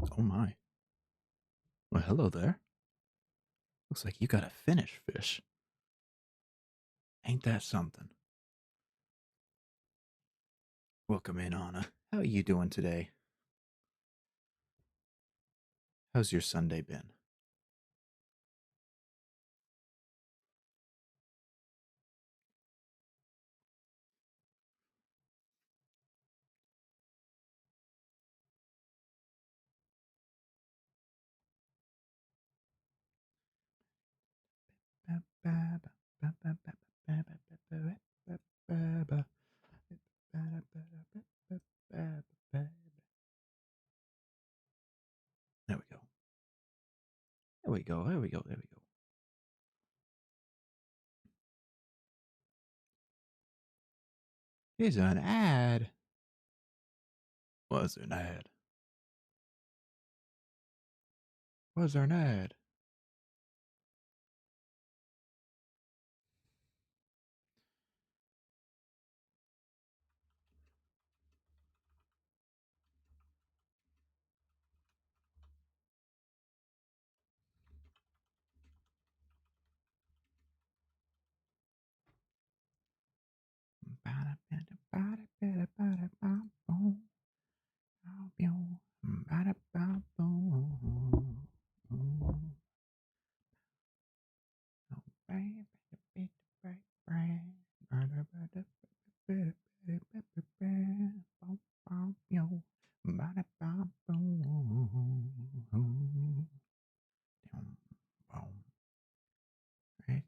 Oh my. Well, hello there. Looks like you got a Finnish fish. Ain't that something? Welcome in, Anna. How you doing today? How's your Sunday been? There we go. There we go. There we go. There we go. Here's an ad. Was there an ad? Was there an ad?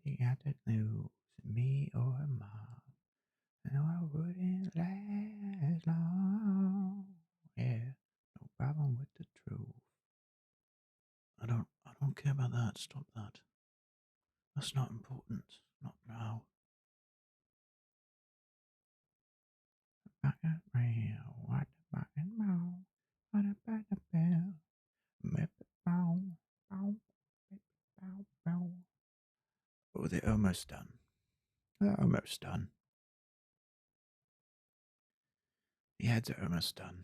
You got to lose me or mom. No, I wouldn't last long. Yeah, no problem with the truth. I don't care about that. Stop that. That's not important. Not now. Back at real. What back and bow. What about the bell? Mip it bow. Bow. Mip bow. Bow. Oh, they're almost done. They're almost done. The ads are almost done.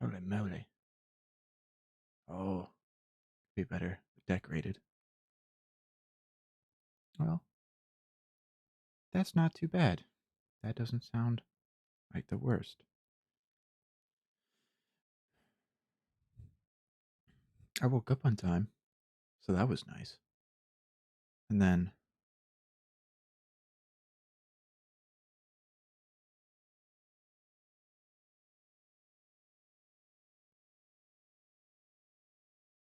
Holy moly. Oh, be better decorated. Well, that's not too bad. That doesn't sound like the worst. I woke up on time, so that was nice. And then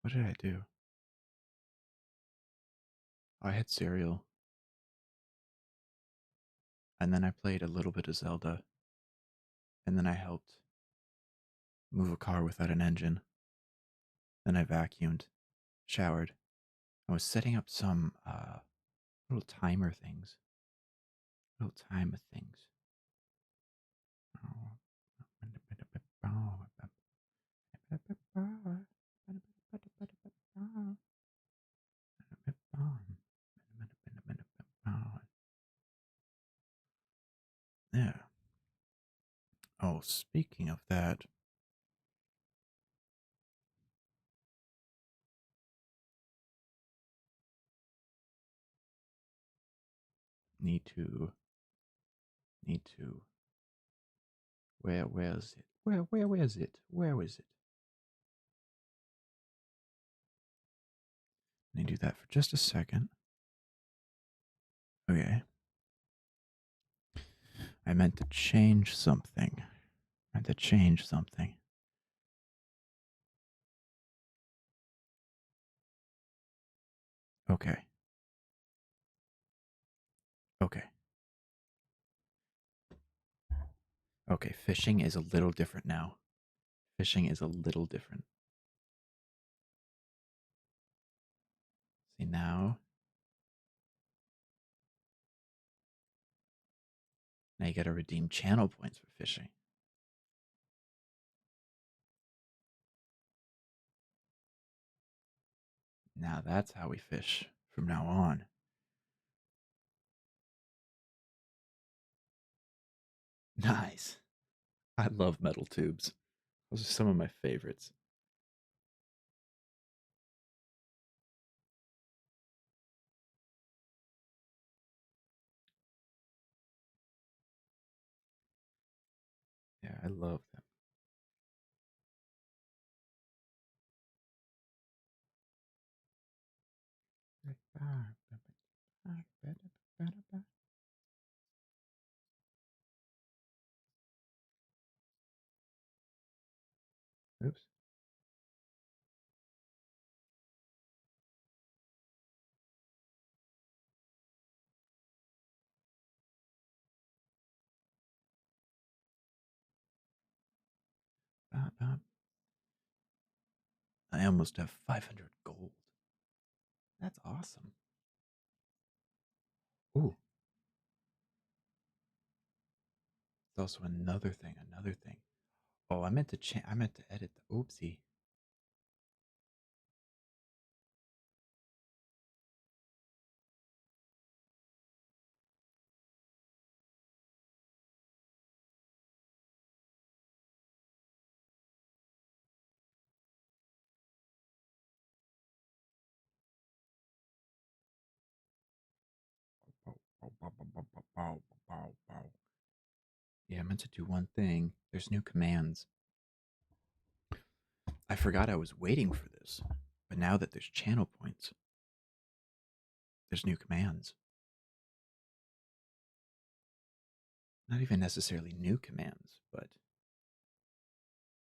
what did I do? I had cereal, and then I played a little bit of Zelda, and then I helped move a car without an engine. Then I vacuumed, showered. I was setting up some little timer things. Little timer things. Yeah. Oh, speaking of that, need to need to where is it? Where is it? Where is it? Let me do that for just a second. Okay. I meant to change something. I meant to change something. Okay. Okay. Okay. Fishing is a little different now. Fishing is a little different. See, now you got to redeem channel points for fishing. Now that's how we fish from now on. Nice. I love metal tubes. Those are some of my favorites. Yeah, I love them. Oops. I almost have 500 gold. That's awesome. Ooh, it's also another thing. Another thing. Oh, I meant to I meant to edit the oopsie. Yeah, I meant to do one thing. There's new commands. I forgot I was waiting for this. But now that there's channel points, there's new commands. Not even necessarily new commands, but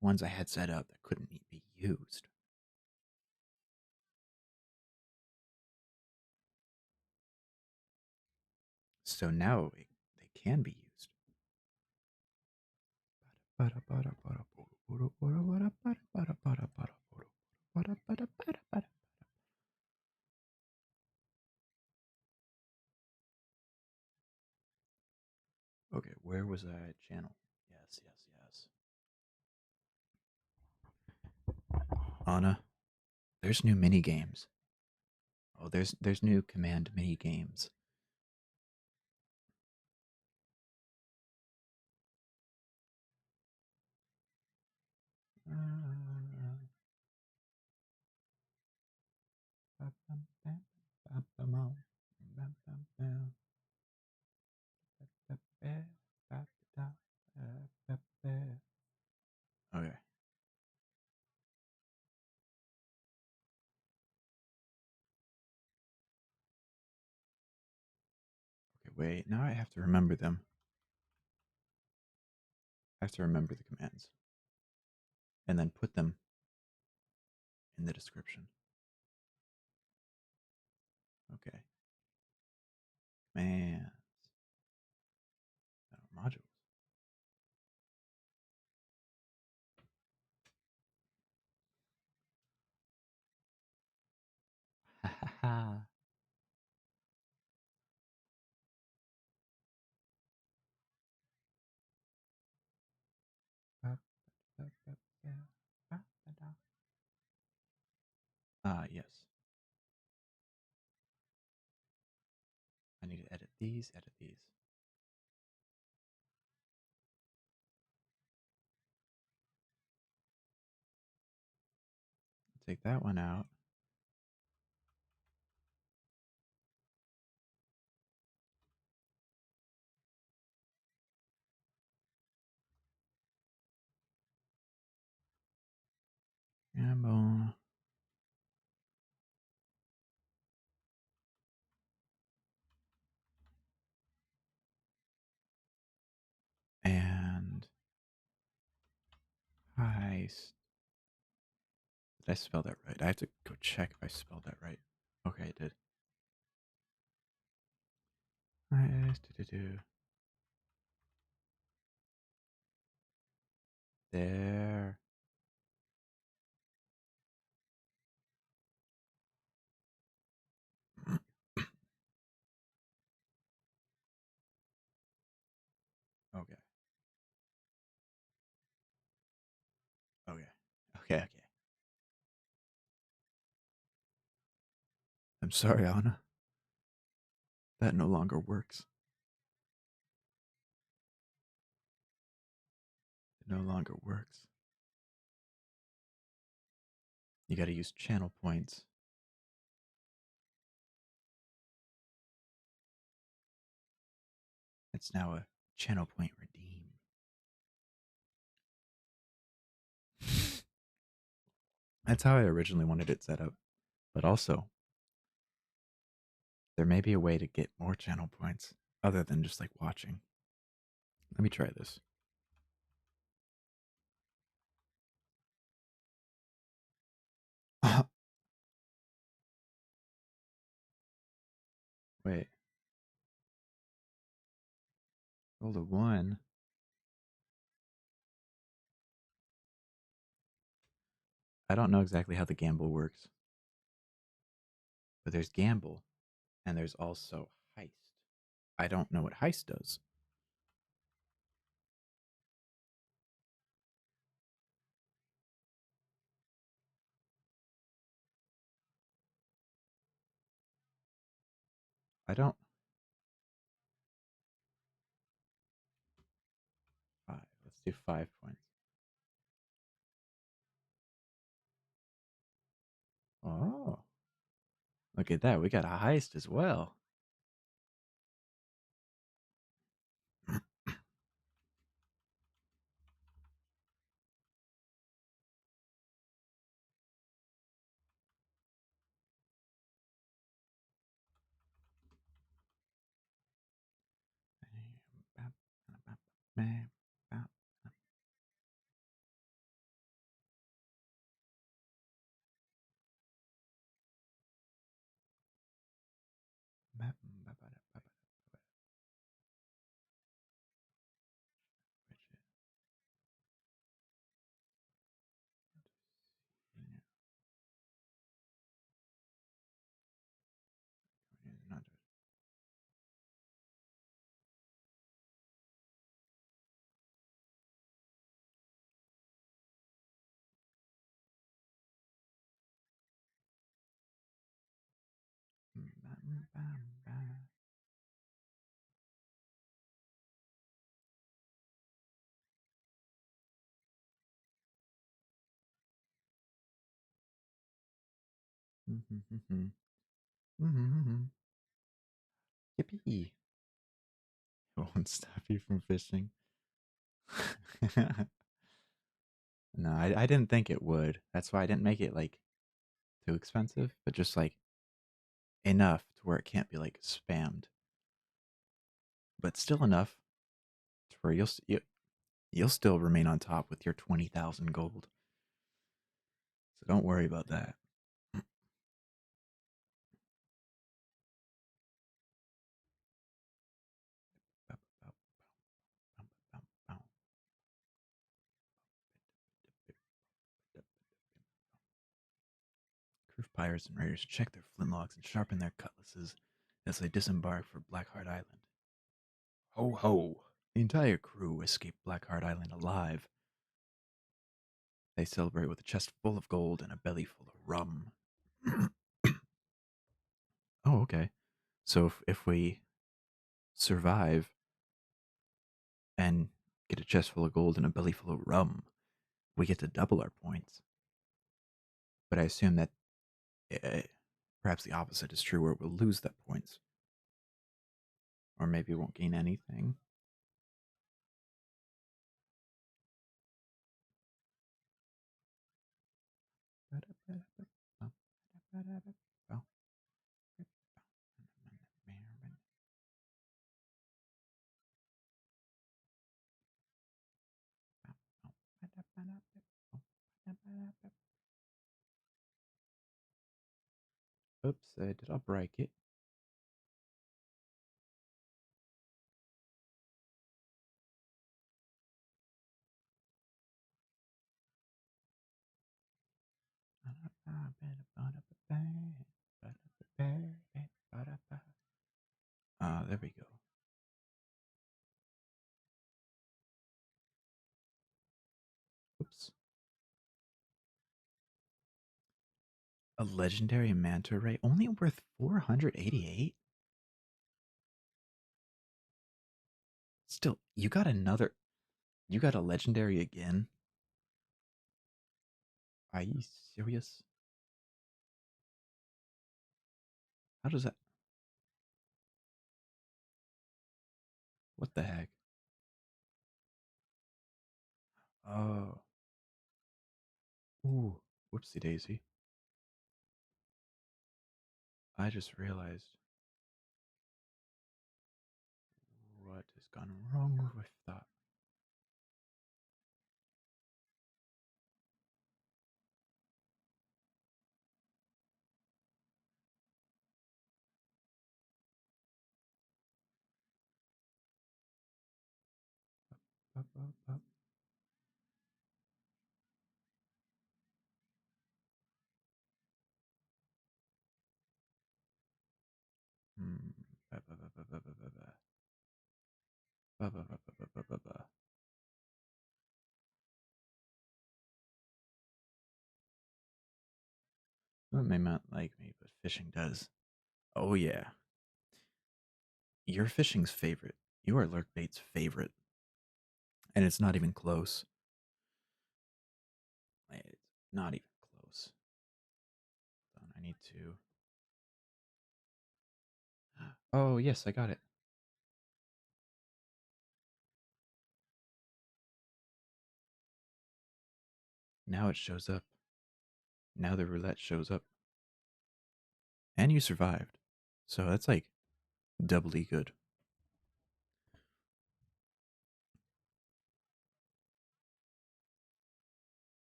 ones I had set up that couldn't be used. So now they can be used. Okay, where was I? Channel. Yes, yes, yes. Anna, there's new mini games. Oh, there's new command mini games. Okay. Okay, wait. Now I have to remember them. I have to remember the commands and then put them in the description. Okay. Man. Modules. Ha ha ha. Ah, yes. I need to edit these, edit these. Take that one out. Ammo. And heist. Did I spell that right? I have to go check if I spelled that right. Okay, I did. Nice. Do-do-do. There. Okay. Okay. Okay. Okay. I'm sorry, Anna. That no longer works. It no longer works. You gotta use channel points. It's now a channel point redeem. That's how I originally wanted it set up. But also, there may be a way to get more channel points other than just like watching. Let me try this. Wait, roll a one. I don't know exactly how the gamble works, but there's gamble and there's also heist. I don't know what heist does. I don't. Five. Let's do 5 points. Oh, look at that. We got a heist as well. Yippee! It won't stop you from fishing. No, I didn't think it would. That's why I didn't make it like too expensive, but just like enough to where it can't be like spammed, but still enough to where you'll still remain on top with your 20,000 gold. So don't worry about that. Crew pirates and raiders check their flintlocks and sharpen their cutlasses as they disembark for Blackheart Island. Ho ho! The entire crew escaped Blackheart Island alive. They celebrate with a chest full of gold and a belly full of rum. Oh, okay. So if we survive and get a chest full of gold and a belly full of rum, we get to double our points. But I assume that perhaps the opposite is true, where we'll lose that points, or maybe we won't gain anything. Oops, did I break it? Ah, there we go. Oops. A legendary manta ray only worth 488? Still, you got another. You got a legendary again? Are you serious? How does that. What the heck? Oh. Ooh. Whoopsie daisy. I just realized what has gone wrong with that. Up, up, up. Hmm. Ba, ba, ba, ba, ba, ba, ba, ba. Ba, ba, ba, ba, ba, ba, ba, ba. Well, it may not like me, but fishing does. Oh, yeah. You're fishing's favorite. You are Lurkbait's favorite. And it's not even close. It's not even close. Hold on, I need to. Oh, yes, I got it. Now it shows up. Now the roulette shows up. And you survived. So that's like doubly good.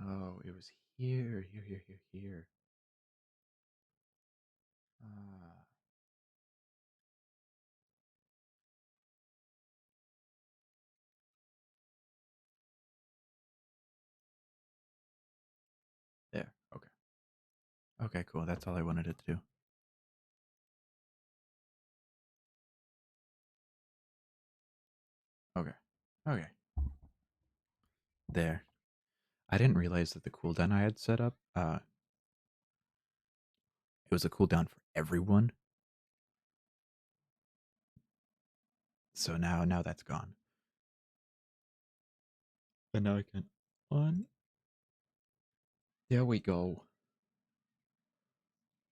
Oh, it was here, here, here, here, here. Ah, there. Okay. Okay, cool. That's all I wanted it to do. Okay. Okay. There. I didn't realize that the cooldown I had set up, it was a cooldown for everyone. So now that's gone. And now I can on. There we go.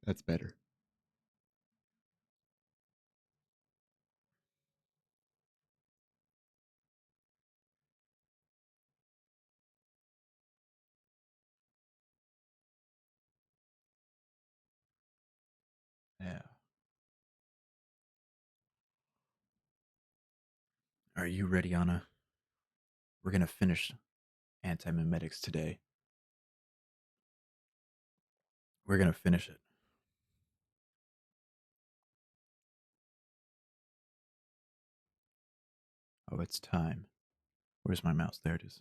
That's better. Yeah. Are you ready, Anna? We're gonna finish anti-memetics today. We're gonna finish it. Oh, it's time. Where's my mouse? There it is.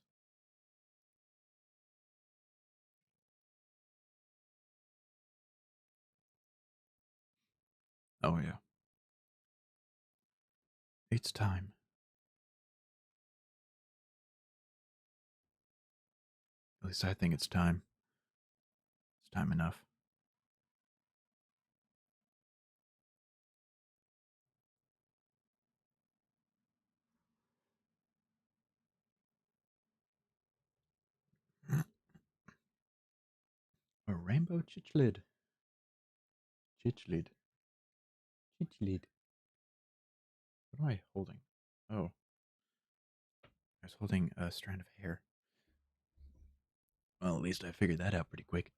Oh yeah. It's time. At least I think it's time. It's time enough. A rainbow chichlid. Chichlid. Chichlid. What am I holding? Oh, I was holding a strand of hair. Well, at least I figured that out pretty quick.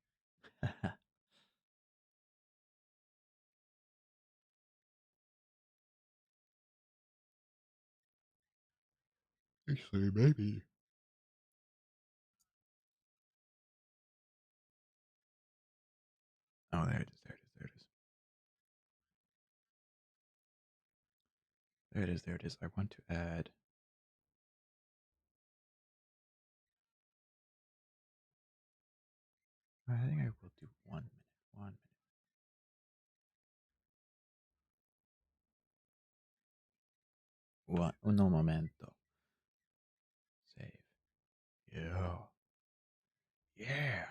Actually, maybe. Oh, there it is. There it is. There it is. There it is. There it is. I want to add. I think I will do 1 minute. 1 minute. Uno momento. Save. Yeah. Yeah.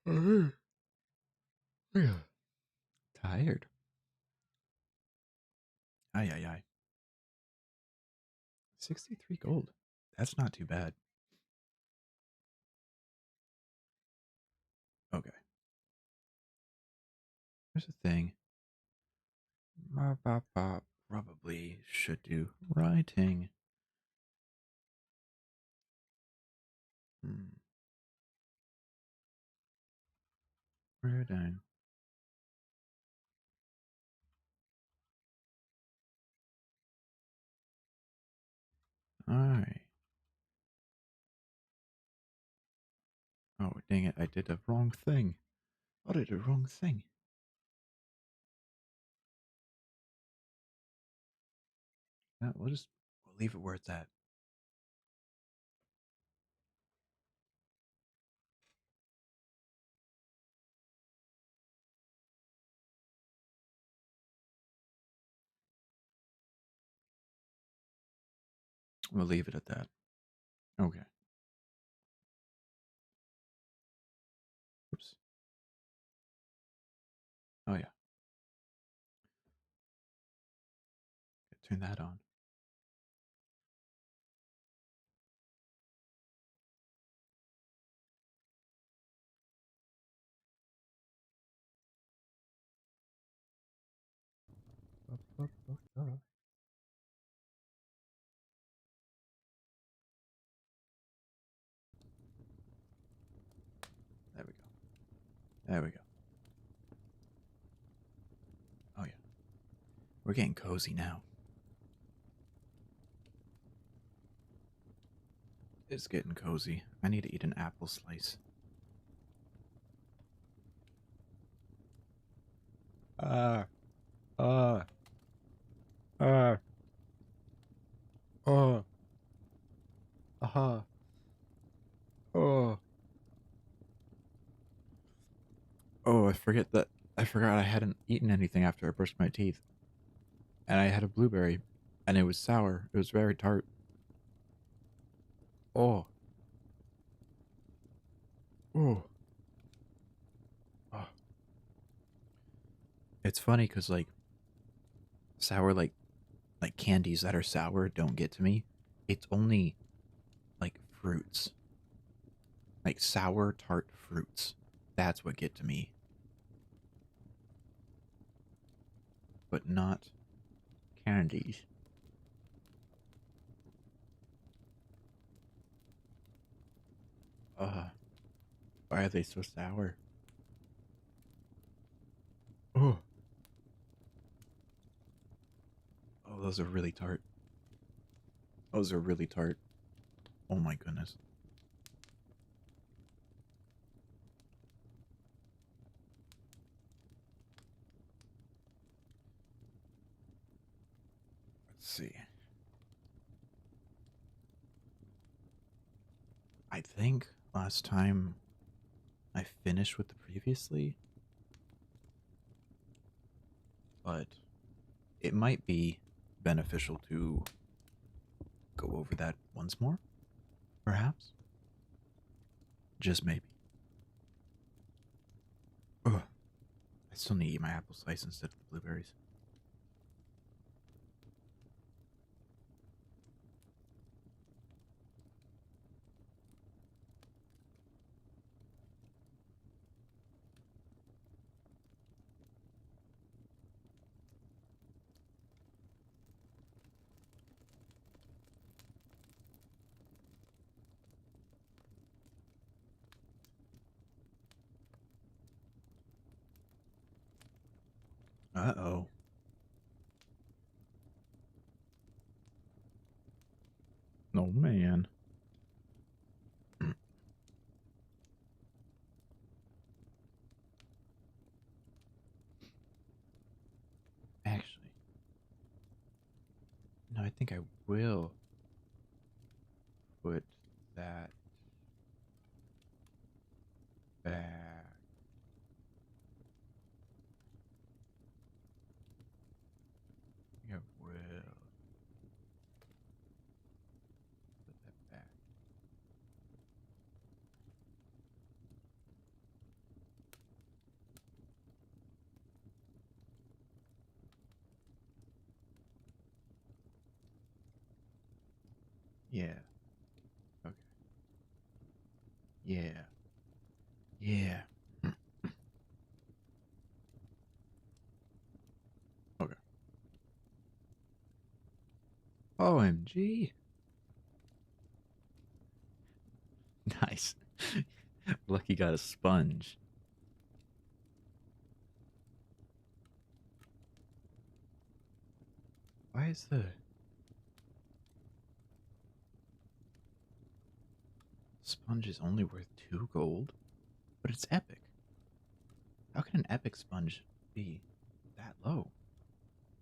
Yeah. Yeah. Tired. Ay, ay, ay. 63 gold. That's not too bad. Okay. Here's the thing. Probably should do writing. Hmm. We're done. Alright. Oh, dang it. I did the wrong thing. I did the wrong thing. We'll leave it where it's at. We'll leave it at that. Okay. Oops. Oh, yeah. Turn that on. There we go. There we go. Oh, yeah. We're getting cozy now. It's getting cozy. I need to eat an apple slice. Uh, uh, uh, uh, uh, oh. Oh, I forgot I hadn't eaten anything after I brushed my teeth. And I had a blueberry, and it was sour. It was very tart. Oh, oh, oh. It's funny because sour like candies that are sour don't get to me. It's only like fruits, like sour tart fruits. That's what get to me, but not candies. Why are they so sour? Oh, oh, those are really tart. Those are really tart. Oh my goodness. Let's see. I think last time I finished with the previously, but it might be beneficial to go over that once more, perhaps. Just maybe. Ugh, I still need to eat my apple slice instead of the blueberries. Uh oh. Oh, man. Actually, no, I think I will put that back. I think I will put that back. Yeah. Okay. Yeah. Yeah. Okay. OMG. Nice. Lucky got a sponge. Why is the sponge is only worth 2 gold? But it's epic. How can an epic sponge be that low?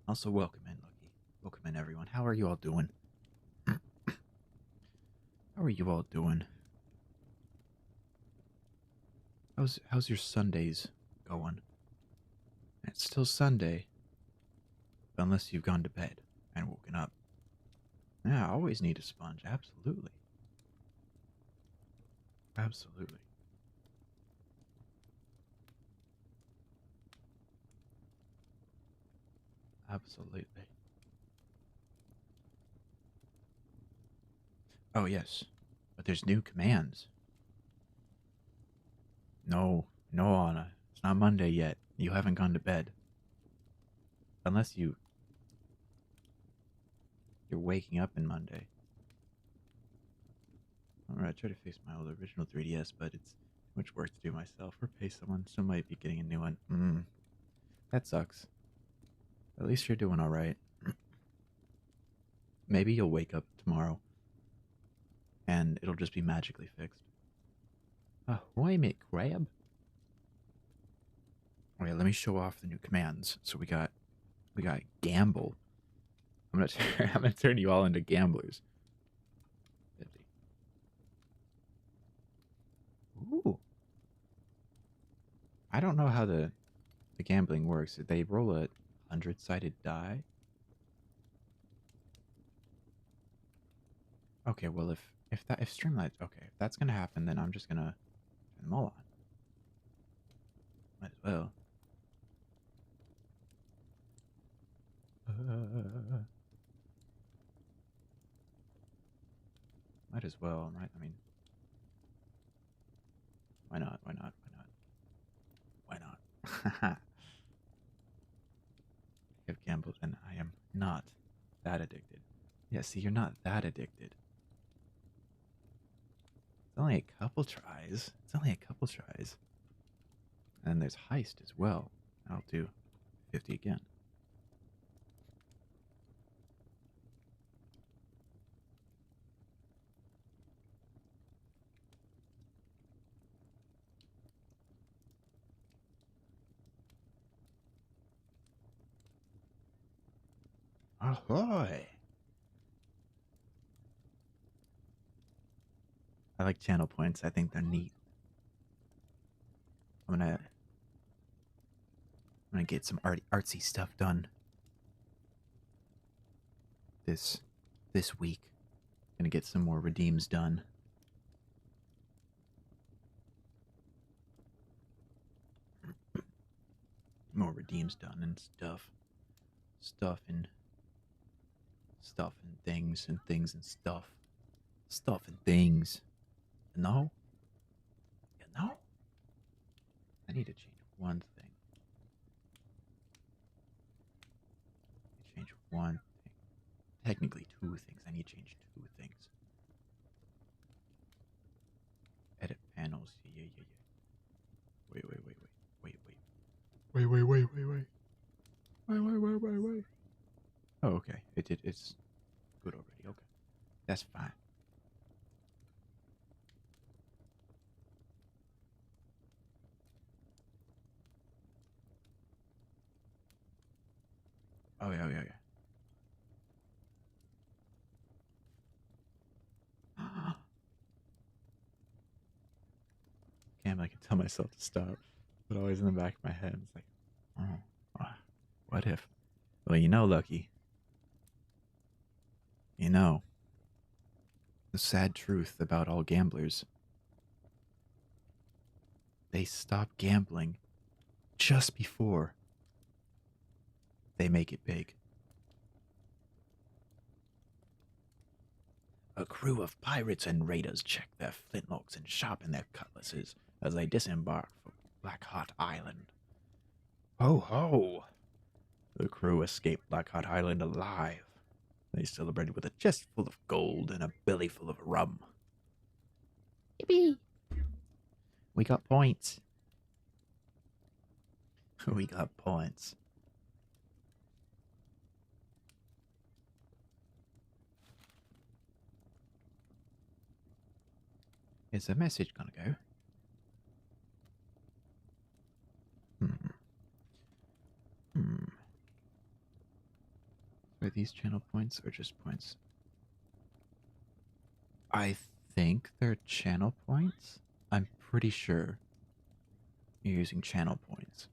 Also, welcome in, Lucky. Welcome in, everyone. How are you all doing? How are you all doing? How's your Sundays going? It's still Sunday, unless you've gone to bed and woken up. Yeah, I always need a sponge. Absolutely. Absolutely. Absolutely. Oh, yes. But there's new commands. No, no, Anna. It's not Monday yet. You haven't gone to bed. Unless you're waking up in Monday. Alright, I try to fix my old original 3DS, but it's too much work to do myself or pay someone, so I might be getting a new one. That sucks. At least you're doing alright. Maybe you'll wake up tomorrow and it'll just be magically fixed. Ahoy, mate, crab. Okay, let me show off the new commands. So we got gamble. I'm gonna turn you all into gamblers. 50. Ooh. I don't know how the gambling works. Did they roll a 100-sided die? Okay, well if Streamlight, okay, if that's gonna happen, then I'm just gonna turn them all on. Might as well. Might as well, right? I mean, why not? Why not? Why not? Why not? I have gambled and I am not that addicted. Yeah, see, you're not that addicted. It's only a couple tries. It's only a couple tries. And then there's heist as well. I'll do 50 again. Ahoy! I like channel points. I think they're neat. I'm gonna get some artsy stuff done this week. Gonna get some more redeems done. More redeems done and stuff and things and things and stuff and things. No, no. I need to change one thing. Change one thing. Technically, two things. I need to change two things. Edit panels. Yeah. Wait. Wait. Oh, okay. It's good already. Okay, that's fine. Oh yeah, yeah, yeah. Can't I can tell myself to stop, but always in the back of my head, it's like, oh, what if? Well, Lucky, you know the sad truth about all gamblers: they stop gambling just before they make it big. A crew of pirates and raiders check their flintlocks and sharpen their cutlasses as they disembark for Blackheart Island. Ho ho! The crew escaped Blackheart Island alive. They celebrated with a chest full of gold and a belly full of rum. Yippee! We got points. We got points. Is the message gonna go? Hmm. Hmm. Are these channel points or just points? I think they're channel points. I'm pretty sure you're using channel points.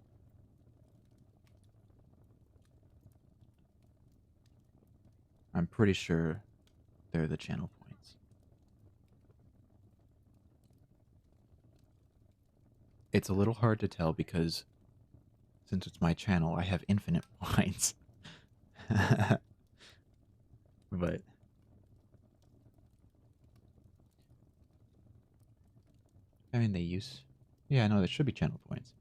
I'm pretty sure they're the channel points. It's a little hard to tell because since it's my channel, I have infinite points. But I mean, they use. Yeah, no, there should be channel points.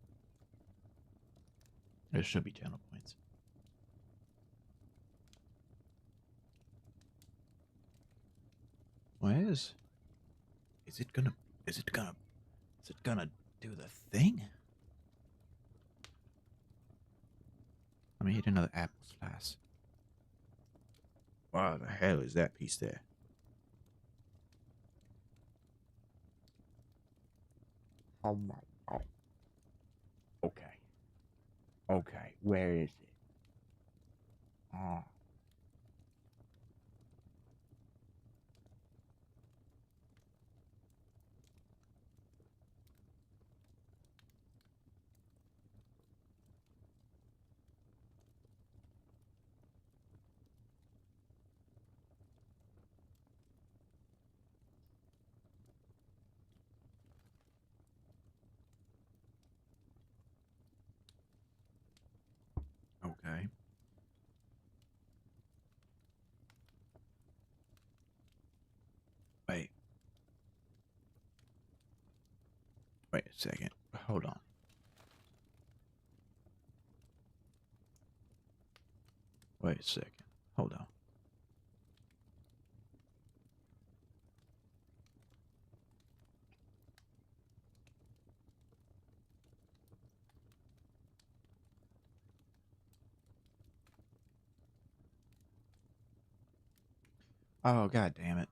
There should be channel points. Why is? Is it gonna? Is it gonna? Is it gonna do the thing? Let me eat another apple slice. What the hell is that piece there? Oh my god. Okay. Okay. Where is it? Oh. Okay. Wait. Wait a second. Hold on. Wait a second. Hold on. Oh, god damn it.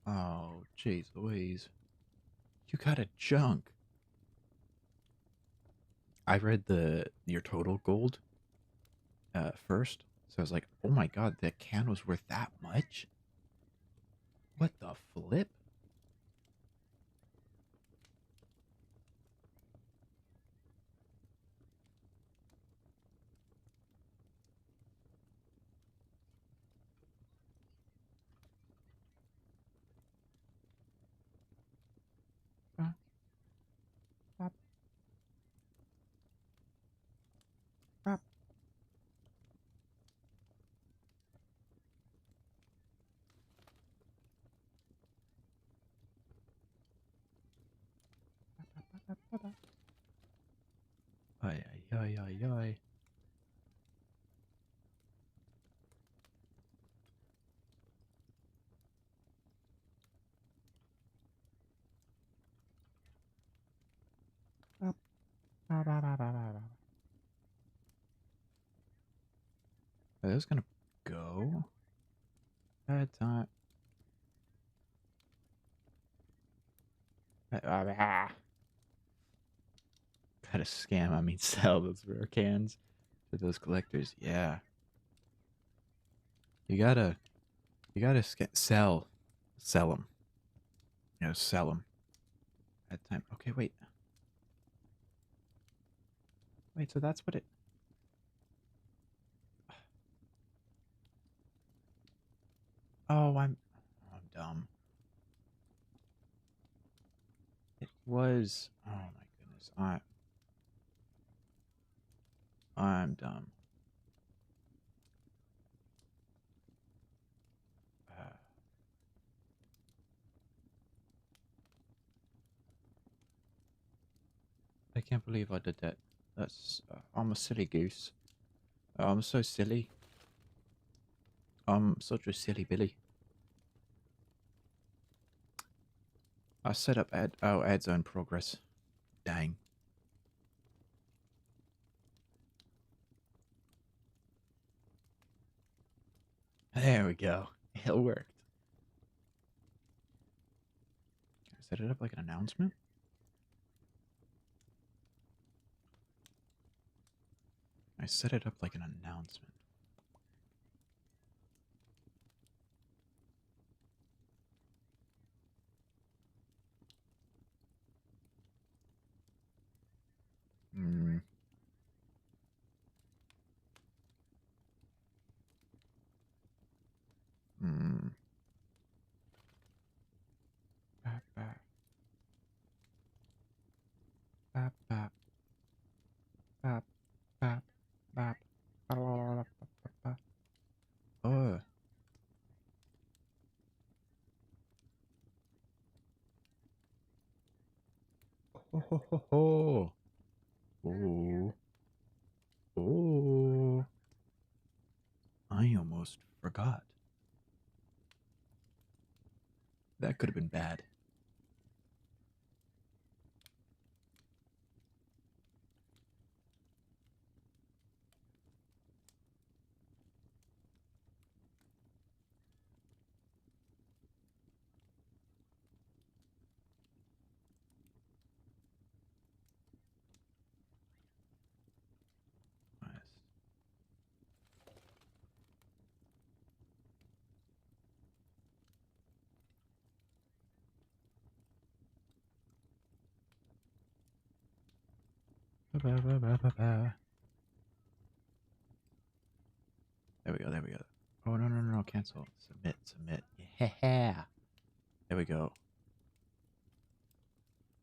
Oh, jeez Louise. You got a junk. I read your total gold first. So I was like, oh my god, that can was worth that much? What the flip? Ay, ay, ay, ay, ay. Are those gonna go? Bad time. Gotta scam, I mean sell those rare cans to those collectors. Yeah. You gotta sell them. You know, sell them. Bad time. Okay, wait. Wait, so that's what it... Oh, I'm dumb. It was... Oh my goodness. I'm dumb. Uh, I can't believe I did that. That's... I'm a silly goose. I'm so silly. I'm such a silly Billy. I set up ad... Oh, ad zone progress. Dang. There we go. It worked. Can I set it up like an announcement? I set it up like an announcement. Hmm. Hmm. Bap, bap. Bap, bap. Bap, bap. Bap. Ba-la-la-la-la-ba-ba-ba. Oh. Ho, ho, ho, ho. Oh. Oh. I almost forgot. That could have been bad. Nice. Ba-ba-ba-ba-ba-ba. There we go, there we go. Oh, no, no, no, no, cancel. Submit, submit. Yeah. There we go.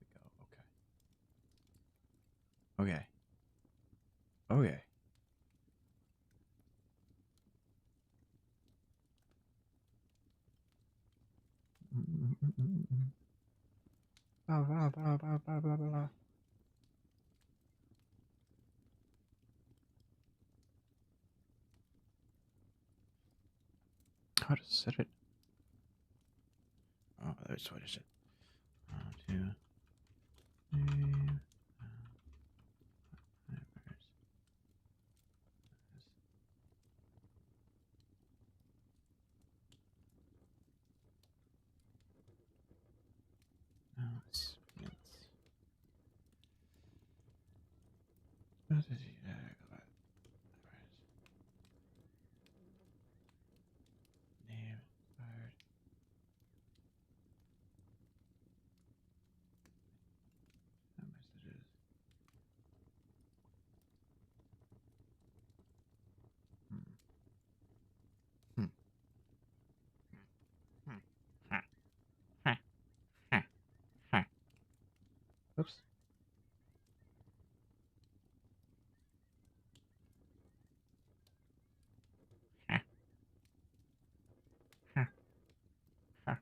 There we go. Okay. Okay. Okay. Ba, ba, ba, ba, ba, ba, ba. How to set it? Oh, that's what I said. 1, 2, 3. Announcements. Name, card, messages. Hmm. Hmm. Hmm. Ha. Ha. Ha. Ha. Oops. Ha. Ha. Ha.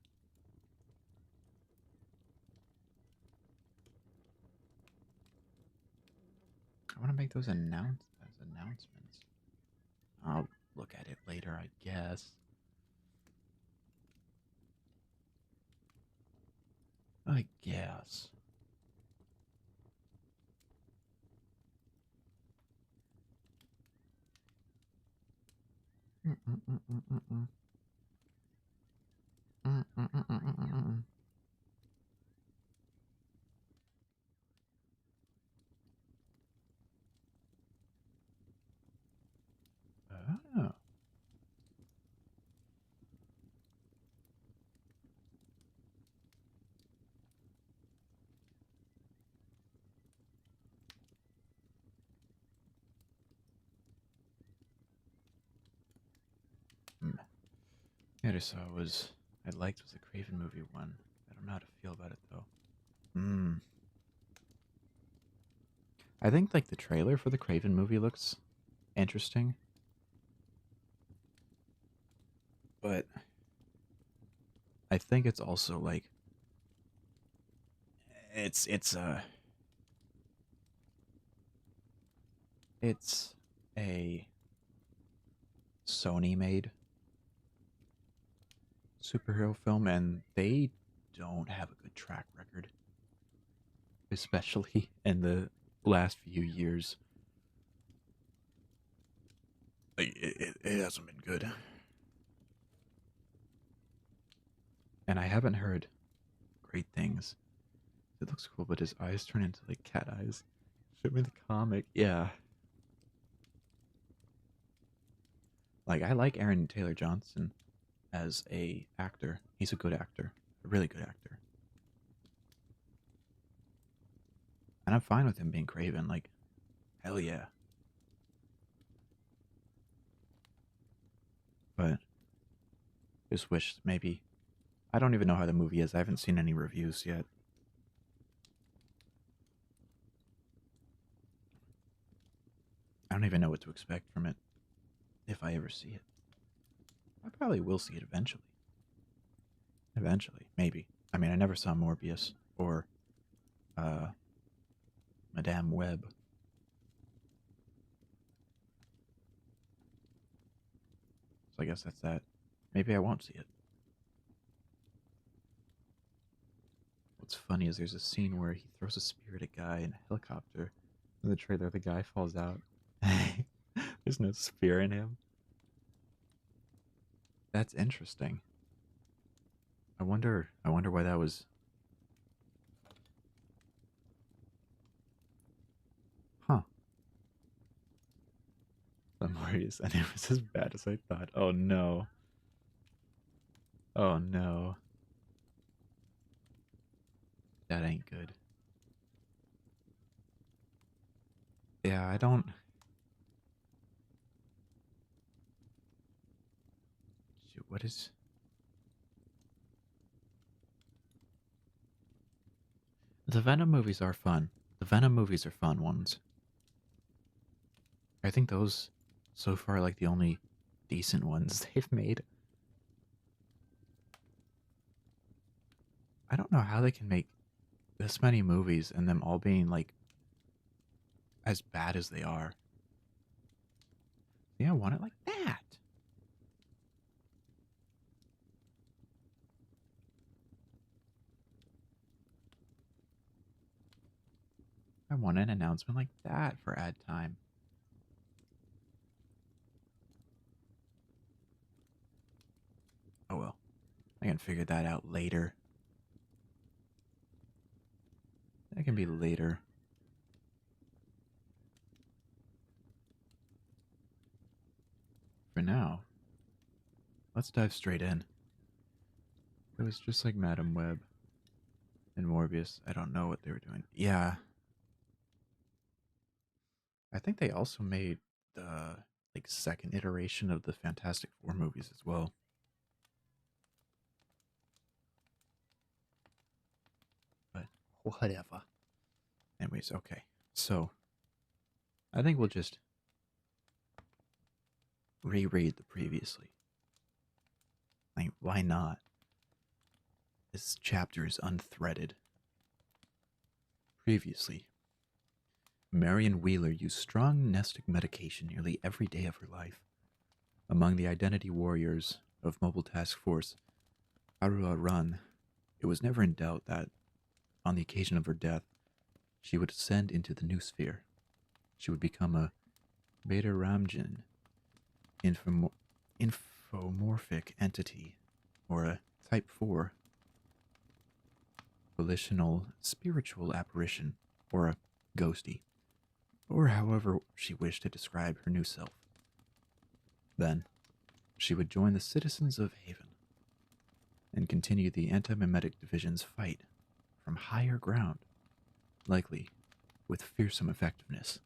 I want to make those announcements. I'll look at it later, I guess. I guess. Oh. The other saw was I liked was the Craven movie one. I don't know how to feel about it though. Hmm. I think like the trailer for the Craven movie looks interesting, but I think it's also like it's it's a Sony made superhero film and they don't have a good track record, especially in the last few years. Like, it hasn't been good. And I haven't heard great things. It looks cool, but his eyes turn into like cat eyes. Show me the comic. Yeah. Like I like Aaron Taylor Johnson as a actor. He's a good actor. A really good actor. And I'm fine with him being Craven. Like, hell yeah. But just wish maybe I don't even know how the movie is. I haven't seen any reviews yet. I don't even know what to expect from it if I ever see it. I probably will see it eventually. Eventually, maybe. I mean, I never saw Morbius or uh, Madame Web. So I guess that's that. Maybe I won't see it. What's funny is there's a scene where he throws a spear at a guy in a helicopter. In the trailer, the guy falls out. There's no spear in him. That's interesting. I wonder why that was. Huh. I'm worried and it was as bad as I thought. Oh no. Oh no. That ain't good. Yeah, I don't. Shoot, what is. The Venom movies are fun. The Venom movies are fun ones. I think those, so far, are like the only decent ones they've made. I don't know how they can make this many movies and them all being like as bad as they are. Yeah, I want it like that. I want an announcement like that for ad time. Oh well, I can figure that out later. That can be later. For now, let's dive straight in. It was just like Madam Web and Morbius. I don't know what they were doing. Yeah, I think they also made the like second iteration of the Fantastic Four movies as well. But whatever. Anyways, okay. So I think we'll just reread the previously. Like, why not? This chapter is unthreaded. Previously, Marion Wheeler used strong nestic medication nearly every day of her life. Among the identity warriors of Mobile Task Force Arua Run, it was never in doubt that, on the occasion of her death, she would ascend into the new sphere. She would become a Beta Ramjan, infomorphic entity, or a Type 4 volitional spiritual apparition, or a ghosty, or however she wished to describe her new self. Then, she would join the citizens of Haven and continue the anti-memetic division's fight from higher ground, likely with fearsome effectiveness.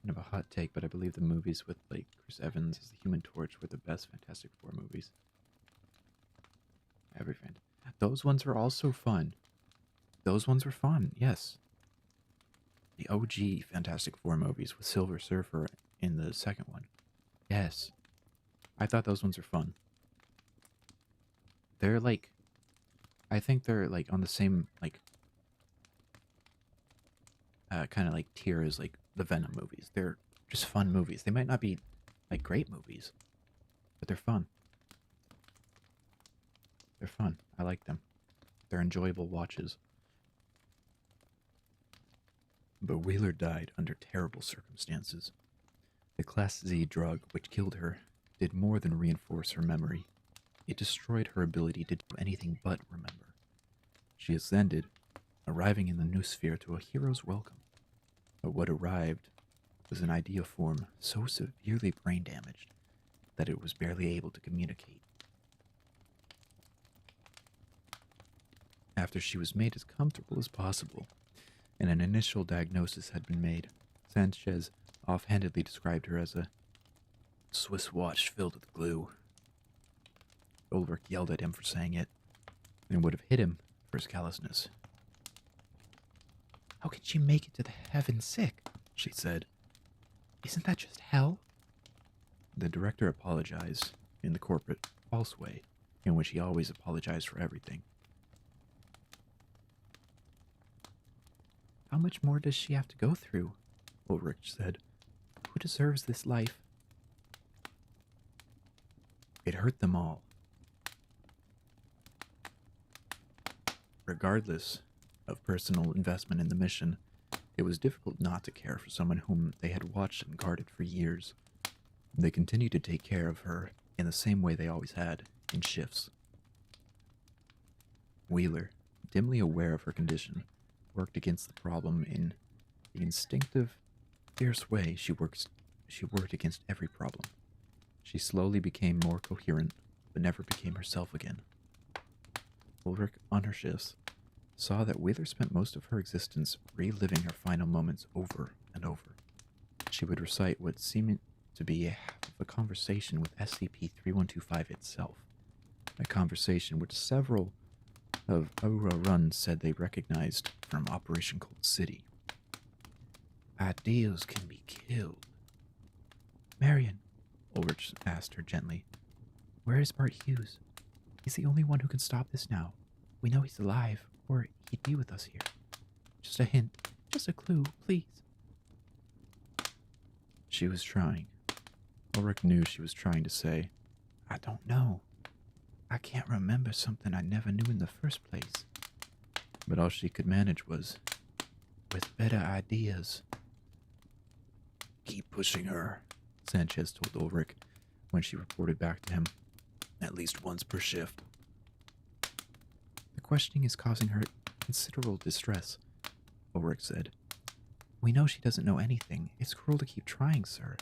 Kind of a hot take, but I believe the movies with like Chris Evans as the Human Torch were the best Fantastic Four movies. Those ones were also fun. Those ones were fun, yes. The OG Fantastic Four movies with Silver Surfer in the second one. Yes. I thought those ones were fun. They're like, I think they're like on the same like kind of like tier as like the Venom movies. They're just fun movies. They might not be like great movies, but they're fun. They're fun. I like them. They're enjoyable watches. But Wheeler died under terrible circumstances. The Class Z drug, which killed her, did more than reinforce her memory. It destroyed her ability to do anything but remember. She ascended, arriving in the new sphere to a hero's welcome. But what arrived was an idea form so severely brain damaged that it was barely able to communicate. After she was made as comfortable as possible, and an initial diagnosis had been made, Sanchez offhandedly described her as a Swiss watch filled with glue. Ulrich yelled at him for saying it, and would have hit him for his callousness. "How can she make it to the heaven sick?" she said. "Isn't that just hell?" The director apologized in the corporate, false way, in which he always apologized for everything. "How much more does she have to go through?" Ulrich said. "Who deserves this life?" It hurt them all. Regardless of personal investment in the mission, it was difficult not to care for someone whom they had watched and guarded for years. They continued to take care of her in the same way they always had, in shifts. Wheeler, dimly aware of her condition, worked against the problem in the instinctive, fierce way she worked against every problem. She slowly became more coherent, but never became herself again. Ulrich, on her shifts, saw that Wheeler spent most of her existence reliving her final moments over and over. She would recite what seemed to be half of a conversation with SCP-3125 itself, a conversation which several of Aura Run said they recognized from Operation Cold City. "Ideals can be killed." "Marion," Ulrich asked her gently, "where is Bart Hughes? He's the only one who can stop this now. We know he's alive, or he'd be with us here. Just a hint, just a clue, please." She was trying. Ulrich knew she was trying to say, "I don't know. I can't remember something I never knew in the first place." But all she could manage was, "with better ideas." "Keep pushing her," Sanchez told Ulrich when she reported back to him. "At least once per shift." "The questioning is causing her considerable distress," Ulrich said. "We know she doesn't know anything. It's cruel to keep trying, sir."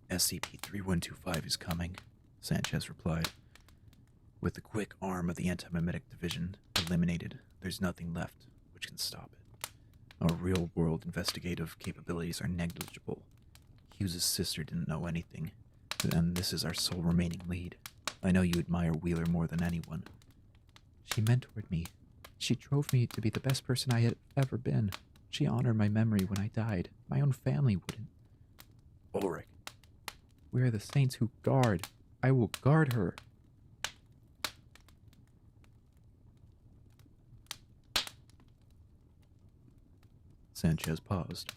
"SCP-3125 is coming," Sanchez replied. "With the quick arm of the anti-memetic division eliminated, there's nothing left which can stop it. Our real-world investigative capabilities are negligible. Hughes' sister didn't know anything, and this is our sole remaining lead. I know you admire Wheeler more than anyone." "She mentored me. She drove me to be the best person I had ever been. She honored my memory when I died. My own family wouldn't." "Ulrich." "We are the saints who guard. I will guard her." Sanchez paused.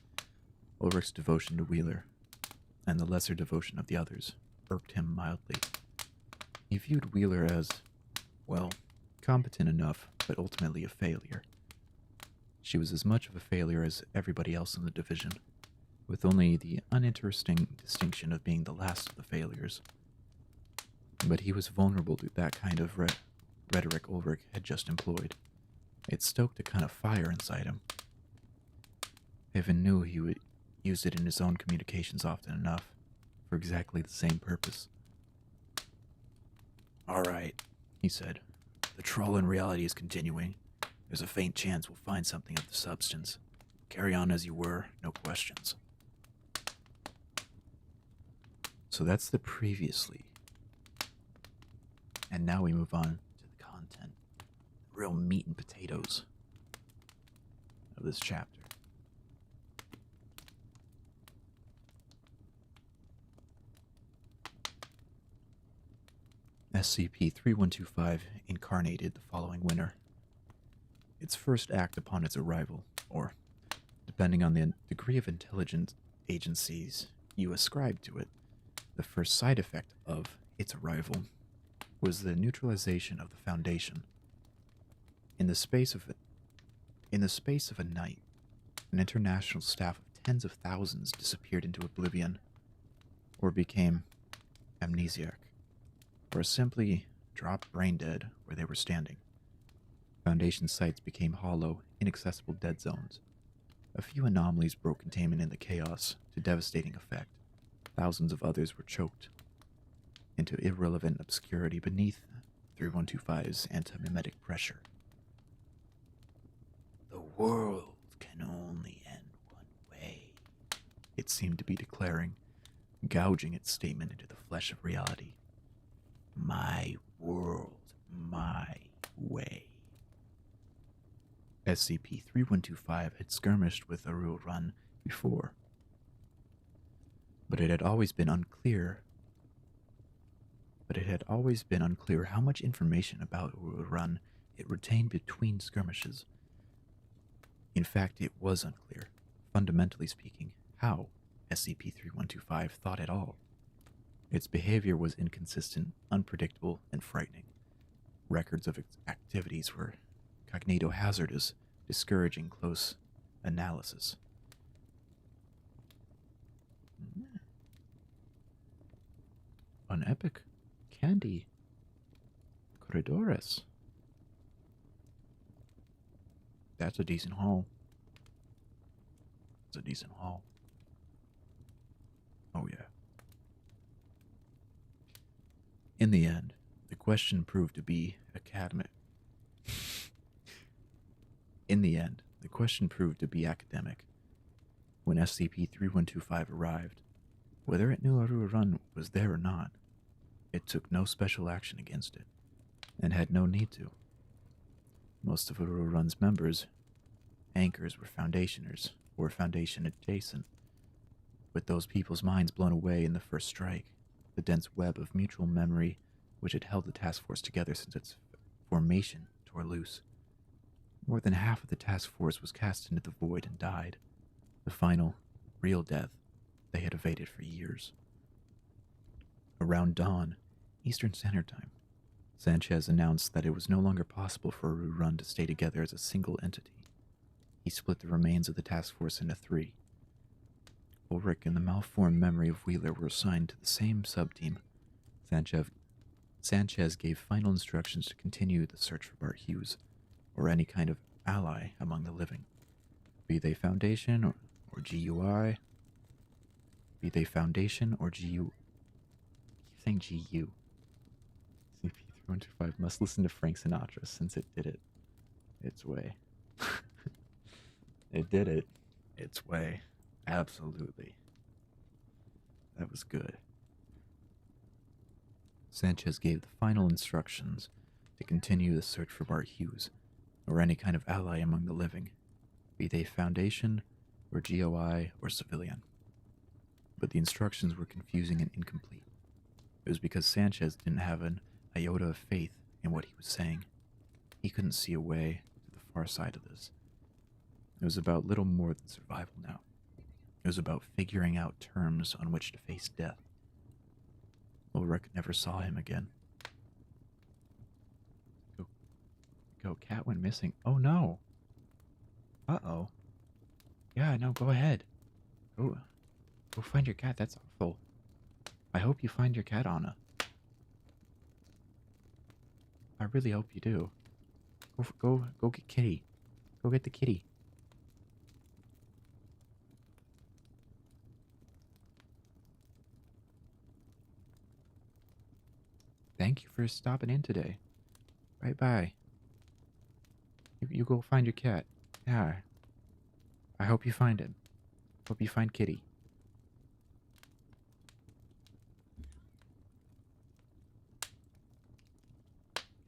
Ulrich's devotion to Wheeler, and the lesser devotion of the others, irked him mildly. He viewed Wheeler as, well, competent enough, but ultimately a failure. She was as much of a failure as everybody else in the division. with only the uninteresting distinction of being the last of the failures. But he was vulnerable to that kind of rhetoric Ulrich had just employed. It stoked a kind of fire inside him. Evan knew he would use it in his own communications often enough, for exactly the same purpose. "All right," he said. "The trawl in reality is continuing. There's a faint chance we'll find something of the substance. Carry on as you were, no questions." So that's the previously. And now we move on to the content. The real meat and potatoes of this chapter. SCP-3125 incarnated the following winter. Its first act upon its arrival, or depending on the degree of intelligence agencies you ascribe to it, the first side effect of its arrival was the neutralization of the Foundation. In the space of a night, an international staff of tens of thousands disappeared into oblivion, or became amnesiac, or simply dropped brain dead where they were standing. Foundation sites became hollow, inaccessible dead zones. A few anomalies broke containment in the chaos to devastating effect. Thousands of others were choked into irrelevant obscurity beneath 3125's anti-memetic pressure. "The world can only end one way," it seemed to be declaring, gouging its statement into the flesh of reality. "My world, my way." SCP-3125 had skirmished with Aru Run before, but it had always been unclear how much information about Aru Run it retained between skirmishes. In fact, it was unclear, fundamentally speaking, how SCP-3125 thought at all. Its behavior was inconsistent, unpredictable, and frightening. Records of its activities were cognito-hazardous, discouraging close analysis. An epic candy. Corridores. That's a decent haul. It's a decent haul. Oh yeah. In the end, the question proved to be academic. When SCP-3125 arrived. Whether it knew Aru Run was there or not, it took no special action against it, and had no need to. Most of Aru Run's members, anchors, were Foundationers, or Foundation adjacent, with those people's minds blown away in the first strike. The dense web of mutual memory which had held the task force together since its formation tore loose. More than half of the task force was cast into the void and died, the final, real death they had evaded for years. Around dawn, Eastern Standard Time, Sanchez announced that it was no longer possible for Aru Run to stay together as a single entity. He split the remains of the task force into three. Ulrich and the malformed memory of Wheeler were assigned to the same sub-team. Sanchez gave final instructions to continue the search for Bart Hughes, or any kind of ally among the living, be they Foundation or GUI. Be they Foundation or GU. I keep saying GU. SCP-3125 must listen to Frank Sinatra since it did it its way. It did it its way. Absolutely. That was good. Sanchez gave the final instructions to continue the search for Bart Hughes, or any kind of ally among the living, be they Foundation or GOI or civilian. But the instructions were confusing and incomplete. It was because Sanchez didn't have an iota of faith in what he was saying. He couldn't see a way to the far side of this. It was about little more than survival now. It was about figuring out terms on which to face death. Ulrich never saw him again. Go, cat went missing. Oh no. Uh-oh. Yeah, no, go ahead. Go find your cat. That's awful. I hope you find your cat, Anna. I really hope you do. Go get Kitty. Go get the kitty. Thank you for stopping in today. Bye bye. You go find your cat. Yeah. I hope you find him. Hope you find Kitty.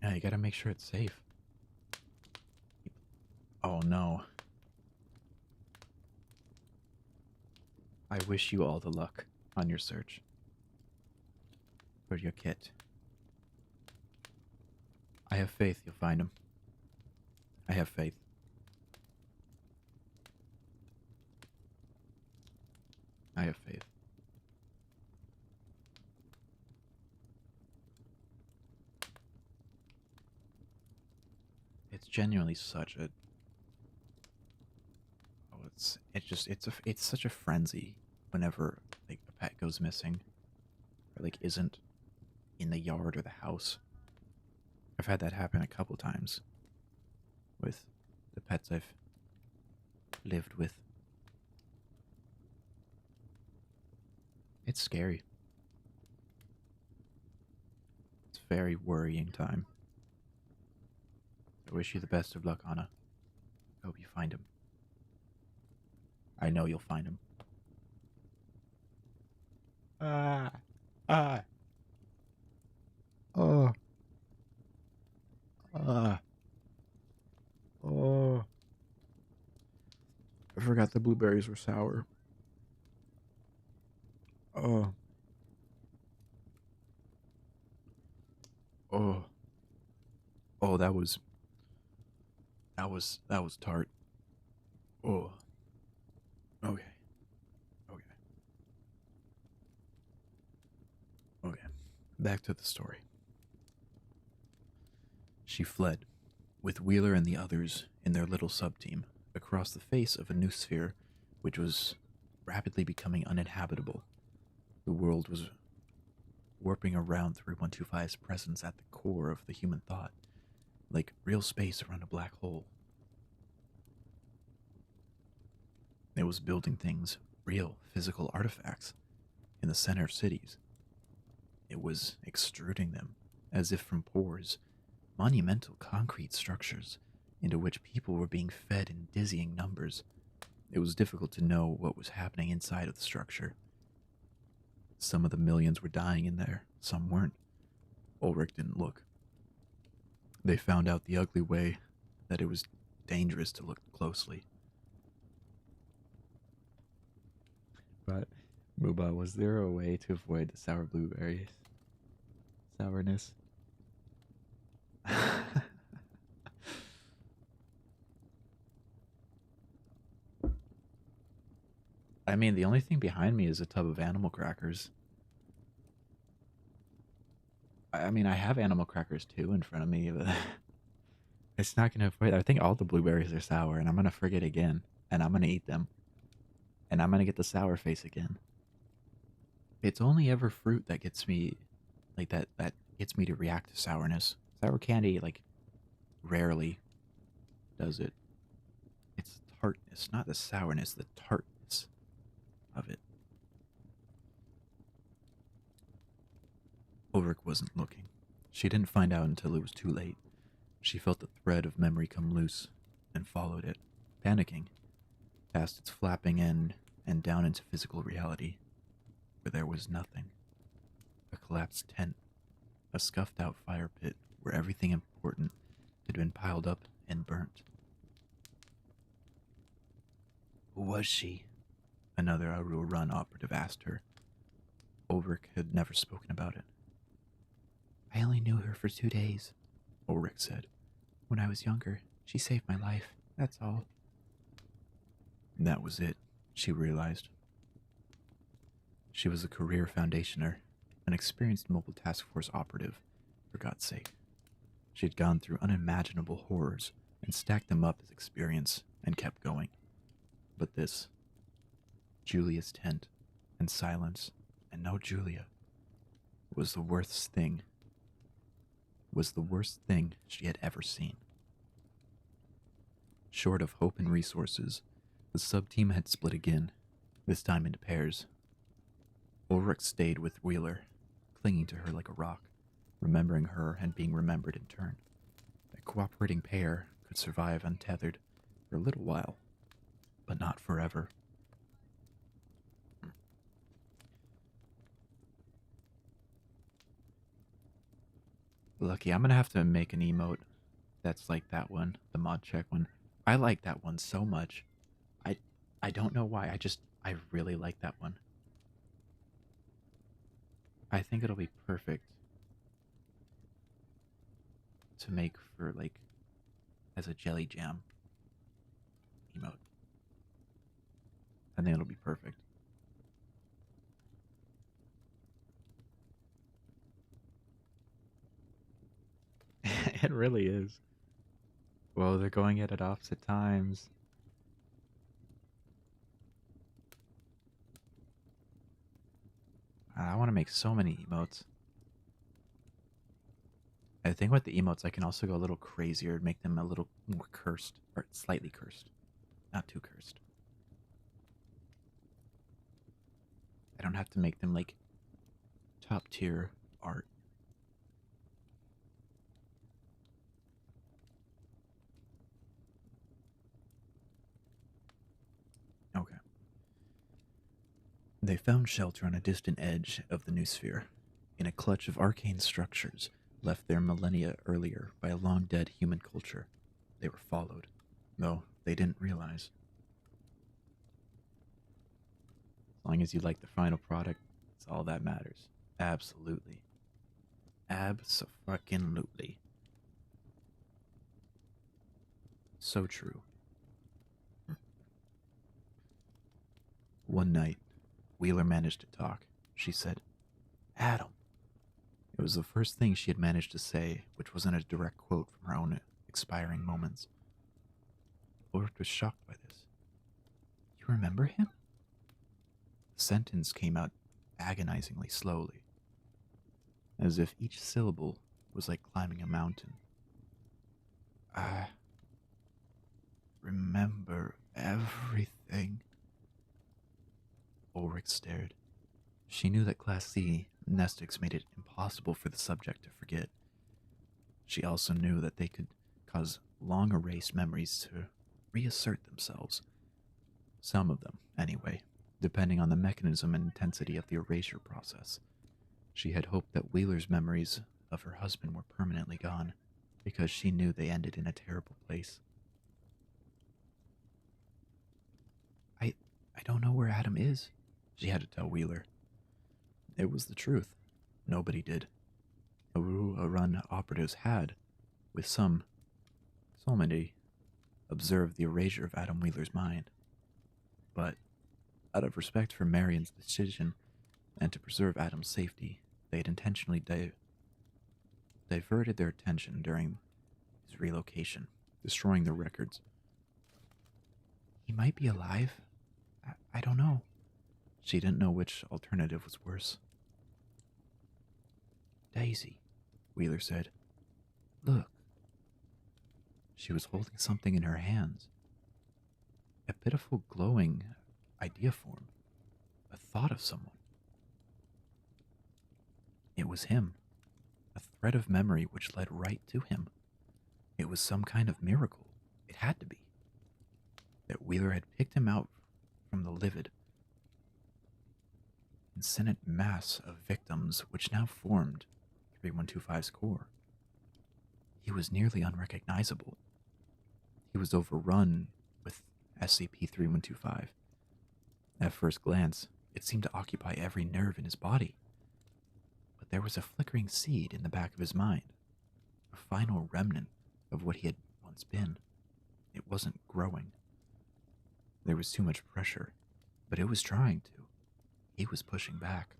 Yeah, you gotta make sure it's safe. Oh no. I wish you all the luck on your search for your kit. I have faith you'll find him. I have faith. I have faith. It's genuinely such a... Oh, it's such a frenzy whenever, like, a pet goes missing. Or, like, isn't in the yard or the house. I've had that happen a couple times with the pets I've lived with. It's scary. It's a very worrying time. I wish you the best of luck, Anna. I hope you find him. I know you'll find him. Ah. Ah. Oh. Ah. Oh. I forgot the blueberries were sour. Oh. Oh. Oh, that was tart. Oh. Okay. Okay. Okay. Back to the story. She fled, with Wheeler and the others in their little sub-team, across the face of a new sphere which was rapidly becoming uninhabitable. The world was warping around 3125's presence at the core of the human thought, like real space around a black hole. It was building things, real physical artifacts, in the center cities. It was extruding them, as if from pores, monumental concrete structures into which people were being fed in dizzying numbers. It was difficult to know what was happening inside of the structure. Some of the millions were dying in there, some weren't. Ulrich didn't look. They found out the ugly way that it was dangerous to look closely. But, Booba, was there a way to avoid the sour blueberries? Sourness? I mean, the only thing behind me is a tub of animal crackers. I mean, I have animal crackers too in front of me, but it's not gonna avoid. I think all the blueberries are sour, and I'm gonna forget again, and I'm gonna eat them, and I'm gonna get the sour face again. It's only ever fruit that gets me, like that gets me to react to sourness. Sour candy, like, rarely does it. It's the tartness, not the sourness, the tartness of it. Ulrich wasn't looking. She didn't find out until it was too late. She felt the thread of memory come loose and followed it, panicking, past its flapping end and down into physical reality, where there was nothing. A collapsed tent, a scuffed out fire pit where everything important had been piled up and burnt. Who was she? Another Arul Run operative asked her. Ulrich had never spoken about it. I only knew her for 2 days, Ulrich said. When I was younger, she saved my life, that's all. That was it, she realized. She was a career foundationer, an experienced mobile task force operative, for God's sake. She had gone through unimaginable horrors and stacked them up as experience and kept going. But this, Julia's tent, and silence, and no Julia, was the worst thing, she had ever seen. Short of hope and resources, the sub-team had split again, this time into pairs. Ulrich stayed with Wheeler, clinging to her like a rock, remembering her and being remembered in turn. A cooperating pair could survive untethered for a little while, but not forever. Lucky, I'm gonna have to make an emote that's like that one, the mod check one. I like that one so much. I I don't know why. I really like that one. I think it'll be perfect to make for like as a jelly jam emote. I think it'll be perfect. It really is. Well, they're going at opposite times. I want to make so many emotes. I think with the emotes, I can also go a little crazier, make them a little more cursed, or slightly cursed, not too cursed. I don't have to make them like top tier art. Okay. They found shelter on a distant edge of the new sphere, in a clutch of arcane structures left there millennia earlier by a long dead human culture. They were followed, though they didn't realize. As long as you like the final product, it's all that matters. Absolutely. Abso-fucking-lutely. So true. One night, Wheeler managed to talk. She said, Adam. It was the first thing she had managed to say, which wasn't a direct quote from her own expiring moments. Ulrich was shocked by this. You remember him? The sentence came out agonizingly slowly, as if each syllable was like climbing a mountain. I remember everything. Ulrich stared. She knew that Class C amnestics made it impossible for the subject to forget. She also knew that they could cause long erased memories to reassert themselves. Some of them, anyway, depending on the mechanism and intensity of the erasure process. She had hoped that Wheeler's memories of her husband were permanently gone, because she knew they ended in a terrible place. I don't know where Adam is, she had to tell Wheeler. It was the truth. Nobody did. Run operatives had, with so many, observed the erasure of Adam Wheeler's mind. But, out of respect for Marion's decision and to preserve Adam's safety, they had intentionally diverted their attention during his relocation, destroying the records. He might be alive. I don't know. She didn't know which alternative was worse. Daisy, Wheeler said. Look. She was holding something in her hands. A pitiful glowing idea form. A thought of someone. It was him. A thread of memory which led right to him. It was some kind of miracle. It had to be. That Wheeler had picked him out from the livid, insensate mass of victims which now formed 3125's core. He was nearly unrecognizable. He was overrun with SCP-3125. At first glance, it seemed to occupy every nerve in his body. But there was a flickering seed in the back of his mind, a final remnant of what he had once been. It wasn't growing. There was too much pressure, but it was trying to. He was pushing back.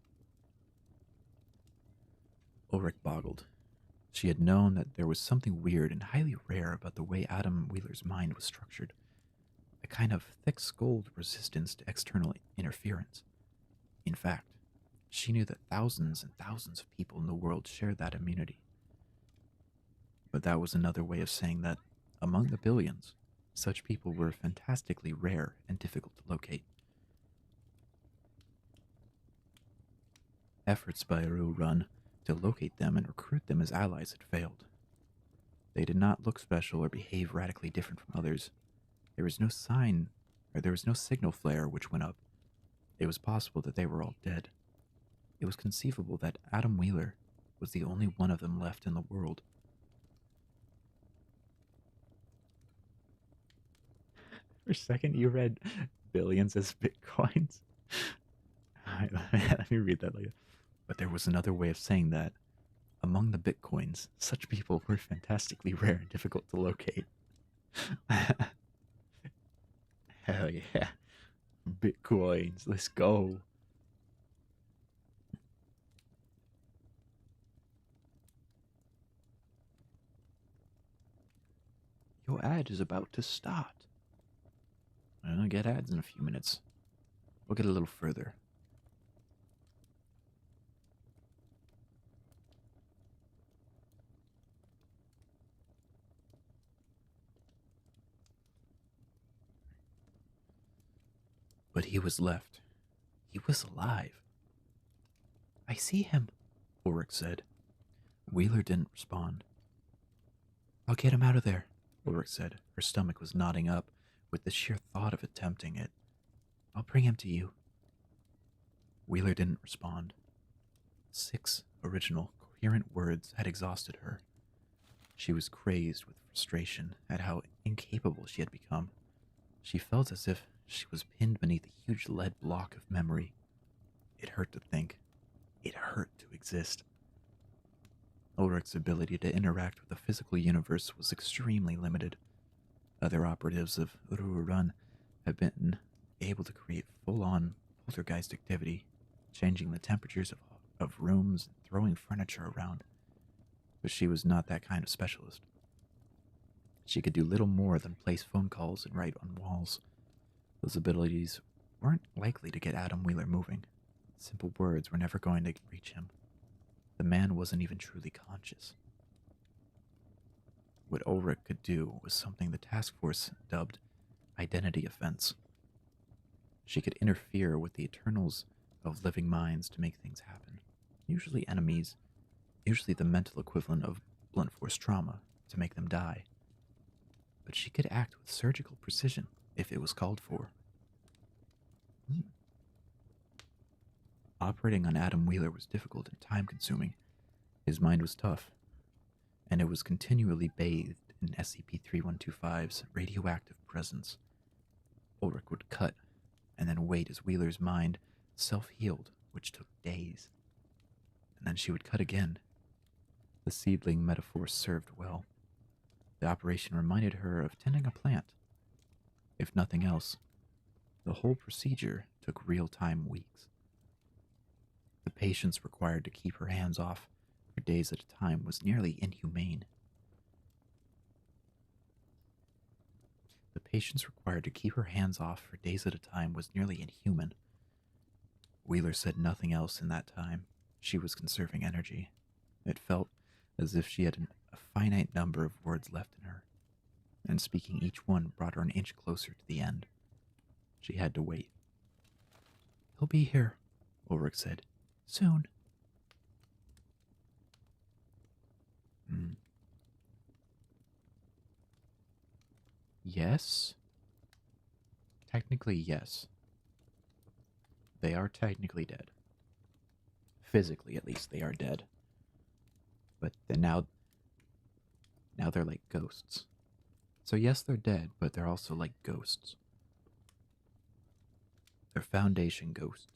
Ulrich boggled. She had known that there was something weird and highly rare about the way Adam Wheeler's mind was structured. A kind of thick-skulled resistance to external interference. In fact, she knew that thousands and thousands of people in the world shared that immunity. But that was another way of saying that, among the billions, such people were fantastically rare and difficult to locate. Efforts by Run to locate them and recruit them as allies had failed. They did not look special or behave radically different from others. There was no sign, or there was no signal flare which went up. It was possible that they were all dead. It was conceivable that Adam Wheeler was the only one of them left in the world. For a second, you read billions as bitcoins. Let me read that later. But there was another way of saying that. Among the bitcoins, such people were fantastically rare and difficult to locate. Hell yeah. Bitcoins, let's go. Your ad is about to start. I'll get ads in a few minutes. We'll get a little further. But he was left. He was alive. I see him, Ulrich said. Wheeler didn't respond. I'll get him out of there, Ulrich said. Her stomach was knotting up with the sheer thought of attempting it. I'll bring him to you. Wheeler didn't respond. 6 original, coherent words had exhausted her. She was crazed with frustration at how incapable she had become. She felt as if she was pinned beneath a huge lead block of memory. It hurt to think. It hurt to exist. Ulrich's ability to interact with the physical universe was extremely limited. Other operatives of Run have been able to create full-on poltergeist activity, changing the temperatures of rooms and throwing furniture around. But she was not that kind of specialist. She could do little more than place phone calls and write on walls. Those abilities weren't likely to get Adam Wheeler moving. Simple words were never going to reach him. The man wasn't even truly conscious. What Ulrich could do was something the task force dubbed identity offense. She could interfere with the eternals of living minds to make things happen. Usually enemies, usually the mental equivalent of blunt force trauma, to make them die. But she could act with surgical precision if it was called for. Operating on Adam Wheeler was difficult and time-consuming. His mind was tough, and it was continually bathed in SCP-3125's radioactive presence. Ulrich would cut, and then wait as Wheeler's mind self-healed, which took days. And then she would cut again. The seedling metaphor served well. The operation reminded her of tending a plant. If nothing else, the whole procedure took real-time weeks. The patience required to keep her hands off for days at a time was nearly inhumane. The patience required to keep her hands off for days at a time was nearly inhuman. Wheeler said nothing else in that time. She was conserving energy. It felt as if she had a finite number of words left in her, and speaking each one brought her an inch closer to the end. She had to wait. He'll be here, Ulrich said. Soon. Yes? Technically, yes. They are technically dead. Physically, at least, they are dead. But then now they're like ghosts. So yes, they're dead, but they're also like ghosts. They're Foundation ghosts.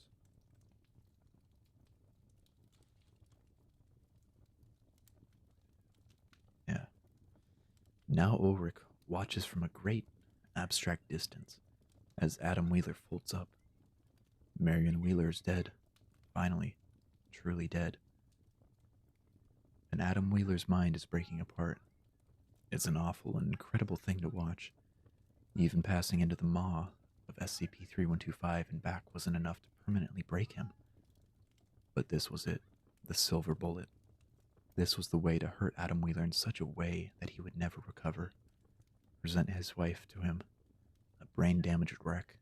Yeah. Now Ulrich watches from a great, abstract distance as Adam Wheeler folds up. Marion Wheeler is dead. Finally. Truly dead. And Adam Wheeler's mind is breaking apart. It's an awful and incredible thing to watch, even passing into the maw of of SCP-3125 and back wasn't enough to permanently break him. But this was it, the silver bullet. This was the way to hurt Adam Wheeler in such a way that he would never recover. Present his wife to him, a brain-damaged wreck,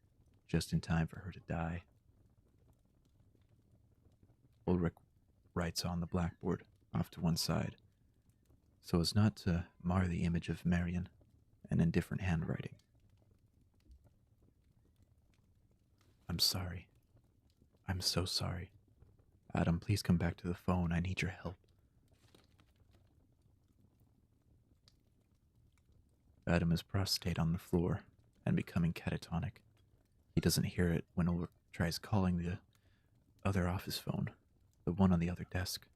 just in time for her to die. Ulrich writes on the blackboard, off to one side, so as not to mar the image of Marion, and in different handwriting. I'm sorry. I'm so sorry. Adam, please come back to the phone. I need your help. Adam is prostrate on the floor and becoming catatonic. He doesn't hear it when Ulrich tries calling the other office phone, the one on the other desk.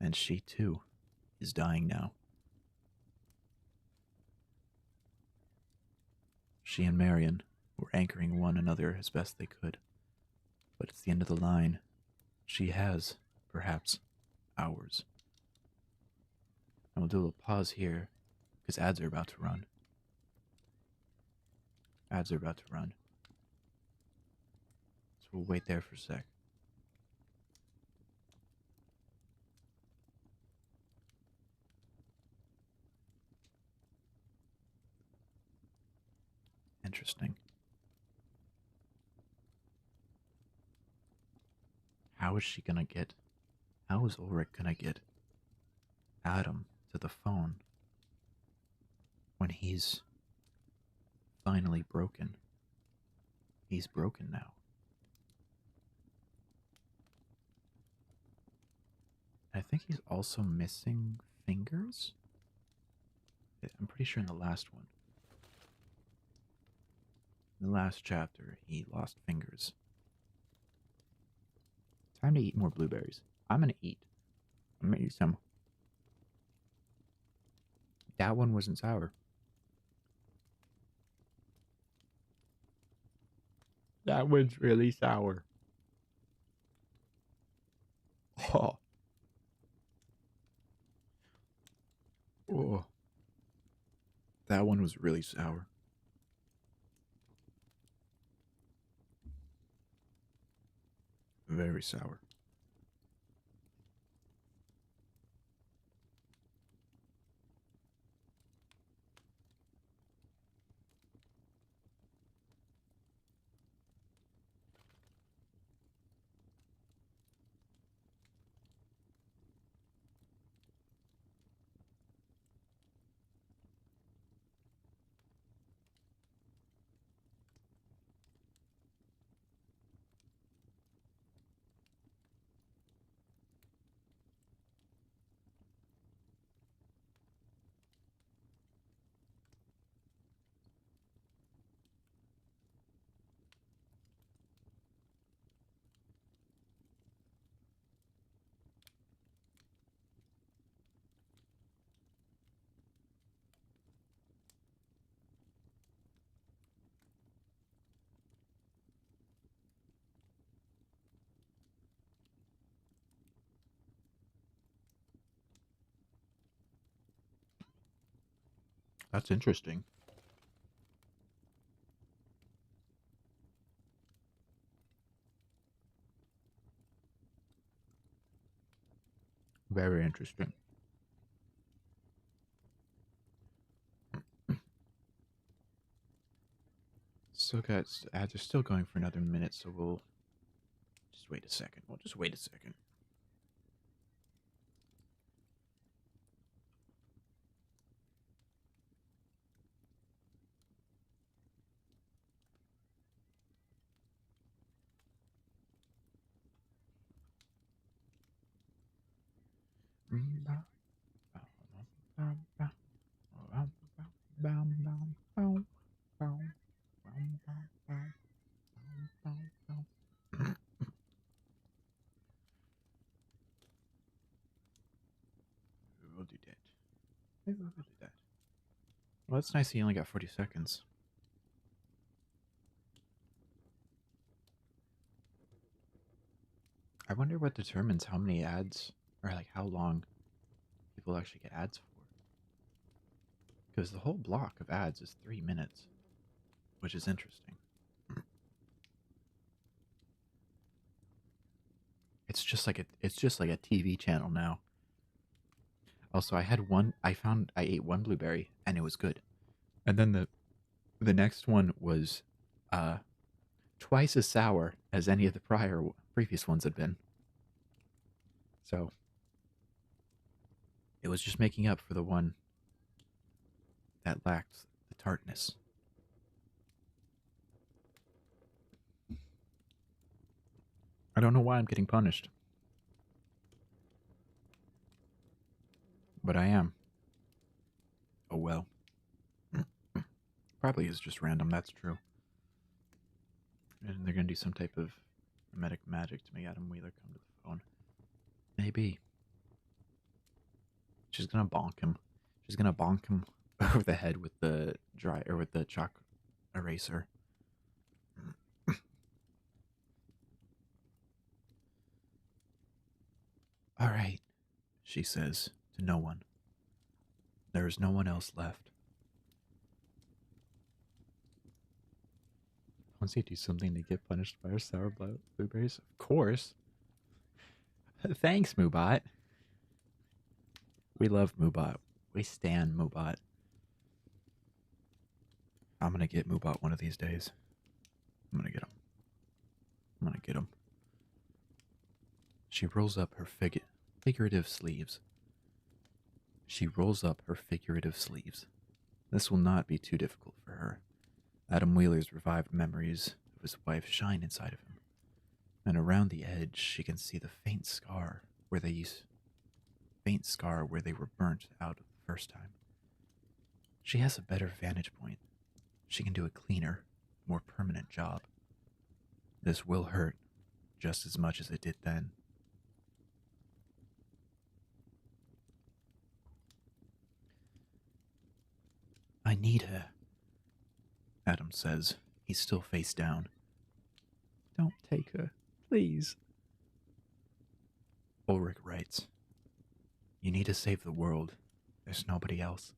And she, too, is dying now. She and Marion were anchoring one another as best they could. But it's the end of the line. She has, perhaps, hours. I will do a little pause here, because ads are about to run. Ads are about to run. So we'll wait there for a sec. Interesting. How is Ulrich gonna get Adam to the phone when he's finally broken? He's broken now. I think he's also missing fingers? I'm pretty sure in the last one. In the last chapter, he lost fingers. Time to eat more blueberries. I'm gonna eat some. That one wasn't sour. That one's really sour. Oh. Oh. That one was really sour. Very sour. That's interesting. Very interesting. Still got ads are still going for another minute, so we'll just wait a second. We'll just wait a second. We'll do that. Maybe we'll do that. Well, that's nice. He only got 40 seconds. I wonder what determines how many ads, or like how long people actually get ads for. Because the whole block of ads is 3 minutes. which is interesting. It's just like a TV channel now. Also, I ate one blueberry and it was good. And then the next one was uh twice as sour as any of the previous ones had been. So, it was just making up for the one that lacked the tartness. I don't know why I'm getting punished, but I am. Oh well. Probably is just random, that's true. And they're gonna do some type of memetic magic to make Adam Wheeler come to the phone. Maybe. She's gonna bonk him. She's gonna bonk him over the head with the chalk eraser. All right, she says to no one. There is no one else left. Once you do something to get punished by our sour blueberries, of course. Thanks, Moobot. We love Moobot. We stan Moobot. I'm gonna get Moobot one of these days. I'm gonna get him. I'm gonna get him. She rolls up her figurative sleeves. She rolls up her figurative sleeves. This will not be too difficult for her. Adam Wheeler's revived memories of his wife shine inside of him, and around the edge she can see the faint scar where they were burnt out the first time. She has a better vantage point. She can do a cleaner, more permanent job. This will hurt just as much as it did then. I need her, Adam says. He's still face down. Don't take her, please. Ulrich writes, You need to save the world. There's nobody else.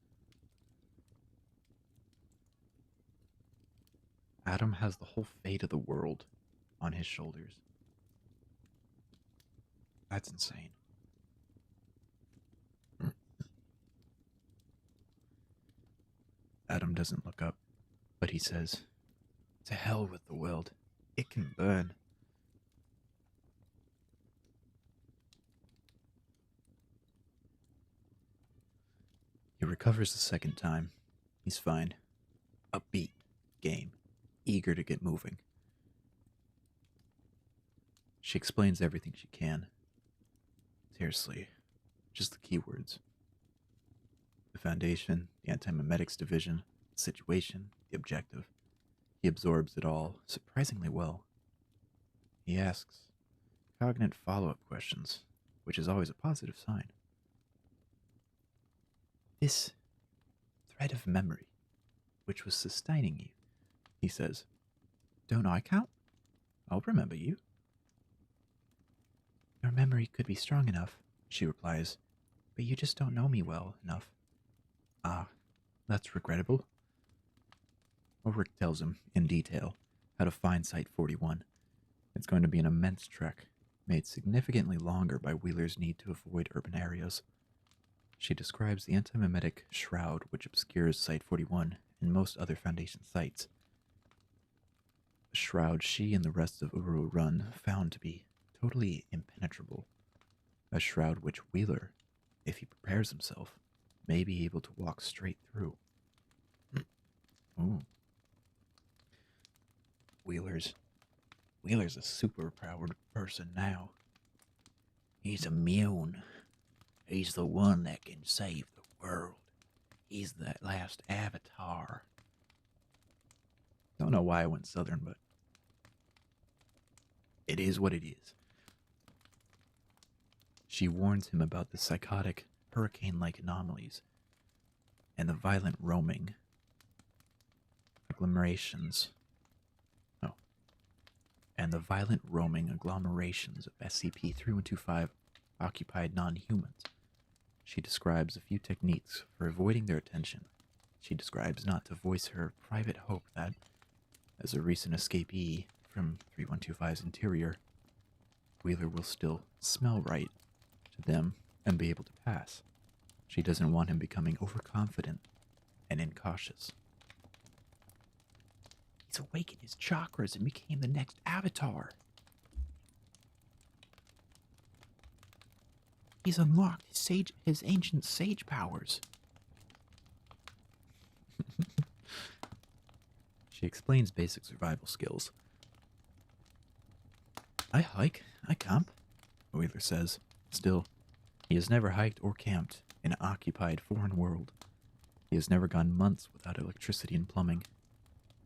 Adam has the whole fate of the world on his shoulders. That's insane. Adam doesn't look up, but he says, To hell with the world. It can burn. He recovers the second time. He's fine. Upbeat, game, eager to get moving. She explains everything she can. Seriously, just the keywords. The Foundation, the anti-memetics division, the situation, the objective. He absorbs it all surprisingly well. He asks cognate follow-up questions, which is always a positive sign. This thread of memory, which was sustaining you, he says. Don't I count? I'll remember you. Your memory could be strong enough, she replies, but you just don't know me well enough. Ah, that's regrettable. Ulrich tells him, in detail, how to find Site 41. It's going to be an immense trek, made significantly longer by Wheeler's need to avoid urban areas. She describes the anti-memetic shroud which obscures Site 41 and most other Foundation sites. A shroud she and the rest of Uru Run found to be totally impenetrable. A shroud which Wheeler, if he prepares himself, may be able to walk straight through. Ooh. Wheeler's a super powered person now. He's immune. He's the one that can save the world. He's that last avatar. Don't know why I went southern, but it is what it is. She warns him about the psychotic, hurricane-like anomalies and the violent roaming agglomerations. Of SCP-3125 occupied non-humans. She describes a few techniques for avoiding their attention. She describes not to voice her private hope that, As a recent escapee from 3125's interior, Wheeler will still smell right to them and be able to pass. She doesn't want him becoming overconfident and incautious. He's awakened his chakras and became the next avatar. He's unlocked his ancient sage powers. She explains basic survival skills. I hike, I camp, Wheeler says. Still, he has never hiked or camped in an occupied foreign world. He has never gone months without electricity and plumbing.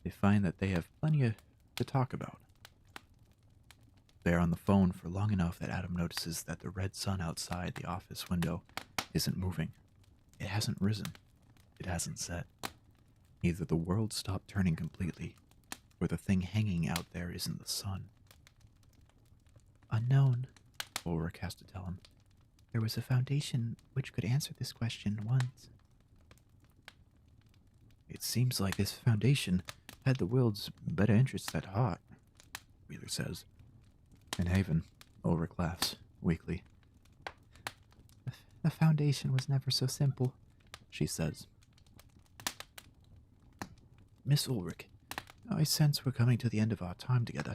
They find that they have plenty to talk about. They are on the phone for long enough that Adam notices that the red sun outside the office window isn't moving. It hasn't risen. It hasn't set. Either the world stopped turning completely, or the thing hanging out there isn't the sun. Unknown, Ulrich has to tell him. There was a foundation which could answer this question once. It seems like this foundation had the world's better interests at heart, Wheeler says. In Haven, Ulrich laughs, weakly. The foundation was never so simple, she says. Miss Ulrich, I sense we're coming to the end of our time together.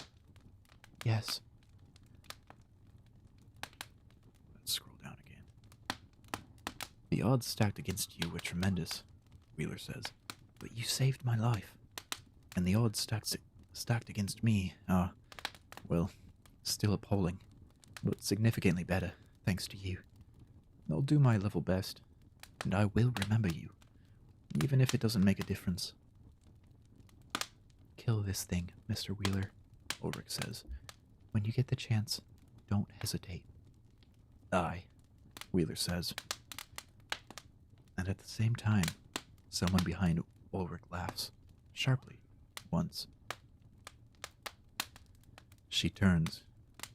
Yes. Let's scroll down again. The odds stacked against you were tremendous, Wheeler says, but you saved my life. And the odds stacked against me are, well, still appalling, but significantly better, thanks to you. I'll do my level best, and I will remember you, even if it doesn't make a difference. Kill this thing, Mr. Wheeler, Ulrich says. When you get the chance, don't hesitate. Aye, Wheeler says. And at the same time, someone behind Ulrich laughs, sharply, once. She turns.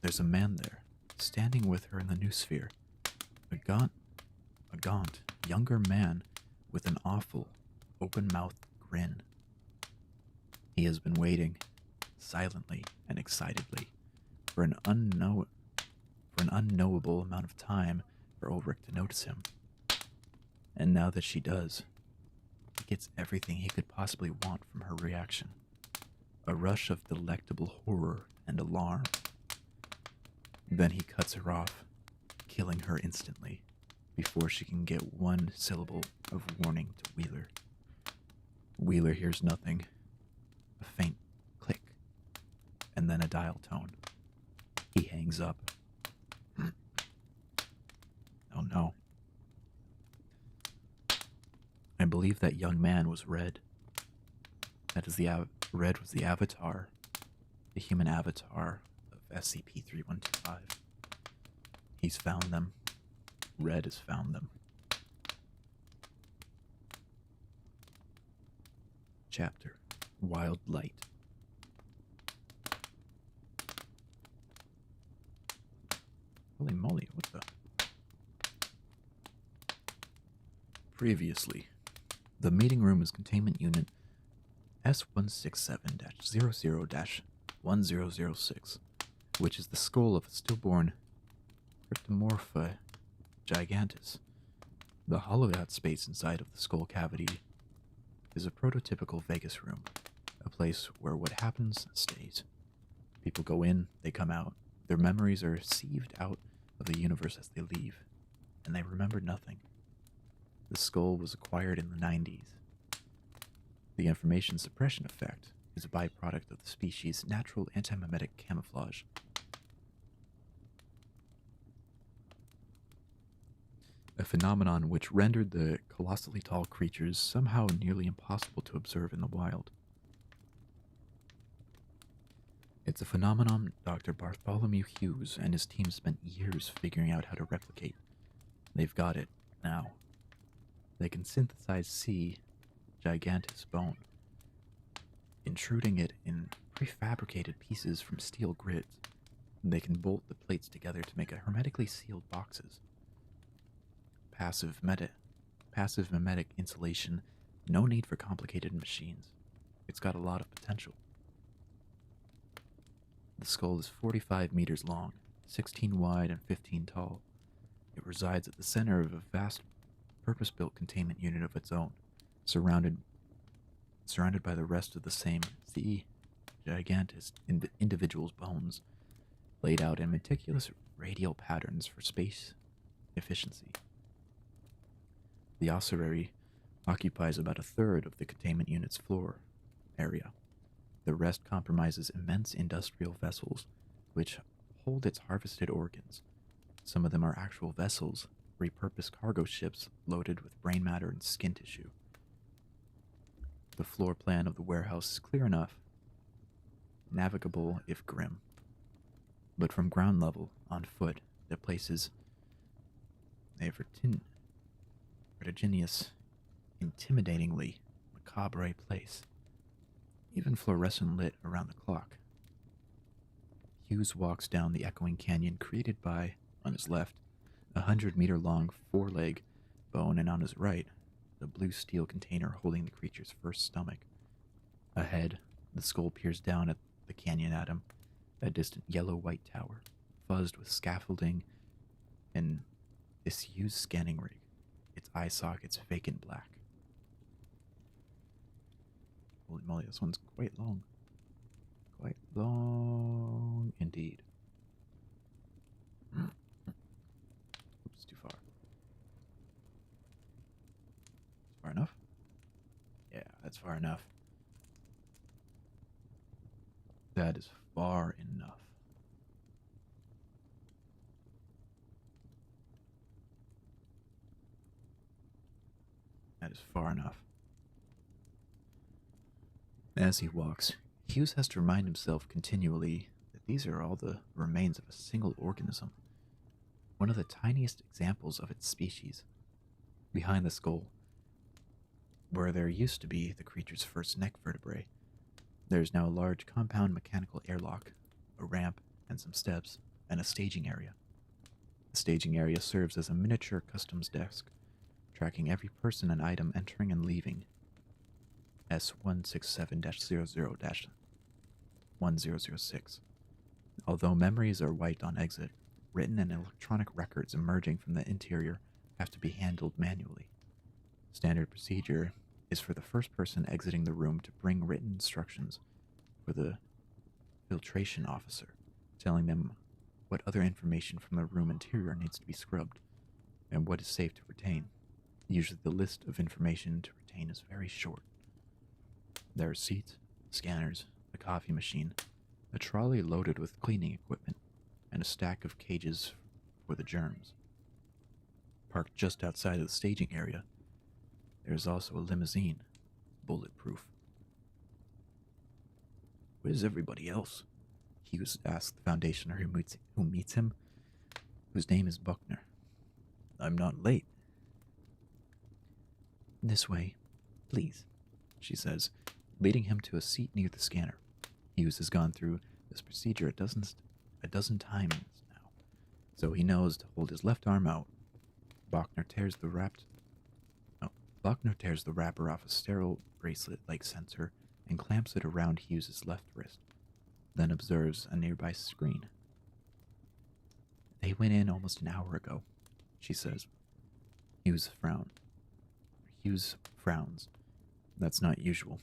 There's a man there, standing with her in the new sphere. A gaunt, younger man with an awful, open-mouthed grin. He has been waiting, silently and excitedly, for an unknowable amount of time for Ulrich to notice him. And now that she does, he gets everything he could possibly want from her reaction. A rush of delectable horror and alarm. Then he cuts her off, killing her instantly, before she can get one syllable of warning to Wheeler. Wheeler hears nothing. A faint click, and then a dial tone. He hangs up. Oh no. I believe that young man was Red. That is Red was the avatar, the human avatar of SCP-3125. He's found them. Red has found them. Chapter: Wild Light. Holy moly, what the? Previously, the meeting room is containment unit S167-00-1006, which is the skull of a stillborn Cryptomorpha gigantus. The hollowed out space inside of the skull cavity is a prototypical Vegas room, a place where what happens stays. People go in, they come out. Their memories are sieved out of the universe as they leave, and they remember nothing. The skull was acquired in the 90s. The information suppression effect is a byproduct of the species' natural anti-memetic camouflage. A phenomenon which rendered the colossally tall creatures somehow nearly impossible to observe in the wild. It's a phenomenon Dr. Bartholomew Hughes and his team spent years figuring out how to replicate. They've got it now. They can synthesize C. gigantus bone, intruding it in prefabricated pieces from steel grids. They can bolt the plates together to make a hermetically sealed boxes. Passive memetic insulation, no need for complicated machines. It's got a lot of potential. The skull is 45 meters long, 16 wide, and 15 tall. It resides at the center of a vast purpose-built containment unit of its own, surrounded by the rest of the same gigantic individual's bones, laid out in meticulous radial patterns for space efficiency. The ossuary occupies about a third of the containment unit's floor area. The rest comprises immense industrial vessels, which hold its harvested organs. Some of them are actual vessels, repurposed cargo ships loaded with brain matter and skin tissue. The floor plan of the warehouse is clear enough, navigable if grim. But from ground level, on foot, the place is a vertiginous, intimidatingly macabre place, even fluorescent lit around the clock. Hughes walks down the echoing canyon created by, on his left, 100-meter-long foreleg bone, and on his right, the blue steel container holding the creature's first stomach. Ahead, the skull peers down at the canyon at him, a distant yellow-white tower, fuzzed with scaffolding and disused scanning rig, its eye sockets vacant black. Holy moly, this one's quite long. Quite long indeed. Oops, too far. Far enough? Yeah, that's far enough. That is far enough. That is far enough. As he walks, Hughes has to remind himself continually that these are all the remains of a single organism, one of the tiniest examples of its species. Behind the skull, where there used to be the creature's first neck vertebrae, there is now a large compound mechanical airlock, a ramp, and some steps, and a staging area. The staging area serves as a miniature customs desk, tracking every person and item entering and leaving S167-00-1006. Although memories are wiped on exit, written and electronic records emerging from the interior have to be handled manually. Standard procedure is for the first person exiting the room to bring written instructions for the filtration officer, telling them what other information from the room interior needs to be scrubbed, and what is safe to retain. Usually the list of information to retain is very short. There are seats, scanners, a coffee machine, a trolley loaded with cleaning equipment, and a stack of cages for the germs. Parked just outside of the staging area, there is also a limousine, bulletproof. Where's everybody else? Hughes asked the Foundationer who meets him, whose name is Buckner. I'm not late. This way, please, she says, leading him to a seat near the scanner. Hughes has gone through this procedure a dozen times now, so he knows to hold his left arm out. Buckner tears the wrapper off a sterile bracelet-like sensor and clamps it around Hughes's left wrist, then observes a nearby screen. They went in almost an hour ago, she says. Hughes frowns. That's not usual.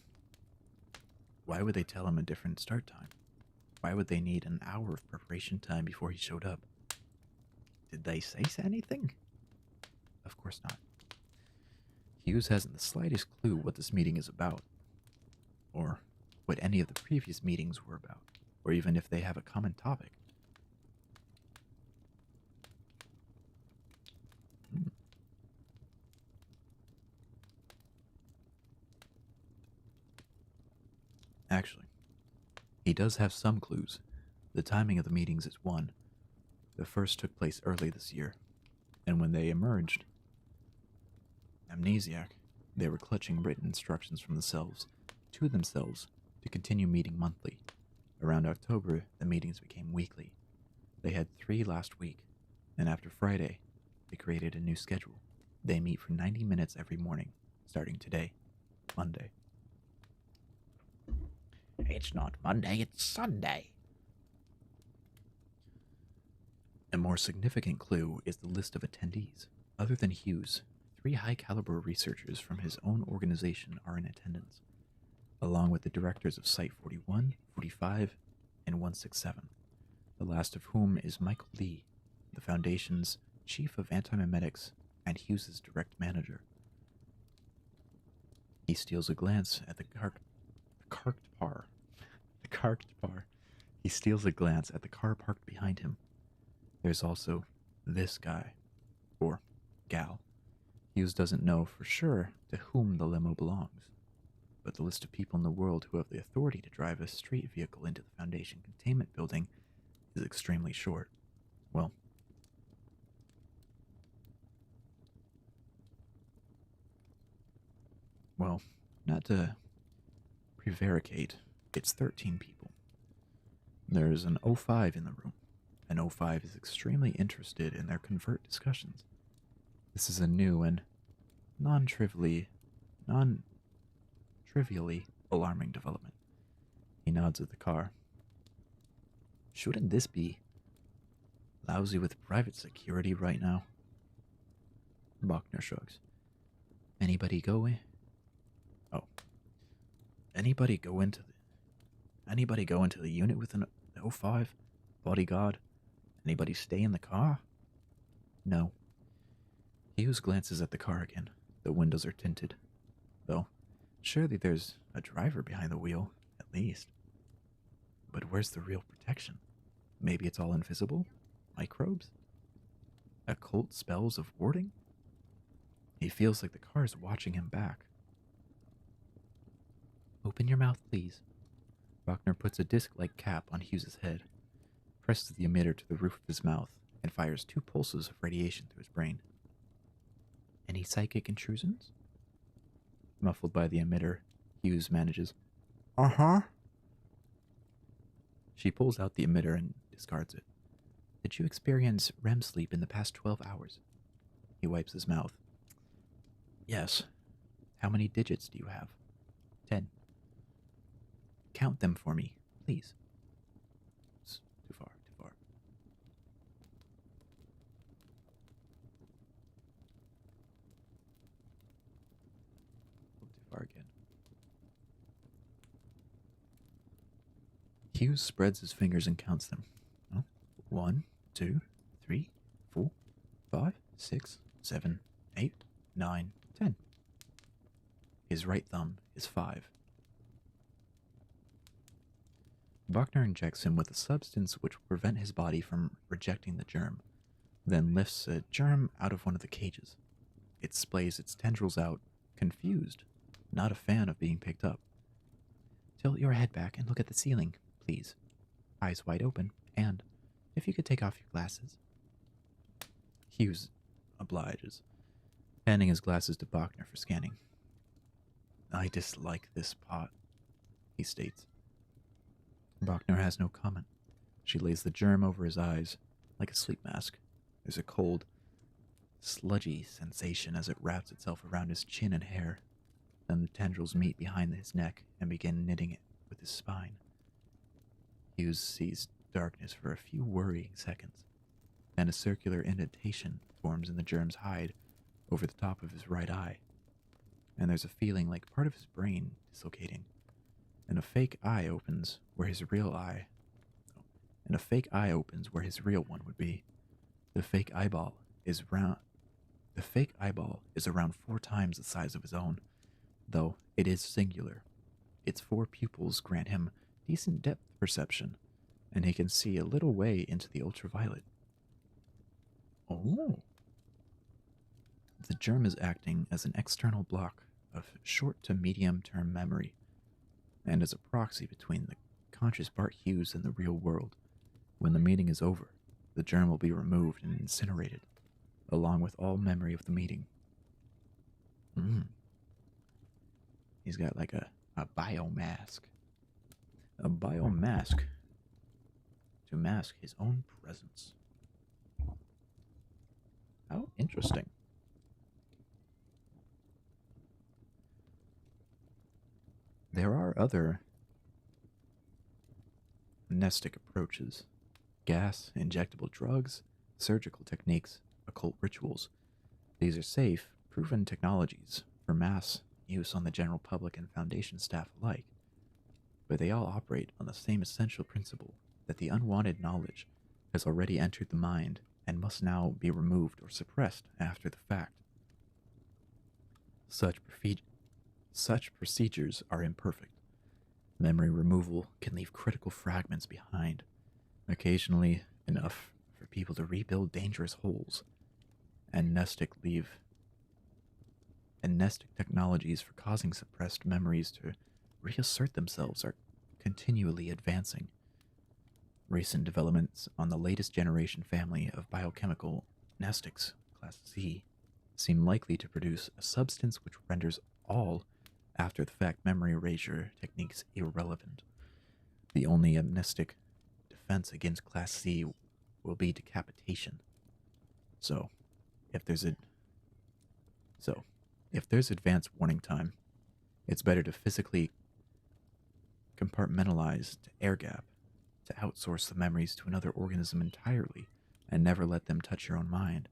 Why would they tell him a different start time? Why would they need an hour of preparation time before he showed up? Did they say anything? Of course not. Hughes hasn't the slightest clue what this meeting is about, or what any of the previous meetings were about, or even if they have a common topic. Actually, he does have some clues. The timing of the meetings is one. The first took place early this year, and when they emerged, amnesiac, they were clutching written instructions from themselves to continue meeting monthly. Around October, the meetings became weekly. They had 3 last week, and after Friday, they created a new schedule. They meet for 90 minutes every morning, starting today, Monday. It's not Monday, it's Sunday. A more significant clue is the list of attendees. Other than Hughes, 3 high-caliber researchers from his own organization are in attendance, along with the directors of Site 41, 45, and 167, the last of whom is Michael Lee, the Foundation's chief of anti-memetics and Hughes's direct manager. He steals a glance at the carked par. The carked par. He steals a glance at the car parked behind him. There's also this guy, or gal. Hughes doesn't know for sure to whom the limo belongs, but the list of people in the world who have the authority to drive a street vehicle into the Foundation containment building is extremely short. Well, not to prevaricate, it's 13 people. There's an O5 in the room. An O5 is extremely interested in their convert discussions. This is a new and non-trivially alarming development. He nods at the car. Shouldn't this be lousy with private security right now? Bachner shrugs. Anybody go in? Oh. Anybody go into the unit with an O5? Bodyguard? Anybody stay in the car? No. Hughes glances at the car again. The windows are tinted. Though, surely there's a driver behind the wheel, at least. But where's the real protection? Maybe it's all invisible? Microbes? Occult spells of warding? He feels like the car is watching him back. Open your mouth, please. Bachner puts a disc-like cap on Hughes's head, presses the emitter to the roof of his mouth, and fires 2 pulses of radiation through his brain. Any psychic intrusions? Muffled by the emitter, Hughes manages. Uh-huh. She pulls out the emitter and discards it. Did you experience REM sleep in the past 12 hours? He wipes his mouth. Yes. How many digits do you have? 10. Count them for me, please. It's too far. Too far again. Hughes spreads his fingers and counts them. 1, 2, 3, 4, 5, 6, 7, 8, 9, 10. His right thumb is 5. Bachner injects him with a substance which will prevent his body from rejecting the germ, then lifts a germ out of one of the cages. It splays its tendrils out, confused, not a fan of being picked up. Tilt your head back and look at the ceiling, please. Eyes wide open, and if you could take off your glasses. Hughes obliges, handing his glasses to Bachner for scanning. I dislike this pot, he states. Bachner has no comment. She lays the germ over his eyes, like a sleep mask. There's a cold, sludgy sensation as it wraps itself around his chin and hair. Then the tendrils meet behind his neck and begin knitting it with his spine. Hughes sees darkness for a few worrying seconds. Then a circular indentation forms in the germ's hide over the top of his right eye. And there's a feeling like part of his brain dislocating. And a fake eye opens where his real one would be. The fake eyeball is around 4 times the size of his own, though it is singular. Its 4 pupils grant him decent depth perception, and he can see a little way into the ultraviolet. Oh. The germ is acting as an external block of short to medium-term memory, and as a proxy between the conscious Bart Hughes and the real world. When the meeting is over, the germ will be removed and incinerated, along with all memory of the meeting. He's got like a biomask. A biomask to mask his own presence. How interesting. There are other amnestic approaches. Gas, injectable drugs, surgical techniques, occult rituals. These are safe, proven technologies for mass use on the general public and Foundation staff alike, but they all operate on the same essential principle that the unwanted knowledge has already entered the mind and must now be removed or suppressed after the fact. Such procedures are imperfect. Memory removal can leave critical fragments behind, occasionally enough for people to rebuild dangerous holes, and nestic technologies for causing suppressed memories to reassert themselves are continually advancing. Recent developments on the latest generation family of biochemical nestics, Class C, seem likely to produce a substance which renders all after the fact memory erasure techniques irrelevant. The only amnestic defense against Class C will be decapitation. So, if there's a if there's advanced warning time, it's better to physically compartmentalize to air gap, to outsource the memories to another organism entirely, and never let them touch your own mind.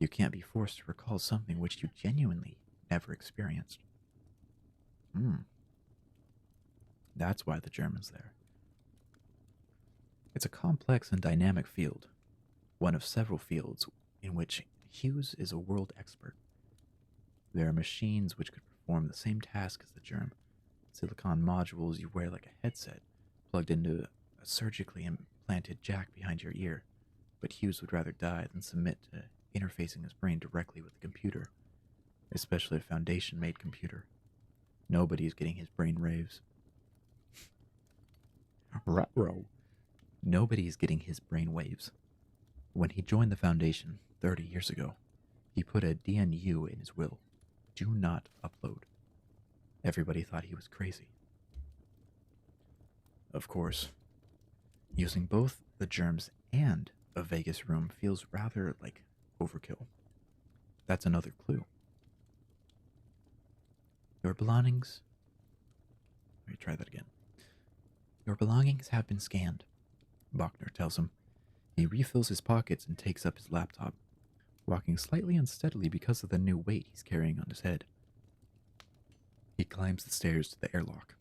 You can't be forced to recall something which you genuinely never experienced. That's why the German's there. It's a complex and dynamic field, one of several fields in which Hughes is a world expert. There are machines which could perform the same task as the germ, silicon modules you wear like a headset, plugged into a surgically implanted jack behind your ear, but Hughes would rather die than submit to interfacing his brain directly with the computer, especially a Foundation-made computer. Nobody's getting his brain waves. Ruh-roh. Nobody's getting his brain waves. When he joined the Foundation 30 years ago, he put a DNU in his will. Do not upload. Everybody thought he was crazy. Of course, using both the germs and a Vegas room feels rather like overkill. That's another clue. Your belongings. Let me try that again. Your belongings have been scanned, Bachner tells him. He refills his pockets and takes up his laptop, walking slightly unsteadily because of the new weight he's carrying on his head. He climbs the stairs to the airlock.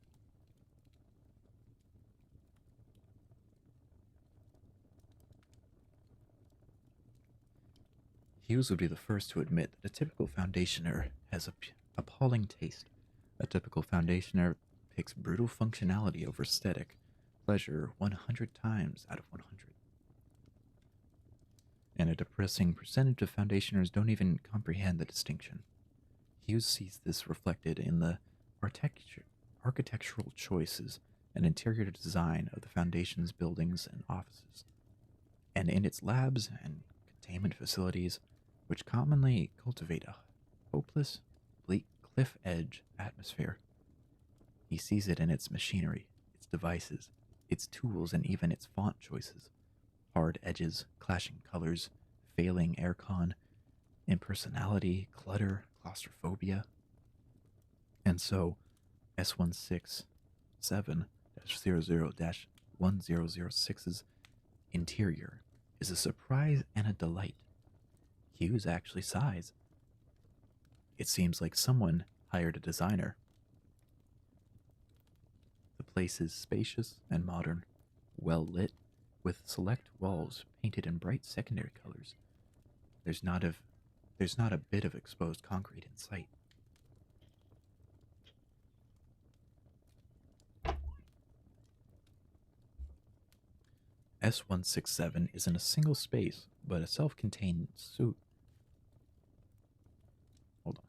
Hughes would be the first to admit that a typical Foundationer has appalling taste. A typical Foundationer picks brutal functionality over aesthetic pleasure 100 times out of 100. And a depressing percentage of Foundationers don't even comprehend the distinction. Hughes sees this reflected in the architectural choices and interior design of the Foundation's buildings and offices, and in its labs and containment facilities, which commonly cultivate a hopeless, bleak cliff edge atmosphere. He sees it in its machinery, its devices, its tools, and even its font choices. Hard edges, clashing colors, failing aircon, impersonality, clutter, claustrophobia. And so, S167-00-1006's interior is a surprise and a delight. Hughes actually sighs. It seems like someone hired a designer. The place is spacious and modern, well lit, with select walls painted in bright secondary colors. There's not a bit of exposed concrete in sight. S167 is in a single space, but a self-contained suit. Hold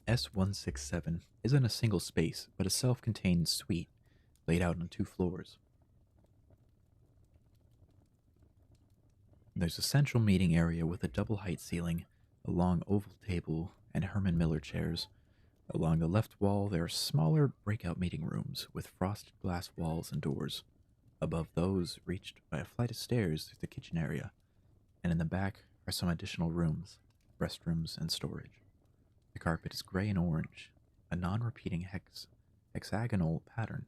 on. S167 isn't a single space, but a self-contained suite laid out on 2 floors. There's a central meeting area with a double-height ceiling, a long oval table, and Herman Miller chairs. Along the left wall, there are smaller breakout meeting rooms with frosted glass walls and doors. Above those, reached by a flight of stairs through the kitchen area, and in the back are some additional rooms, restrooms, and storage. The carpet is gray and orange, a non-repeating hexagonal pattern.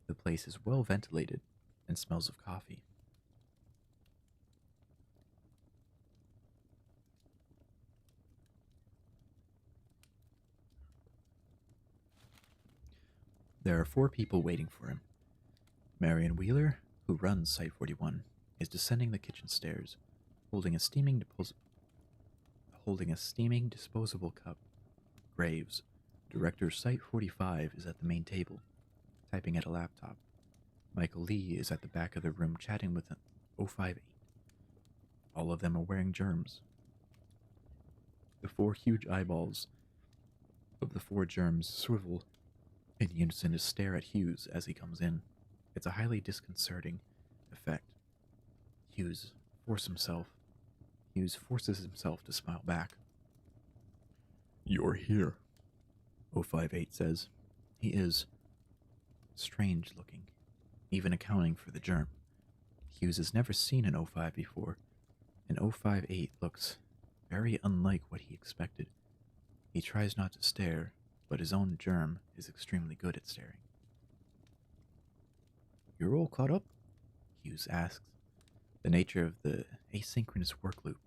The place is well ventilated and smells of coffee. There are 4 people waiting for him. Marion Wheeler, who runs Site 41, is descending the kitchen stairs, holding a steaming disposable cup. Graves, director of Site 45, is at the main table, typing at a laptop. Michael Lee is at the back of the room chatting with an 058. All of them are wearing germs. The 4 huge eyeballs of the 4 germs swivel in unison to stare at Hughes as he comes in. It's a highly disconcerting effect. Hughes forces himself to smile back. "You're here," 058 says. He is strange looking, even accounting for the germ. Hughes has never seen an 05 before, and 058 looks very unlike what he expected. He tries not to stare, but his own germ is extremely good at staring. "You're all caught up?" Hughes asks. The nature of the asynchronous work loop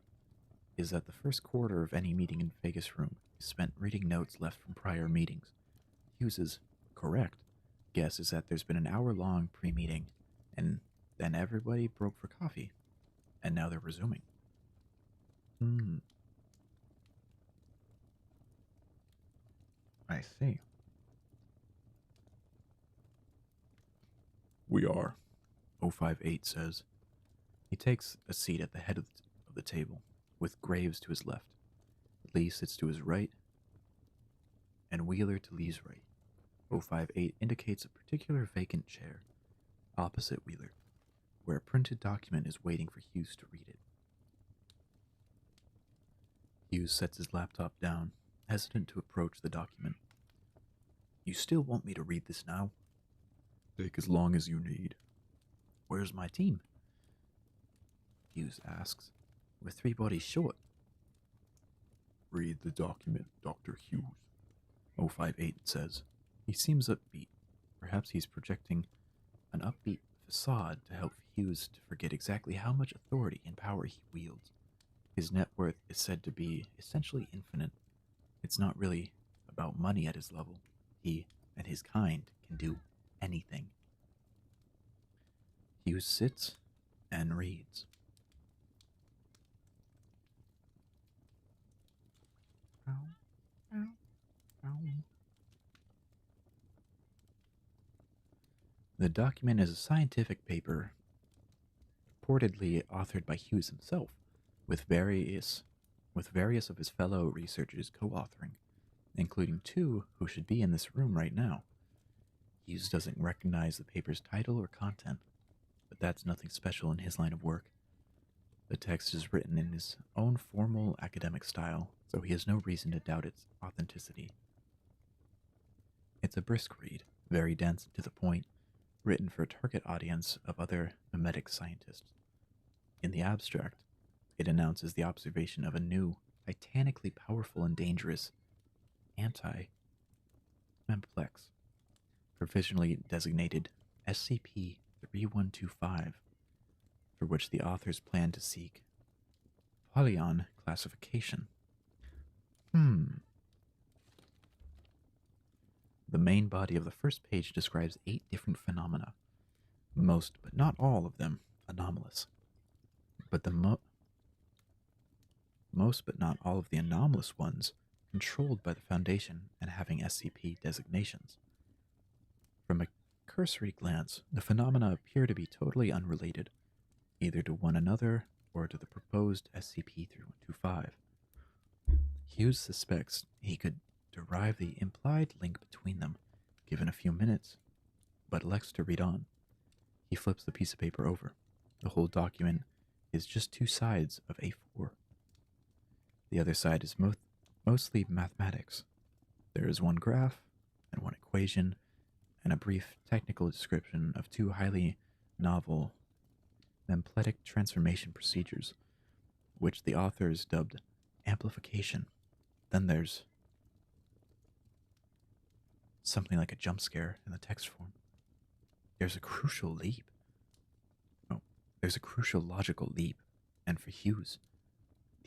is that the first quarter of any meeting in Vegas room is spent reading notes left from prior meetings. Hughes's correct guess is that there's been an hour-long pre-meeting, and then everybody broke for coffee, and now they're resuming. I see. "We are," 058 says. He takes a seat at the head of the table, with Graves to his left. Lee sits to his right, and Wheeler to Lee's right. 058 indicates a particular vacant chair opposite Wheeler, where a printed document is waiting for Hughes to read it. Hughes sets his laptop down, hesitant to approach the document. "You still want me to read this now?" "Take as long as you need." "Where's my team?" Hughes asks. "We're 3 bodies short." "Read the document, Dr. Hughes," 058 says. He seems upbeat. Perhaps he's projecting an upbeat facade to help Hughes to forget exactly how much authority and power he wields. His net worth is said to be essentially infinite. It's not really about money at his level. He and his kind can do anything. Hughes sits and reads. The document is a scientific paper purportedly authored by Hughes himself, with various of his fellow researchers co-authoring, including 2 who should be in this room right now. Hughes doesn't recognize the paper's title or content, but that's nothing special in his line of work. The text is written in his own formal academic style, so he has no reason to doubt its authenticity. It's a brisk read, very dense and to the point, written for a target audience of other memetic scientists. In the abstract, it announces the observation of a new, titanically powerful and dangerous anti-memetics, provisionally designated SCP-3125, for which the authors plan to seek polyon classification. The main body of the first page describes 8 different phenomena, most but not all of them anomalous. But the most but not all of the anomalous ones controlled by the Foundation and having SCP designations. From a cursory glance, the phenomena appear to be totally unrelated, either to one another or to the proposed SCP-3125. Hughes suspects he could derive the implied link between them, given a few minutes, but elects to read on. He flips the piece of paper over. The whole document is just 2 sides of A4. The other side is mostly mathematics. There is 1 graph and 1 equation and a brief technical description of 2 highly novel memetics transformation procedures, which the authors dubbed amplification. Then there's something like a jump scare in the text form. There's a crucial leap. Oh, there's a crucial logical leap. And for Hughes,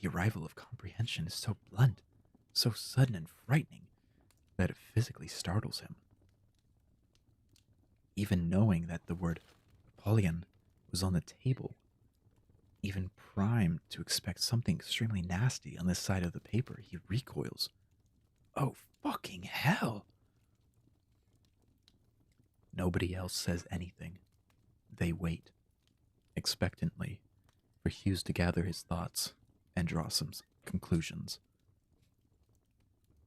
the arrival of comprehension is so blunt, so sudden and frightening, that it physically startles him. Even knowing that the word Apollyon was on the table, even primed to expect something extremely nasty on this side of the paper, he recoils. Oh, fucking hell! Nobody else says anything. They wait, expectantly, for Hughes to gather his thoughts and draw some conclusions.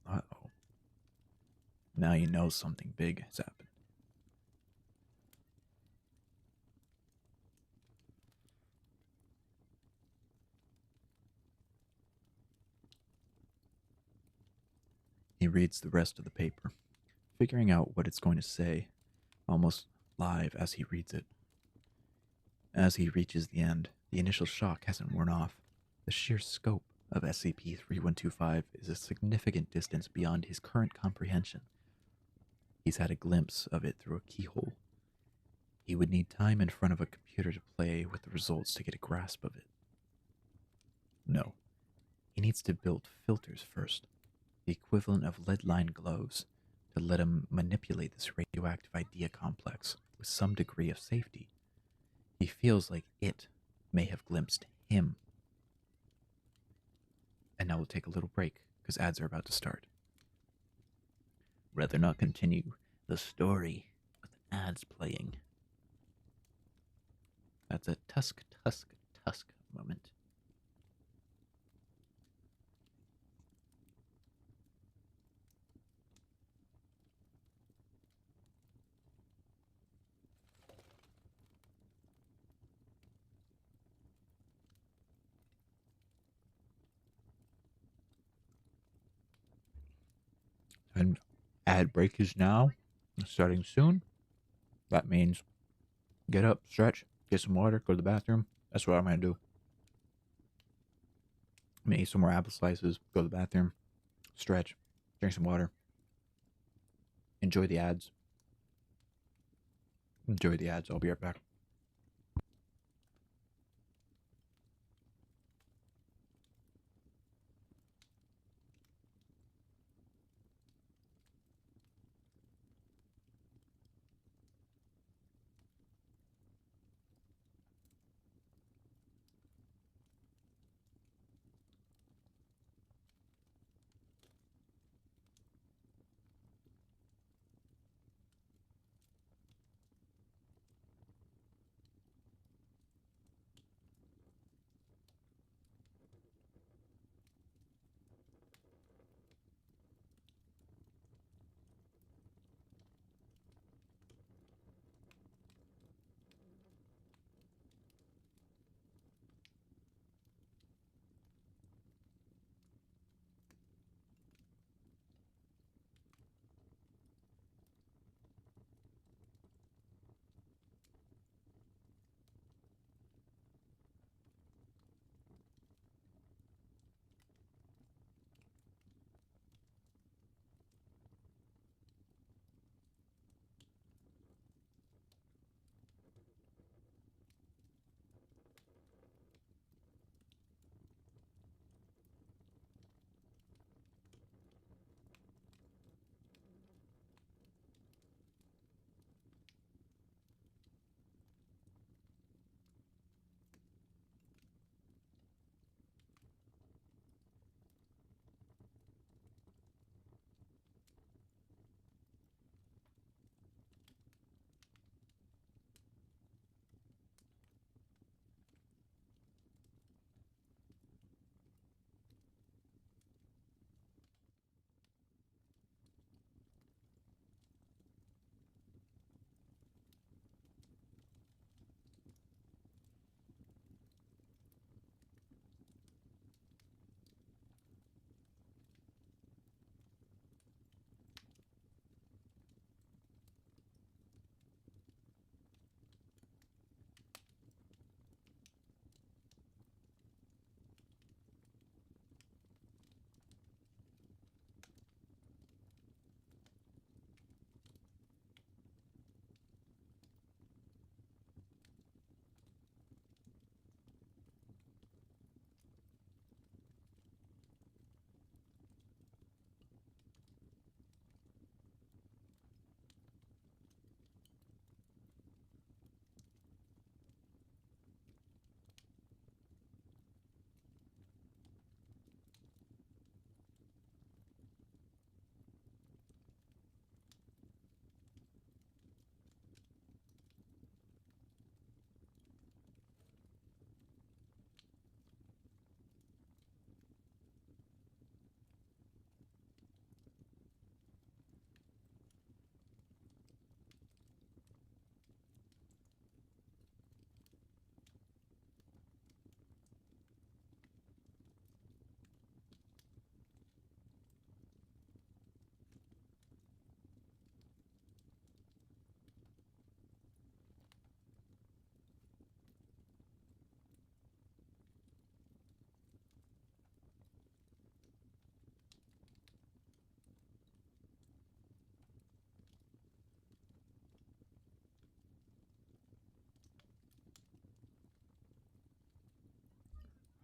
Uh-oh. Now you know something big has happened. He reads the rest of the paper, figuring out what it's going to say, almost live as he reads it. As he reaches the end, the initial shock hasn't worn off. The sheer scope of SCP-3125 is a significant distance beyond his current comprehension. He's had a glimpse of it through a keyhole. He would need time in front of a computer to play with the results to get a grasp of it. No, he needs to build filters first, the equivalent of lead-lined gloves, to let him manipulate this radioactive idea complex with some degree of safety. He feels like it may have glimpsed him. And now we'll take a little break, because ads are about to start. Rather not continue the story with ads playing. That's a tusk moment. And ad break is now starting soon. That means get up, stretch, get some water, go to the bathroom. That's what I'm going to do. I'm going to eat some more apple slices, go to the bathroom, stretch, drink some water. Enjoy the ads. Enjoy the ads. I'll be right back.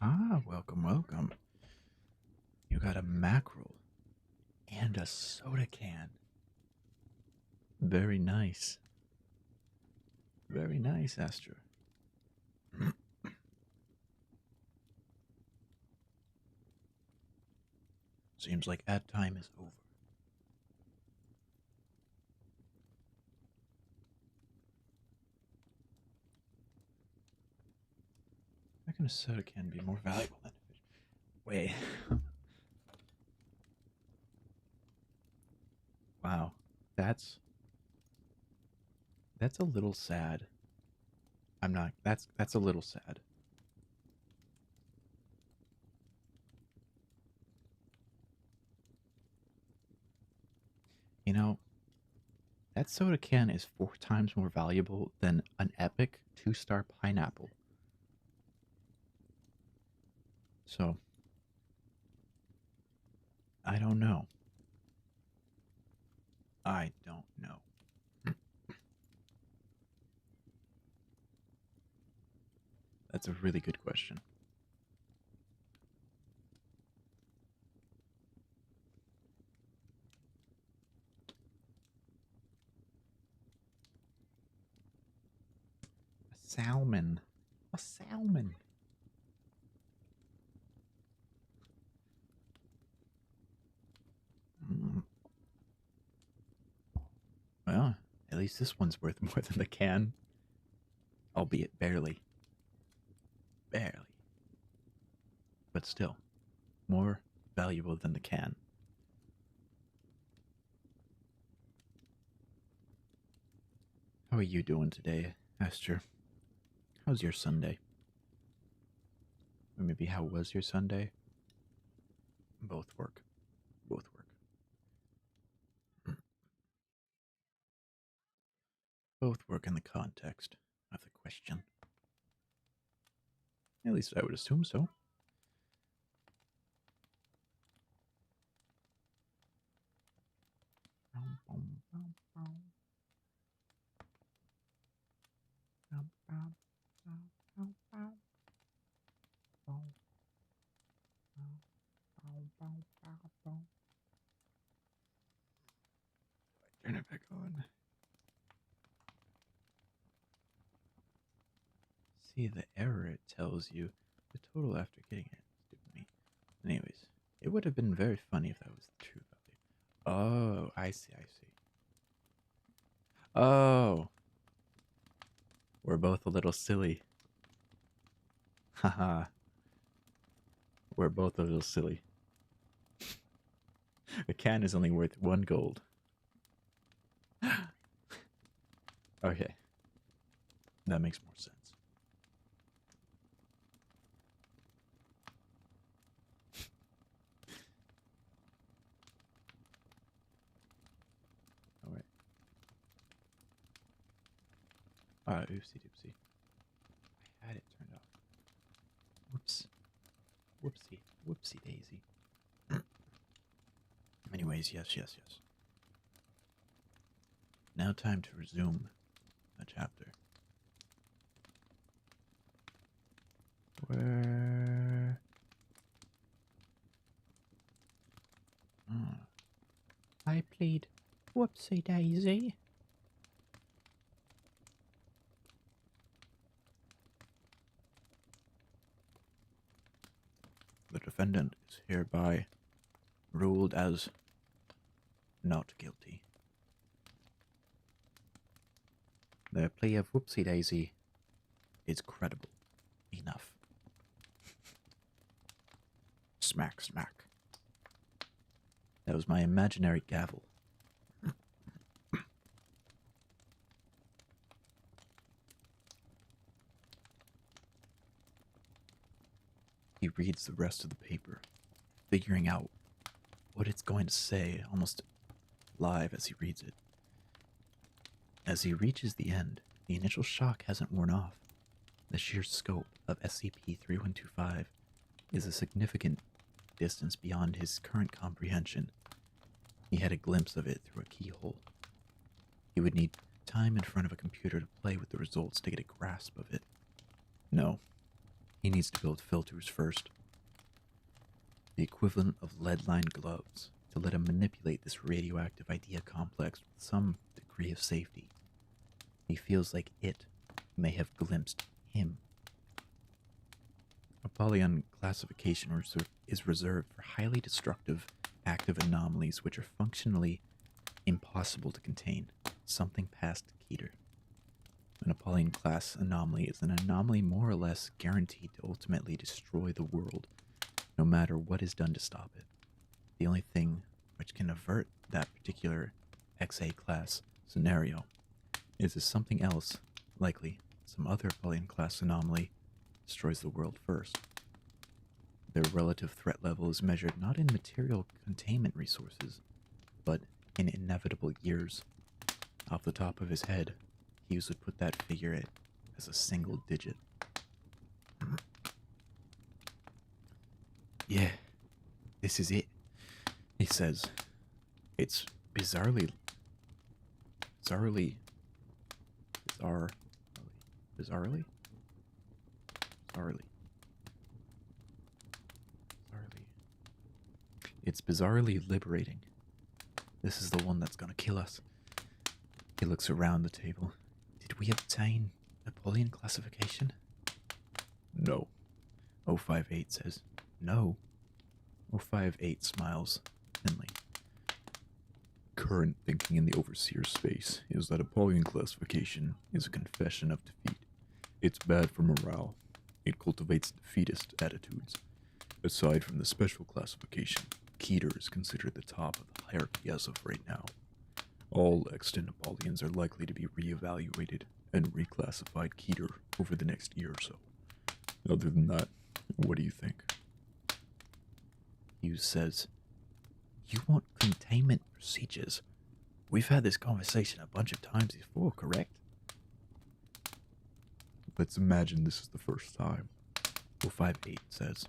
Ah, welcome, welcome. You got a mackerel and a soda can. Very nice. Very nice, Esther. Seems like ad time is over. How can a soda can be more valuable than a fish? Wait. Wow. That's that's a little sad. I'm not that's a little sad. You know, that soda can is 4 times more valuable than an epic 2-star pineapple. So, I don't know. I don't know. That's a really good question. A salmon. A salmon. Mm. Well, at least this one's worth more than the can, albeit barely. Barely. But still, more valuable than the can. How are you doing today, Esther? How's your Sunday? Or maybe how was your Sunday? Both work. Both work. Both work in the context of the question. At least I would assume so. Turn it back on. See the error it tells you. The total after getting it. Stupid me. Anyways, it would have been very funny if that was the true value. Oh, I see, I see. Oh, we're both a little silly. Haha. We're both a little silly. A can is only worth 1 gold. Okay. That makes more sense. Alright. Oopsie doopsie. I had it turned off. Whoops. Whoopsie. Whoopsie daisy. Anyways, yes, yes, yes. Now time to resume a chapter. Where... I played Whoopsie Daisy. The defendant is hereby ruled as not guilty. Their plea of Whoopsie Daisy is credible enough. Smack, smack. That was my imaginary gavel. He reads the rest of the paper, figuring out what it's going to say almost live as he reads it. As he reaches the end, the initial shock hasn't worn off. The sheer scope of SCP-3125 is a significant distance beyond his current comprehension. He had a glimpse of it through a keyhole. He would need time in front of a computer to play with the results to get a grasp of it. No, He needs to build filters first, the equivalent of lead-lined gloves, to let him manipulate this radioactive idea complex with some degree of safety. He feels like it may have glimpsed him. Apollyon classification is reserved for highly destructive active anomalies which are functionally impossible to contain, something past Keter. An Apollyon class anomaly is an anomaly more or less guaranteed to ultimately destroy the world, no matter what is done to stop it. The only thing which can avert that particular XA class scenario is if something else, likely some other Apollyon class anomaly, destroys the world first. Their relative threat level is measured not in material containment resources, but in inevitable years. Off the top of his head, Hughes would put that figure at as a single digit. Yeah, this is it, he says. It's bizarrely, bizarrely, it's bizarrely liberating. This is the one that's gonna kill us. He looks around the table. Did we obtain Apollyon classification? No. 058 says. No. 058 smiles thinly. Current thinking in the Overseer space is that Apollyon classification is a confession of defeat. It's bad for morale. It cultivates defeatist attitudes. Aside from the special classification, Keter is considered the top of the hierarchy as of right now. All extant Apollyons are likely to be re-evaluated and reclassified Keter over the next year or so. Other than that, what do you think? Hughes says, You want containment procedures? We've had this conversation a bunch of times before, correct? Let's imagine this is the first time. 058 says.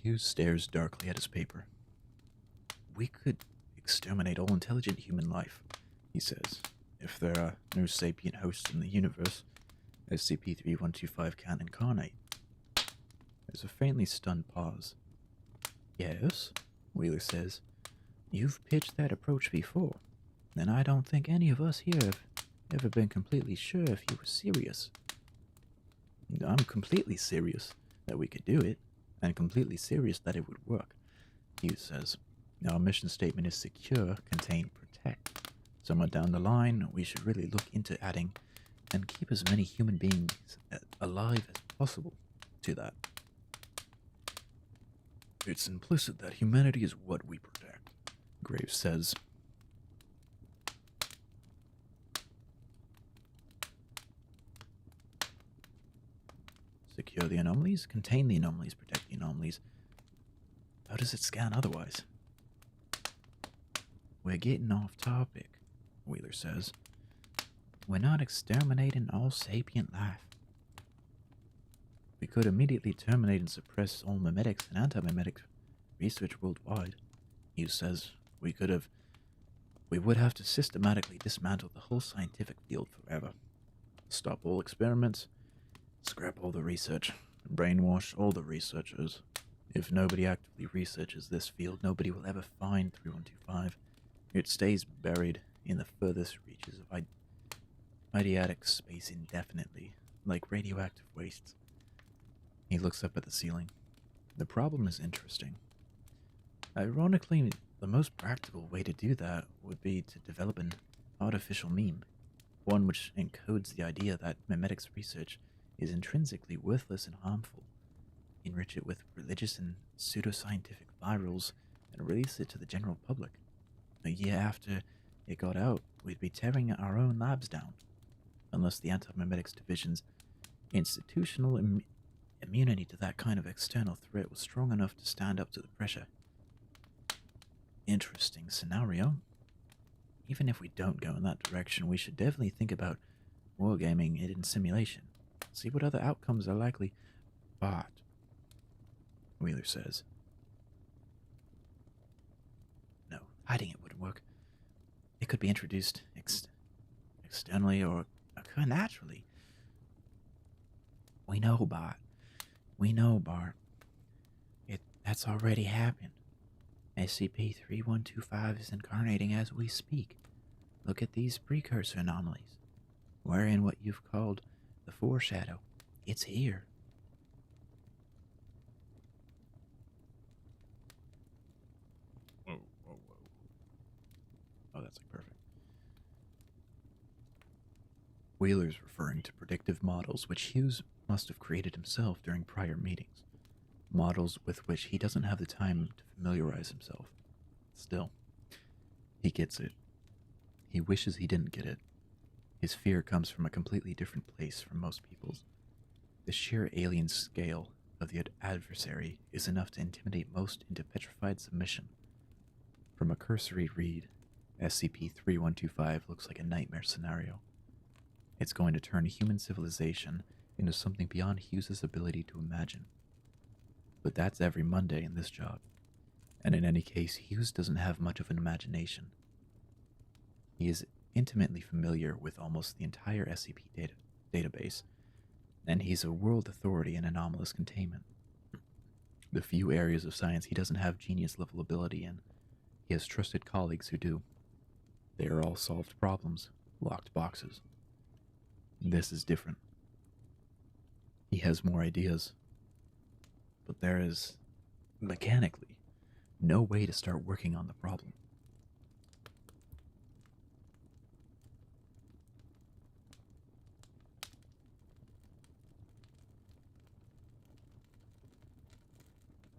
Hughes stares darkly at his paper. We could exterminate all intelligent human life, he says. If there are no sapient hosts in the universe, SCP-3125 can't incarnate. There's a faintly stunned pause. Yes, Wheeler says. You've pitched that approach before, and I don't think any of us here have ever been completely sure if you were serious. I'm completely serious that we could do it, and completely serious that it would work, Hughes says. Our mission statement is secure, contain, protect. Somewhere down the line, we should really look into adding and keep as many human beings alive as possible to that. It's implicit that humanity is what we protect, Graves says. Secure the anomalies, contain the anomalies, protect the anomalies. How does it scan otherwise? We're getting off topic, Wheeler says. We're not exterminating all sapient life. We could immediately terminate and suppress all memetics and anti-memetics research worldwide. Hughes says we would have to systematically dismantle the whole scientific field forever. Stop all experiments, scrap all the research, and brainwash all the researchers. If nobody actively researches this field, nobody will ever find 3125. It stays buried in the furthest reaches of ideatic space indefinitely, like radioactive wastes. He looks up at the ceiling. The problem is interesting. Ironically, the most practical way to do that would be to develop an artificial meme, one which encodes the idea that memetics research is intrinsically worthless and harmful, enrich it with religious and pseudoscientific virals, and release it to the general public. A year after it got out, we'd be tearing our own labs down, unless the anti-memetics division's institutional immunity to that kind of external threat was strong enough to stand up to the pressure. Interesting scenario. Even if we don't go in that direction, we should definitely think about wargaming it in simulation. See what other outcomes are likely. But, Wheeler says, no, hiding it wouldn't work. It could be introduced externally or occur naturally. We know, Bart. We know, Bart. That's already happened. SCP-3125 is incarnating as we speak. Look at these precursor anomalies. We're in what you've called the foreshadow. It's here. Whoa, whoa, whoa. Oh, that's like perfect. Wheeler's referring to predictive models which Hughes must have created himself during prior meetings. Models with which he doesn't have the time to familiarize himself. Still, he gets it. He wishes he didn't get it. His fear comes from a completely different place from most people's. The sheer alien scale of the adversary is enough to intimidate most into petrified submission. From a cursory read, SCP-3125 looks like a nightmare scenario. It's going to turn human civilization into something beyond Hughes's ability to imagine. But that's every Monday in this job. And in any case, Hughes doesn't have much of an imagination. He is intimately familiar with almost the entire SCP database, and he's a world authority in anomalous containment. The few areas of science he doesn't have genius-level ability in, he has trusted colleagues who do. They are all solved problems, locked boxes. This is different. He has more ideas, but there is, mechanically, no way to start working on the problem.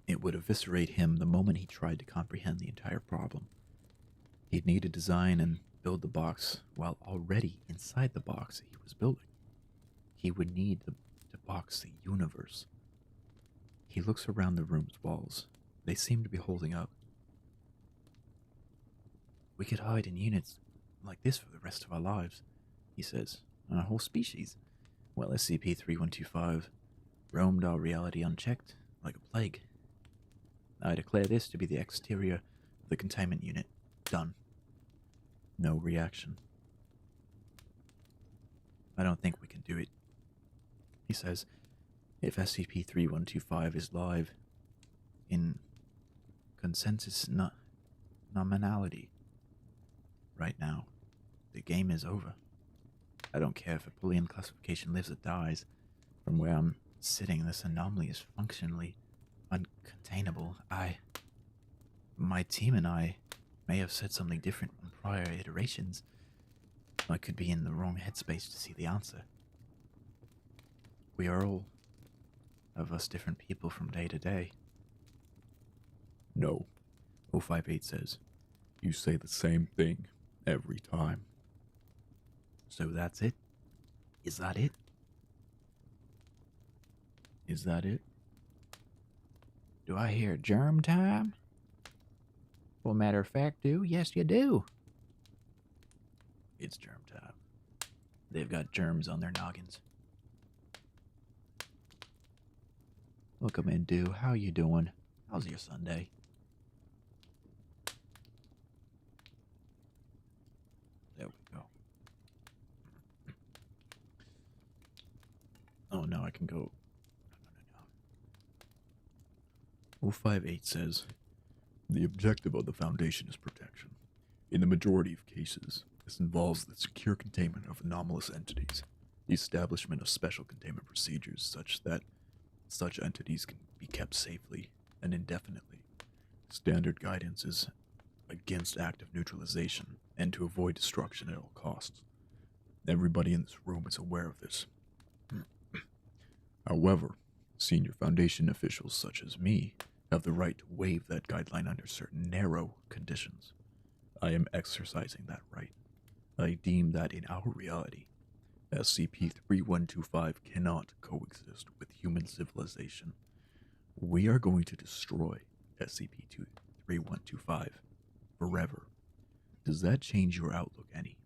It would eviscerate him the moment he tried to comprehend the entire problem. He'd need to design and build the box while already inside the box he was building. He would need to box the universe. He looks around the room's walls. They seem to be holding up. We could hide in units like this for the rest of our lives, he says, on a whole species. Well, SCP-3125 roamed our reality unchecked, like a plague. I declare this to be the exterior of the containment unit. Done. No reaction. I don't think we can do it, he says. If SCP-3125 is live in consensus nominality right now, the game is over. I don't care if a Boolean classification lives or dies. From where I'm sitting, this anomaly is functionally uncontainable. My team and I may have said something different in prior iterations. I could be in the wrong headspace to see the answer. We are all of us different people from day to day. No, 058 says. You say the same thing every time. So that's it? Is that it? Is that it? Do I hear germ time? Well, matter of fact, yes, you do. It's germ time. They've got germs on their noggins. Welcome in, How you doing? How's your Sunday? There we go. Oh, no, I can go. No. 058 says, the objective of the Foundation is protection. In the majority of cases, this involves the secure containment of anomalous entities, the establishment of special containment procedures such that such entities can be kept safely and indefinitely. Standard guidance is against active neutralization and to avoid destruction at all costs. Everybody in this room is aware of this. However, senior Foundation officials such as me have the right to waive that guideline under certain narrow conditions. I am exercising that right. I deem that in our reality, SCP-3125 cannot coexist with human civilization. We are going to destroy SCP-3125 forever. Does that change your outlook any?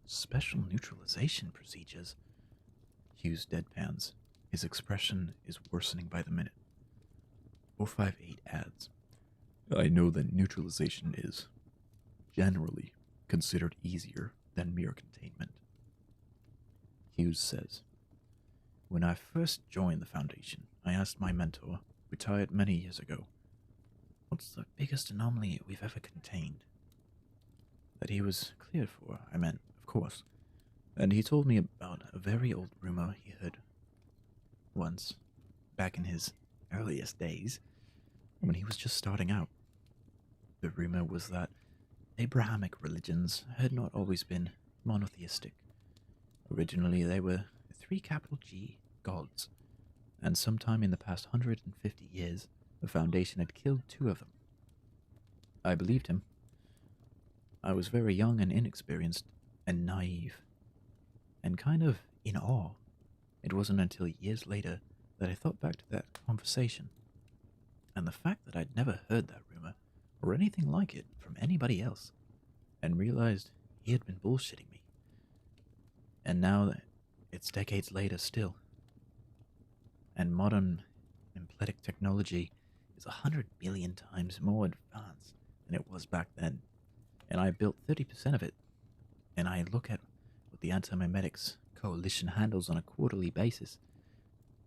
Special neutralization procedures? Hughes deadpans. His expression is worsening by the minute. 058 adds, I know that neutralization is, generally considered easier than mere containment. Hughes says, when I first joined the Foundation, I asked my mentor, retired many years ago, what's the biggest anomaly we've ever contained? That he was cleared for, I meant, of course. And he told me about a very old rumor he heard once, back in his earliest days, when he was just starting out. The rumor was that Abrahamic religions had not always been monotheistic. Originally, they were three capital G gods, and sometime in the past 150 years, the Foundation had killed two of them. I believed him. I was very young and inexperienced and naive, and kind of in awe. It wasn't until years later that I thought back to that conversation, and the fact that I'd never heard that rumor or anything like it from anybody else, and realized he had been bullshitting me. And now that it's decades later still, and modern empletic technology is 100 billion times more advanced than it was back then, and I built 30% of it, and I look at what the anti-memetics coalition handles on a quarterly basis,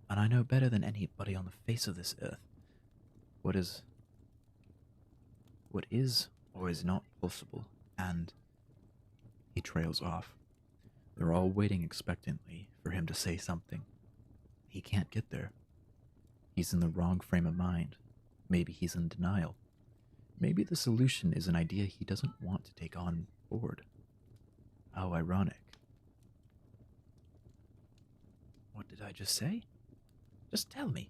and I know better than anybody on the face of this earth what is or is not possible, and he trails off. They're all waiting expectantly for him to say something. He can't get there. He's in the wrong frame of mind. Maybe he's in denial. Maybe the solution is an idea he doesn't want to take on board. How ironic. What did I just say? Just tell me.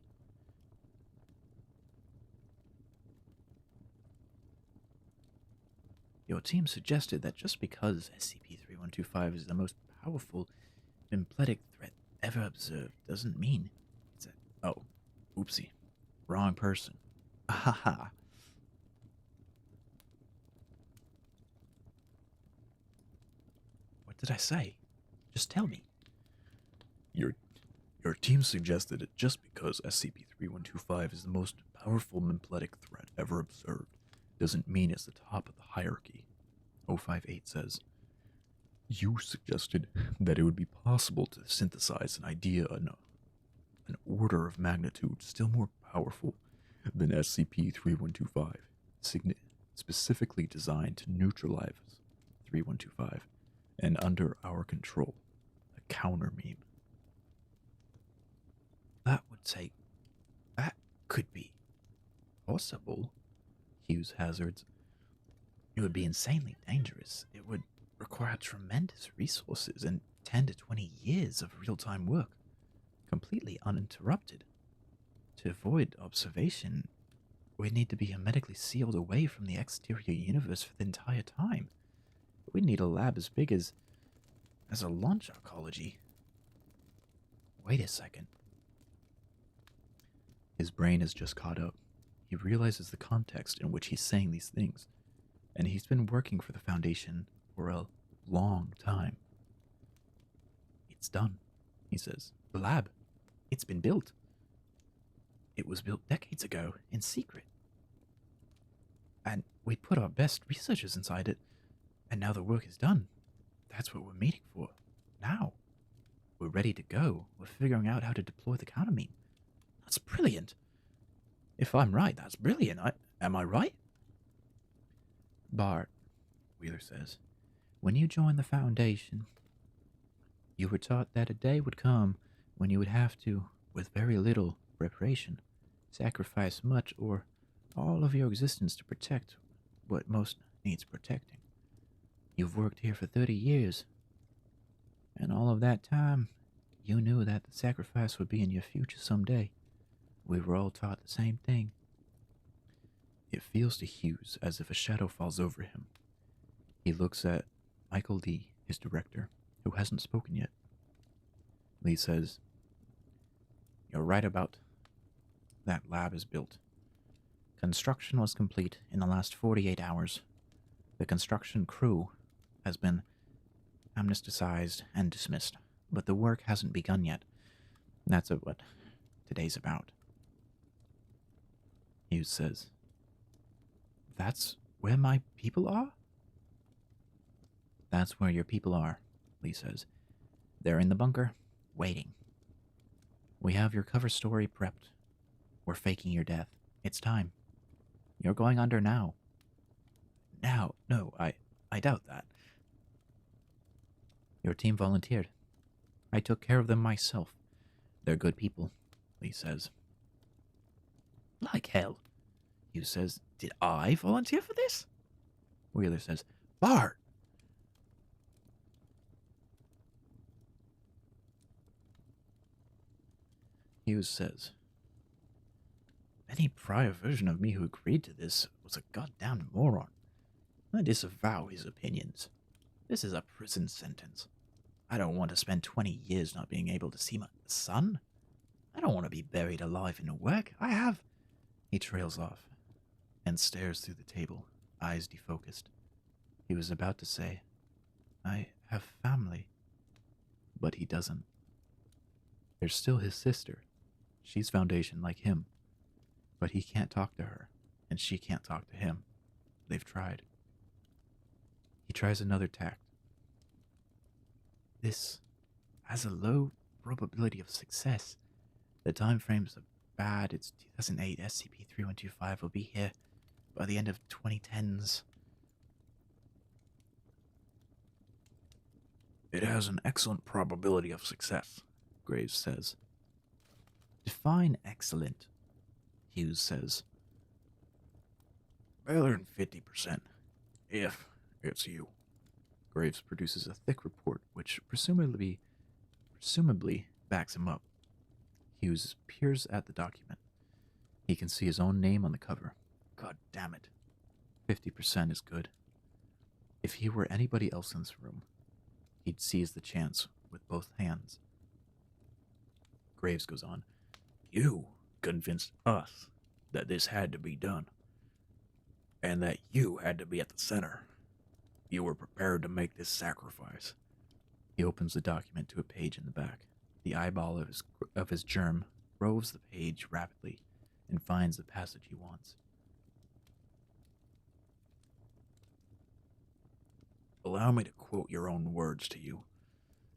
Your team suggested that just because SCP-3125 is the most powerful empletic threat ever observed doesn't mean it's a... Oh, oopsie. Wrong person. Ahaha. What did I say? Just tell me. Your team suggested it just because SCP-3125 is the most powerful empletic threat ever observed doesn't mean it's the top of the hierarchy. 058 says, you suggested that it would be possible to synthesize an idea an order of magnitude still more powerful than SCP-3125, specifically designed to neutralize 3125 and under our control, a counter meme. That could be possible, Hughes hazards. It would be insanely dangerous. It would require tremendous resources and 10 to 20 years of real-time work, completely uninterrupted. To avoid observation, we'd need to be hermetically sealed away from the exterior universe for the entire time. We'd need a lab as big as a launch arcology. Wait a second. His brain has just caught up. He realizes the context in which he's saying these things, and he's been working for the Foundation for a long time. It's done, he says. The lab. It's been built. It was built decades ago, in secret. And we put our best researchers inside it, and now the work is done. That's what we're meeting for. Now. We're ready to go. We're figuring out how to deploy the countermean. That's brilliant. If I'm right, that's brilliant. Am I right? Bart, Wheeler says, when you joined the Foundation, you were taught that a day would come when you would have to, with very little preparation, sacrifice much or all of your existence to protect what most needs protecting. You've worked here for 30 years, and all of that time, you knew that the sacrifice would be in your future someday. We were all taught the same thing. It feels to Hughes as if a shadow falls over him. He looks at Michael Lee, his director, who hasn't spoken yet. Lee says, you're right about that lab is built. Construction was complete in the last 48 hours. The construction crew has been amnesticized and dismissed, but the work hasn't begun yet. That's what today's about. Hughes says, that's where my people are? That's where your people are, Lee says. They're in the bunker, waiting. We have your cover story prepped. We're faking your death. It's time. You're going under now. Now? No, I doubt that. Your team volunteered. I took care of them myself. They're good people, Lee says. Like hell, Hughes says. Did I volunteer for this? Wheeler says, Bart! Hughes says, any prior version of me who agreed to this was a goddamn moron. I disavow his opinions. This is a prison sentence. I don't want to spend 20 years not being able to see my son. I don't want to be buried alive in work. I have... He trails off and stares through the table, eyes defocused. He was about to say, I have family. But he doesn't. There's still his sister. She's Foundation like him. But he can't talk to her, and she can't talk to him. They've tried. He tries another tact. This has a low probability of success. The time frames are bad. It's 2008. SCP-3125 will be here by the end of 2010s. It has an excellent probability of success, Graves says. Define excellent, Hughes says. Better than 50%, if it's you. Graves produces a thick report, which presumably backs him up. Hughes peers at the document. He can see his own name on the cover. God damn it. 50% is good. If he were anybody else in this room, he'd seize the chance with both hands. Graves goes on. You convinced us that this had to be done, and that you had to be at the center. You were prepared to make this sacrifice. He opens the document to a page in the back. The eyeball of his germ roves the page rapidly and finds the passage he wants. Allow me to quote your own words to you.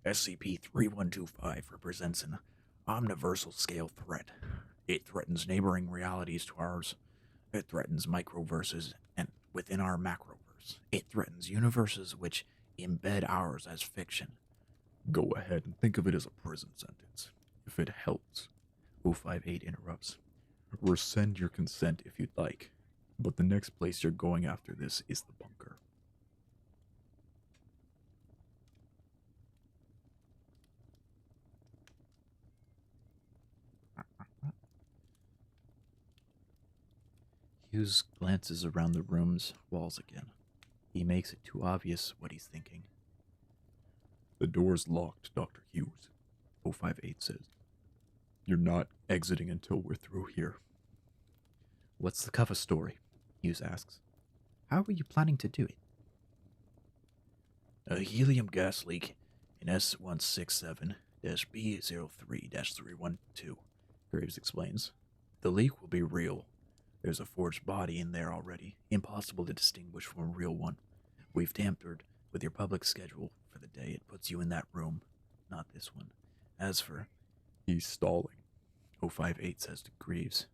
SCP-3125 represents an omniversal scale threat. It threatens neighboring realities to ours. It threatens microverses and within our macroverse. It threatens universes which embed ours as fiction. Go ahead and think of it as a prison sentence, if it helps. 058 interrupts. Rescind your consent if you'd like, but the next place you're going after this is the bunker. Hughes glances around the room's walls again. He makes it too obvious what he's thinking. The door's locked, Dr. Hughes, 058 says. You're not exiting until we're through here. What's the cover story? Hughes asks. How are you planning to do it? A helium gas leak in S167-B03-312, Graves explains. The leak will be real. There's a forged body in there already, impossible to distinguish from a real one. We've tampered with your public schedule for the day. It puts you in that room, not this one. As for... He's stalling, 058 says to Graves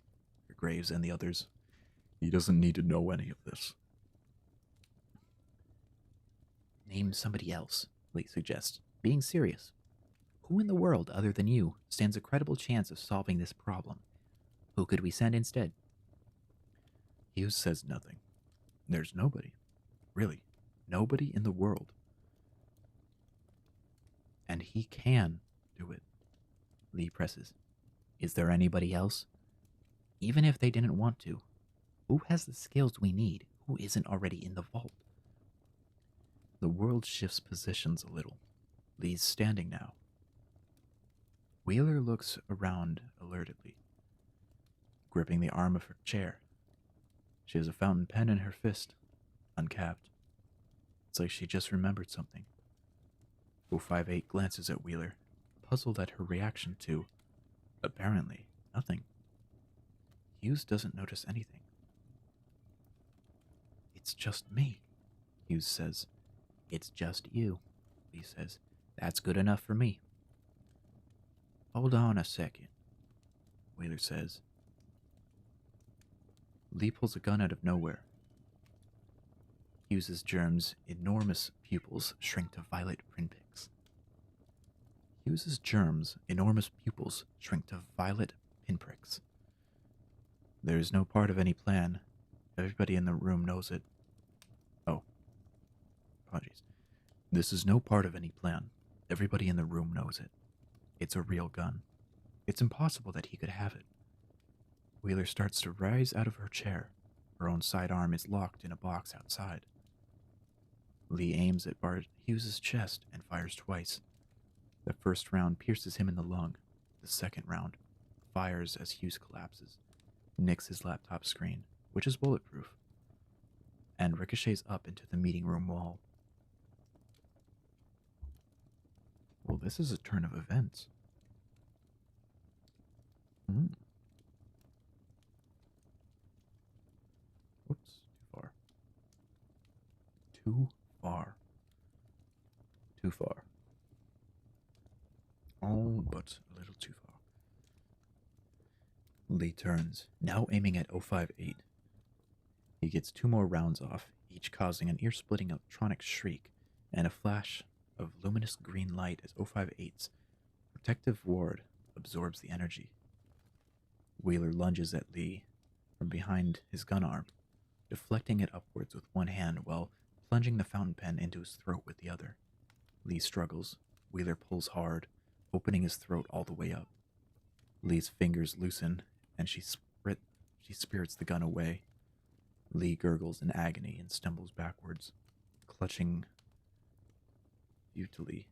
and the others. He doesn't need to know any of this. Name somebody else, Lee suggests, being serious. Who in the world, other than you, stands a credible chance of solving this problem? Who could we send instead? Hughes says nothing. There's nobody. Really, nobody in the world. And he can do it, Lee presses. Is there anybody else? Even if they didn't want to, who has the skills we need? Who isn't already in the vault? The world shifts positions a little. Lee's standing now. Wheeler looks around alertedly, gripping the arm of her chair. She has a fountain pen in her fist, uncapped. It's like she just remembered something. 058 glances at Wheeler, puzzled at her reaction to, apparently, nothing. Hughes doesn't notice anything. It's just me, Hughes says. It's just you, Lee says. That's good enough for me. Hold on a second, Wheeler says. Lee pulls a gun out of nowhere. Hughes's germs' enormous pupils shrink to violet pinpricks. Hughes's germs' enormous pupils shrink to violet pinpricks. There is no part of any plan. Everybody in the room knows it. Oh, apologies. This is no part of any plan. Everybody in the room knows it. It's a real gun. It's impossible that he could have it. Wheeler starts to rise out of her chair. Her own sidearm is locked in a box outside. Lee aims at Bart Hughes's chest and fires twice. The first round pierces him in the lung. The second round fires as Hughes collapses, nicks his laptop screen, which is bulletproof, and ricochets up into the meeting room wall. Well, this is a turn of events. Whoops, too far. Too far. Too far. Oh, but a little too far. Lee turns, now aiming at 058. He gets 2 more rounds off, each causing an ear-splitting electronic shriek and a flash of luminous green light as 058's protective ward absorbs the energy. Wheeler lunges at Lee from behind his gun arm, deflecting it upwards with one hand while plunging the fountain pen into his throat with the other. Lee struggles. Wheeler pulls hard, opening his throat all the way up. Lee's fingers loosen, and she spirits the gun away. Lee gurgles in agony and stumbles backwards, clutching futilely.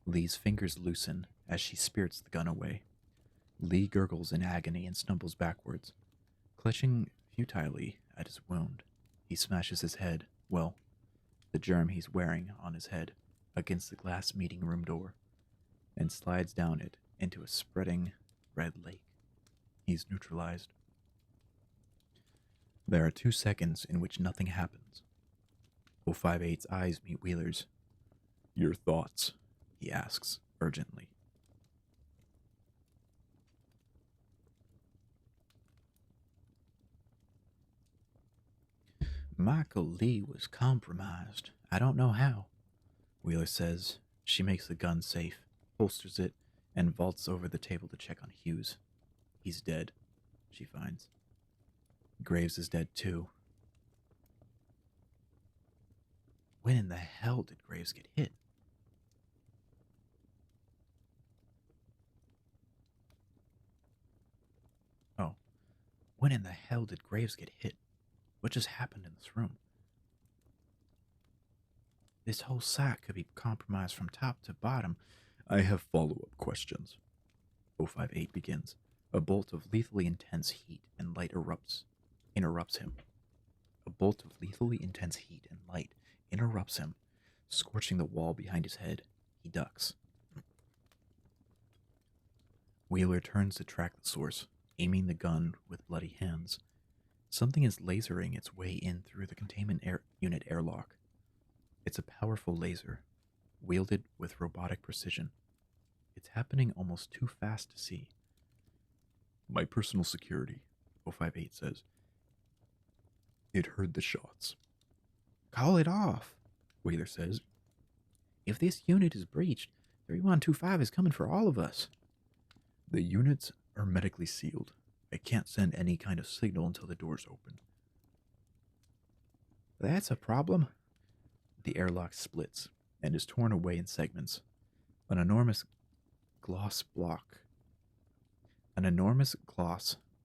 Lee's fingers loosen as she spirits the gun away. Lee gurgles in agony and stumbles backwards, clutching futilely at his wound. He smashes his head, well, the germ he's wearing on his head, against the glass meeting room door, and slides down it into a spreading red lake. He's neutralized. There are 2 seconds in which nothing happens. 058's eyes meet Wheeler's. Your thoughts, he asks urgently. Michael Lee was compromised. I don't know how, Wheeler says. She makes the gun safe, holsters it, and vaults over the table to check on Hughes. He's dead, she finds. Graves is dead too. When in the hell did Graves get hit? Oh, when in the hell did Graves get hit? What just happened in this room? This whole site could be compromised from top to bottom. I have follow-up questions. 058 begins. A bolt of lethally intense heat and light interrupts him. A bolt of lethally intense heat and light interrupts him, scorching the wall behind his head. He ducks. Wheeler turns to track the source, aiming the gun with bloody hands. Something is lasering its way in through the containment unit airlock. It's a powerful laser, wielded with robotic precision. It's happening almost too fast to see. My personal security, 058 says. It heard the shots. Call it off, Wheeler says. If this unit is breached, 3125 is coming for all of us. The units are medically sealed. I can't send any kind of signal until the doors open. That's a problem. The airlock splits and is torn away in segments. An enormous gloss,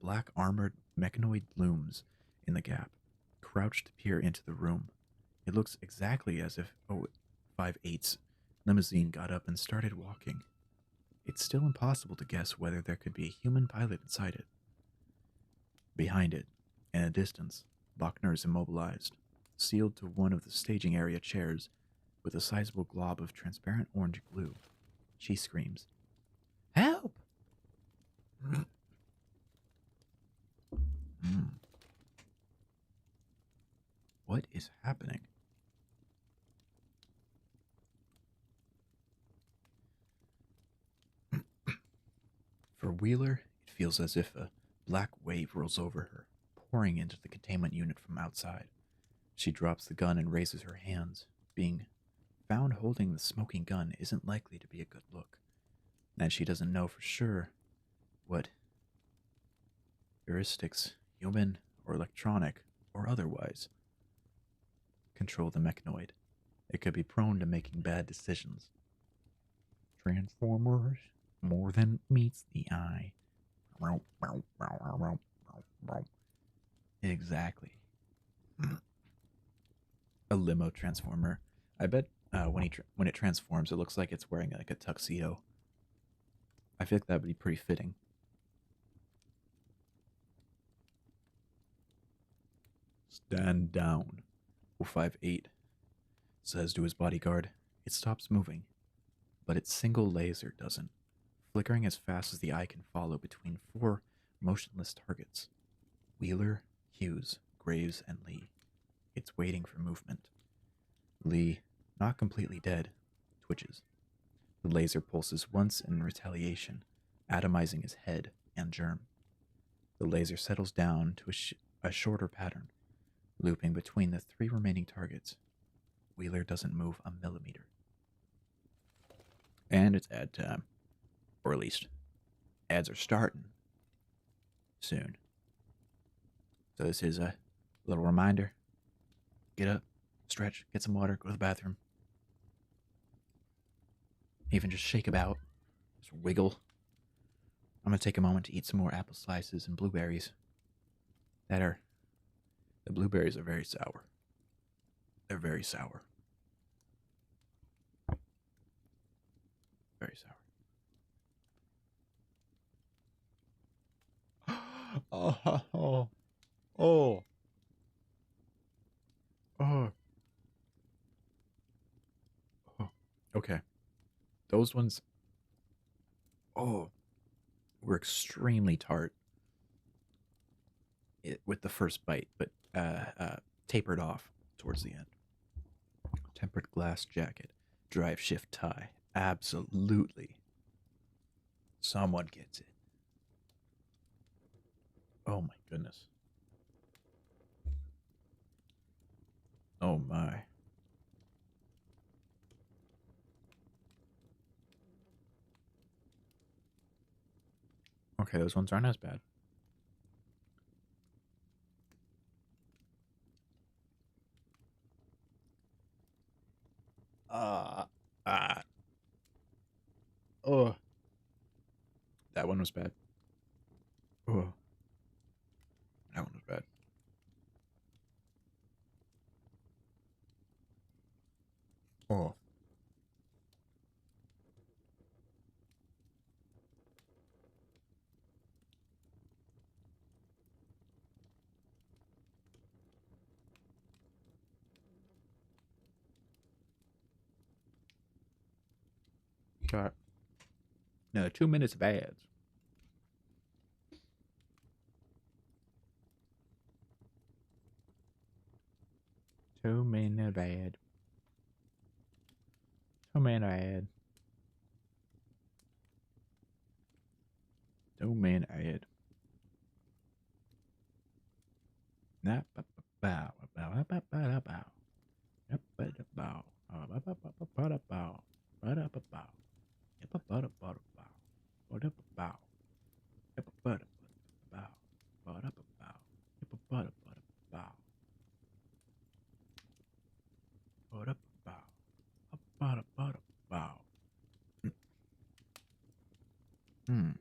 black armored mechanoid looms in the gap, crouched to peer into the room. It looks exactly as if 058's limousine got up and started walking. It's still impossible to guess whether there could be a human pilot inside it. Behind it, in a distance, Lochner is immobilized, sealed to one of the staging area chairs with a sizable glob of transparent orange glue. She screams, Help! What is happening? For Wheeler, it feels as if a black wave rolls over her, pouring into the containment unit from outside. She drops the gun and raises her hands. Being found holding the smoking gun isn't likely to be a good look, and she doesn't know for sure what heuristics, human or electronic or otherwise, control the mechanoid. It could be prone to making bad decisions. Transformers, more than meets the eye. Exactly. A limo transformer. I bet when it transforms, it looks like it's wearing like a tuxedo. I feel like that would be pretty fitting. Stand down. 058 says to his bodyguard. It stops moving, but its single laser doesn't, flickering as fast as the eye can follow between four motionless targets: Wheeler, Hughes, Graves, and Lee. It's waiting for movement. Lee, not completely dead, twitches. The laser pulses once in retaliation, atomizing his head and germ. The laser settles down to a shorter pattern, looping between the three remaining targets. Wheeler doesn't move a millimeter. And it's ad time. Or at least, ads are starting soon. So this is a little reminder. Get up, stretch, get some water, go to the bathroom. Even just shake about, just wiggle. I'm going to take a moment to eat some more apple slices and blueberries. The blueberries are very sour. They're very sour. Very sour. Oh, oh, oh, oh, oh. Okay. Those ones, oh, were extremely tart with the first bite, but tapered off towards the end. Tempered glass jacket, drive shift tie. Absolutely. Someone gets it. Oh my goodness. Oh my. Okay, those ones aren't as bad. Uh, uh, oh. That one was bad. Oh. That one was bad. Oh. Got another 2 minutes of ads. 2 minutes of ad. 2 minute ad. 2 minute ad. Bow, bow, bow, bow, bow, bow. Bow, Hmm.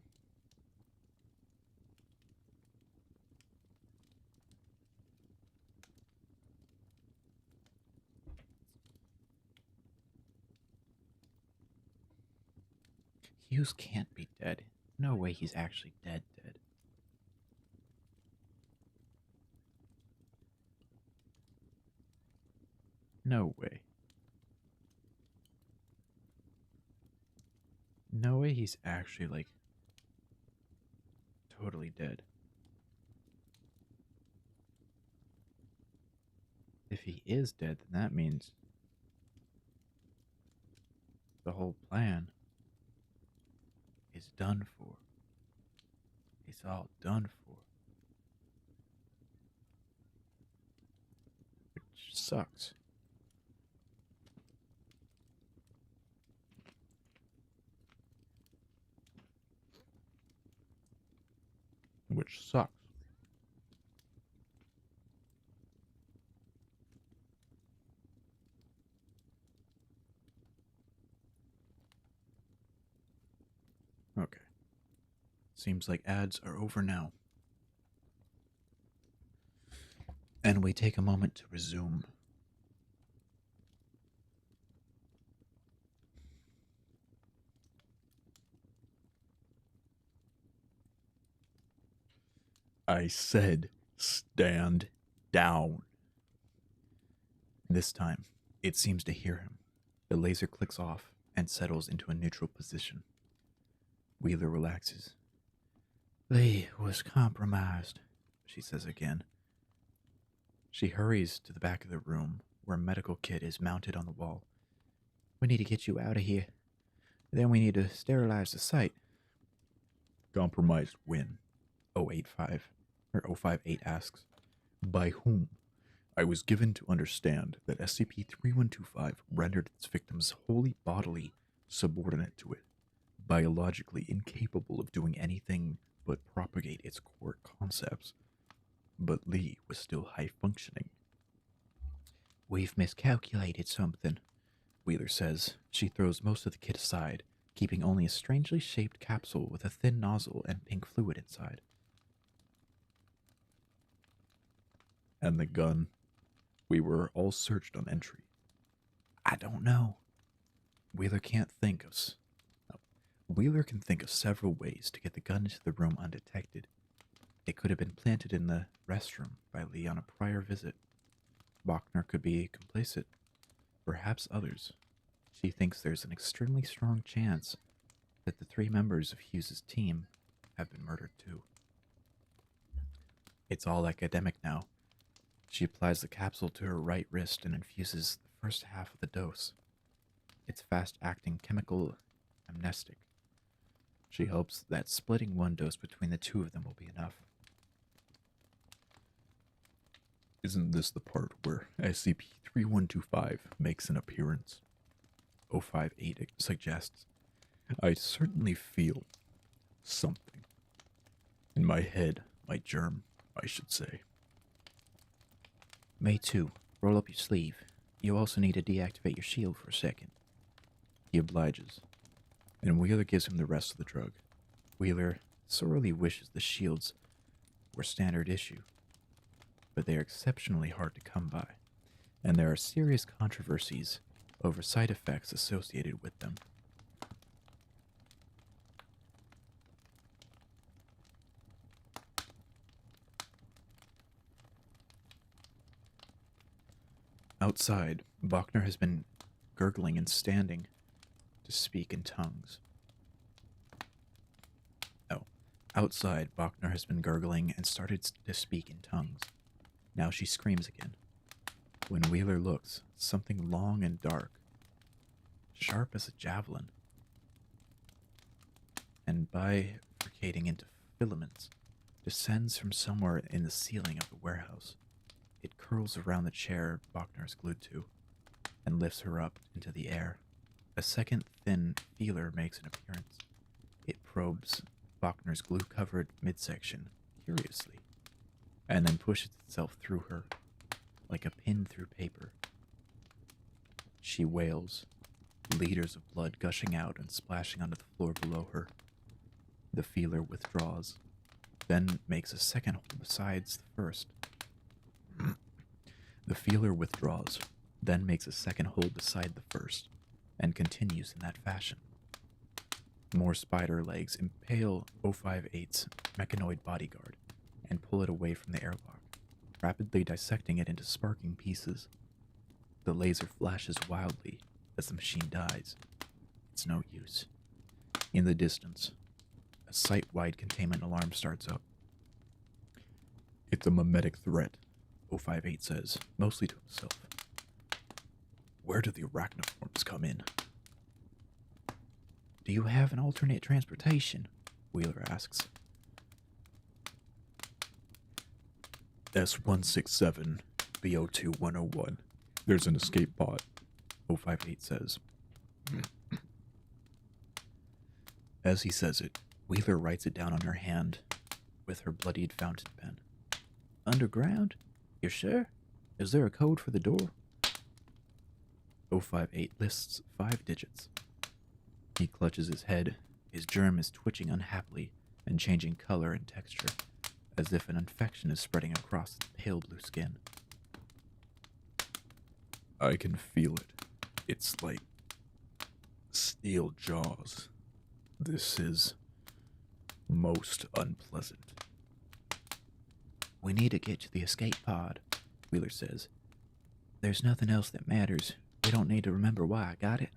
Hughes can't be dead. No way he's actually dead. No way. No way he's actually, like, totally dead. If he is dead, then that means the whole plan is done for. It's all done for. Which sucks. Which sucks. Okay. Seems like ads are over now. And we take a moment to resume. I said, stand down. This time, it seems to hear him. The laser clicks off and settles into a neutral position. Wheeler relaxes. Lee was compromised, she says again. She hurries to the back of the room where a medical kit is mounted on the wall. We need to get you out of here. Then we need to sterilize the site. Compromised when? 085 or 058 asks. By whom? I was given to understand that SCP-3125 rendered its victims wholly bodily subordinate to it, biologically incapable of doing anything but propagate its core concepts. But Lee was still high-functioning. We've miscalculated something, Wheeler says. She throws most of the kit aside, keeping only a strangely shaped capsule with a thin nozzle and pink fluid inside. And the gun? We were all searched on entry. I don't know. Wheeler can think of several ways to get the gun into the room undetected. It could have been planted in the restroom by Lee on a prior visit. Bachner could be complicit. Perhaps others. She thinks there's an extremely strong chance that the 3 members of Hughes' team have been murdered too. It's all academic now. She applies the capsule to her right wrist and infuses the first half of the dose. It's fast-acting chemical amnestic. She hopes that splitting one dose between the 2 of them will be enough. Isn't this the part where SCP-3125 makes an appearance? 058 suggests. I certainly feel something. In my head, my germ, I should say. Me too. Roll up your sleeve. You also need to deactivate your shield for a second. He obliges, and Wheeler gives him the rest of the drug. Wheeler sorely wishes the shields were standard issue, but they are exceptionally hard to come by, and there are serious controversies over side effects associated with them. Outside, Bachner has been gurgling and standing to speak in tongues. Outside, Bachner has been gurgling and started to speak in tongues. Now she screams again. When Wheeler looks, something long and dark, sharp as a javelin, and bifurcating into filaments, descends from somewhere in the ceiling of the warehouse. It curls around the chair Bachner is glued to, and lifts her up into the air. A second thin feeler makes an appearance. It probes Bachner's glue-covered midsection curiously, and then pushes itself through her, like a pin through paper. She wails, liters of blood gushing out and splashing onto the floor below her. The feeler withdraws, then makes a second hold besides the first. The feeler withdraws, then makes a second hold beside the first, and continues in that fashion. More spider legs impale 058's mechanoid bodyguard and pull it away from the airlock, rapidly dissecting it into sparking pieces. The laser flashes wildly as the machine dies. It's no use. In the distance, a site-wide containment alarm starts up. It's a memetic threat, 058 says, mostly to himself. Where do the arachnoforms come in? Do you have an alternate transportation? Wheeler asks. S167, BO2 101. There's an escape pod, 058 says. As he says it, Wheeler writes it down on her hand with her bloodied fountain pen. Underground? You're sure? Is there a code for the door? 058 lists 5 digits. He clutches his head. His germ is twitching unhappily and changing color and texture, as if an infection is spreading across its pale blue skin. I can feel it. It's like steel jaws. This is most unpleasant. We need to get to the escape pod, Wheeler says. There's nothing else that matters. We don't need to remember why, I got it?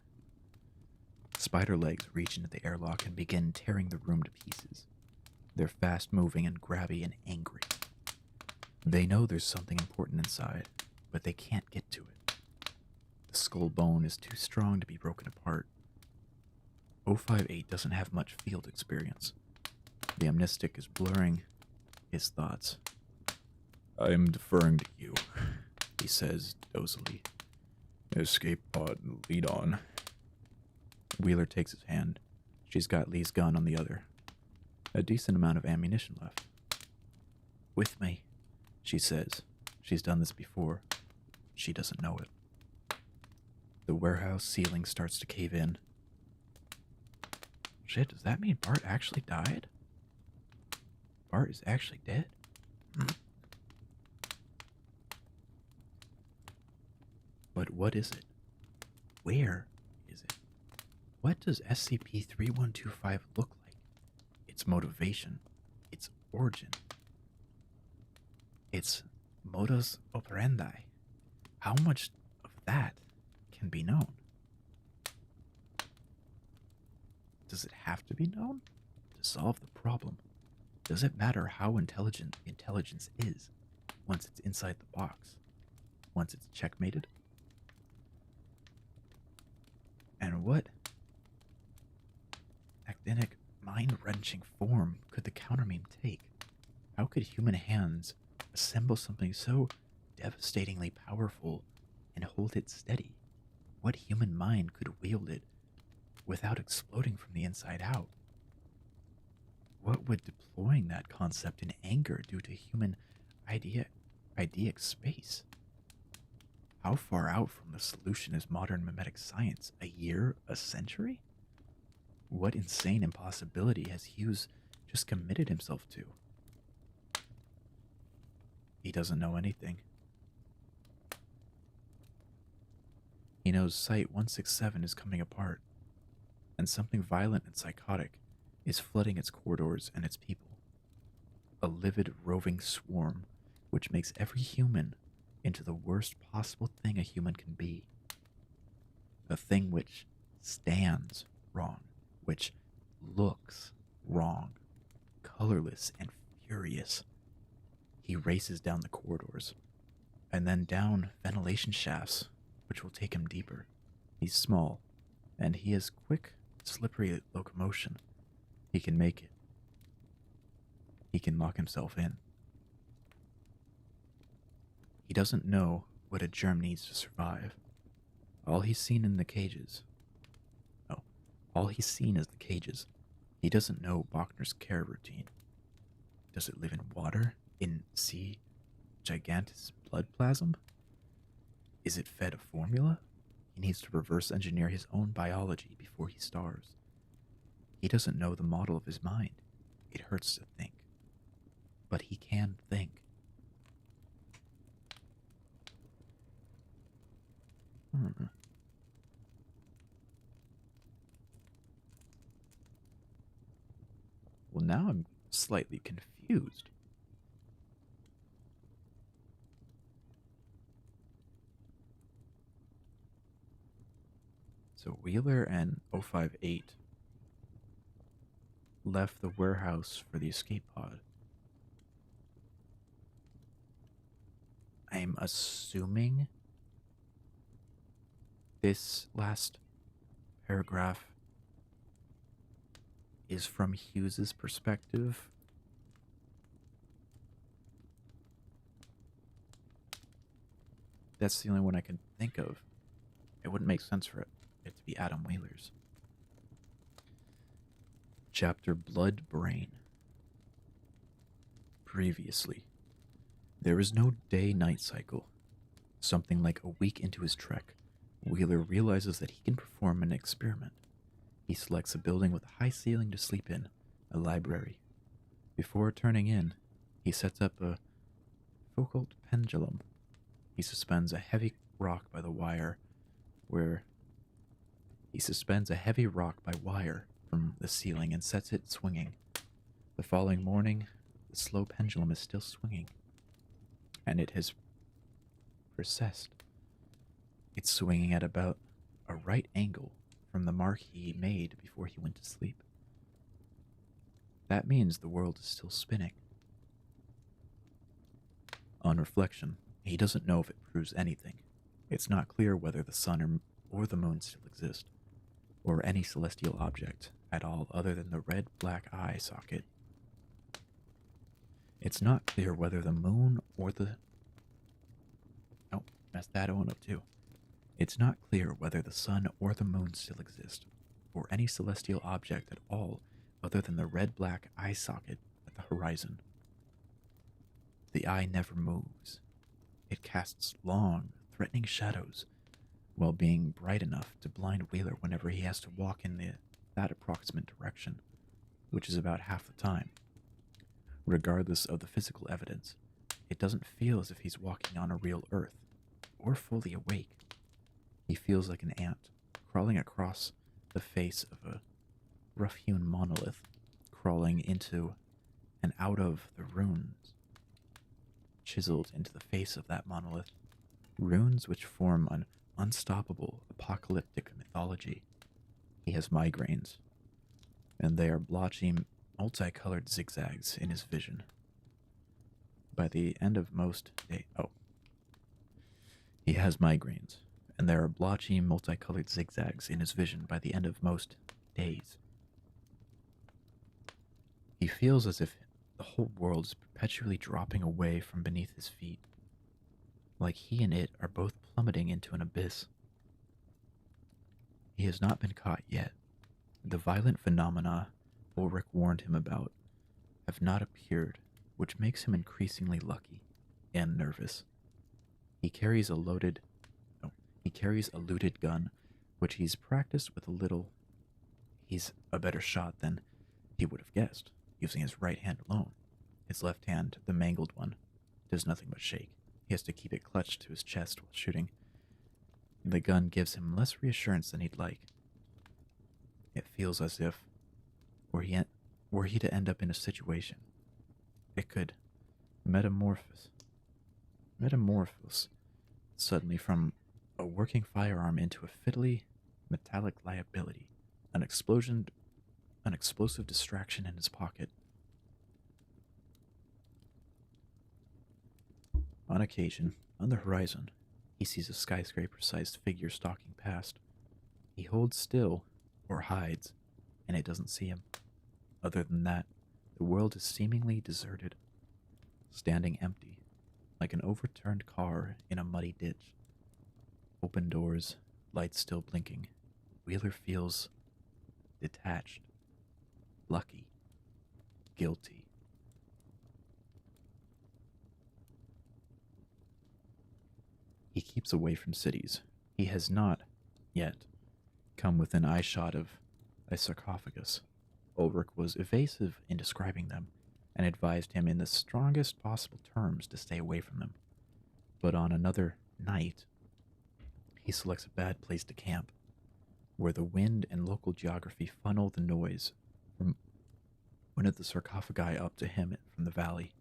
Spider legs reach into the airlock and begin tearing the room to pieces. They're fast-moving and grabby and angry. They know there's something important inside, but they can't get to it. The skull bone is too strong to be broken apart. 058 doesn't have much field experience. The amnestic is blurring his thoughts. I am deferring to you, he says dozily. Escape pod, lead on. Wheeler takes his hand. She's got Lee's gun on the other. A decent amount of ammunition left. With me, she says. She's done this before. She doesn't know it. The warehouse ceiling starts to cave in. Shit, does that mean Bart actually died? Bart is actually dead? But what is it? Where is it? What does SCP-3125 look like? Its motivation, its origin, its modus operandi. How much of that can be known? Does it have to be known to solve the problem? Does it matter how intelligent intelligence is once it's inside the box? Once it's checkmated? And what actinic, mind-wrenching form could the countermeme take? How could human hands assemble something so devastatingly powerful and hold it steady? What human mind could wield it without exploding from the inside out? What would deploying that concept in anger do to human ideic space? How far out from the solution is modern memetic science? A year? A century? What insane impossibility has Hughes just committed himself to? He doesn't know anything. He knows Site-167 is coming apart, and something violent and psychotic is flooding its corridors and its people. A livid, roving swarm which makes every human into the worst possible thing a human can be. A thing which stands wrong, which looks wrong, colorless and furious. He races down the corridors, and then down ventilation shafts, which will take him deeper. He's small, and he has quick, slippery locomotion. He can make it. He can lock himself in. He doesn't know what a germ needs to survive. All he's seen is the cages. He doesn't know Bachner's care routine. Does it live in water? In C. gigantis blood plasm? Is it fed a formula? He needs to reverse engineer his own biology before he starves. He doesn't know the model of his mind. It hurts to think. But he can think. Well, now I'm slightly confused. So Wheeler and 058 left the warehouse for the escape pod. I'm assuming this last paragraph is from Hughes's perspective. That's the only one I can think of. It wouldn't make sense for it to be Adam Wheeler's. Chapter Blood Brain. Previously, there is no day-night cycle. Something like a week into his trek, Wheeler realizes that he can perform an experiment. He selects a building with a high ceiling to sleep in, a library. Before turning in, he sets up a Foucault pendulum. He suspends a heavy rock by wire from the ceiling and sets it swinging. The following morning, the slow pendulum is still swinging, and it has precessed. It's swinging at about a right angle from the mark he made before he went to sleep. That means the world is still spinning. On reflection, he doesn't know if it proves anything. It's not clear whether the sun or the moon still exist, or any celestial object at all other than the red-black eye socket. It's not clear whether the moon or the... Oh, messed that one up too. It's not clear whether the sun or the moon still exist, or any celestial object at all other than the red-black eye socket at the horizon. The eye never moves. It casts long, threatening shadows, while being bright enough to blind Wheeler whenever he has to walk in that approximate direction, which is about half the time. Regardless of the physical evidence, it doesn't feel as if he's walking on a real Earth, or fully awake. He feels like an ant, crawling across the face of a rough-hewn monolith, crawling into and out of the runes chiseled into the face of that monolith, runes which form an unstoppable apocalyptic mythology. He has migraines, and they are blotchy, multicolored zigzags in his vision. By the end of most days... Oh. He has migraines, and there are blotchy, multicolored zigzags in his vision by the end of most days. He feels as if the whole world is perpetually dropping away from beneath his feet, like he and it are both plummeting into an abyss. He has not been caught yet. The violent phenomena Ulrich warned him about have not appeared, which makes him increasingly lucky and nervous. He carries a loaded gun, which he's practiced with a little. He's a better shot than he would have guessed, using his right hand alone. His left hand, the mangled one, does nothing but shake. He has to keep it clutched to his chest while shooting. The gun gives him less reassurance than he'd like. It feels as if, were he to end up in a situation, it could metamorphose suddenly from a working firearm into a fiddly, metallic liability, an explosive distraction in his pocket. On occasion, on the horizon, he sees a skyscraper-sized figure stalking past. He holds still, or hides, and it doesn't see him. Other than that, the world is seemingly deserted, standing empty, like an overturned car in a muddy ditch. Open doors, lights still blinking. Wheeler feels detached, lucky, guilty. He keeps away from cities. He has not, yet, come within eyeshot of a sarcophagus. Ulrich was evasive in describing them, and advised him in the strongest possible terms to stay away from them. But on another night, he selects a bad place to camp, where the wind and local geography funnel the noise from one of the sarcophagi up to him from the valley.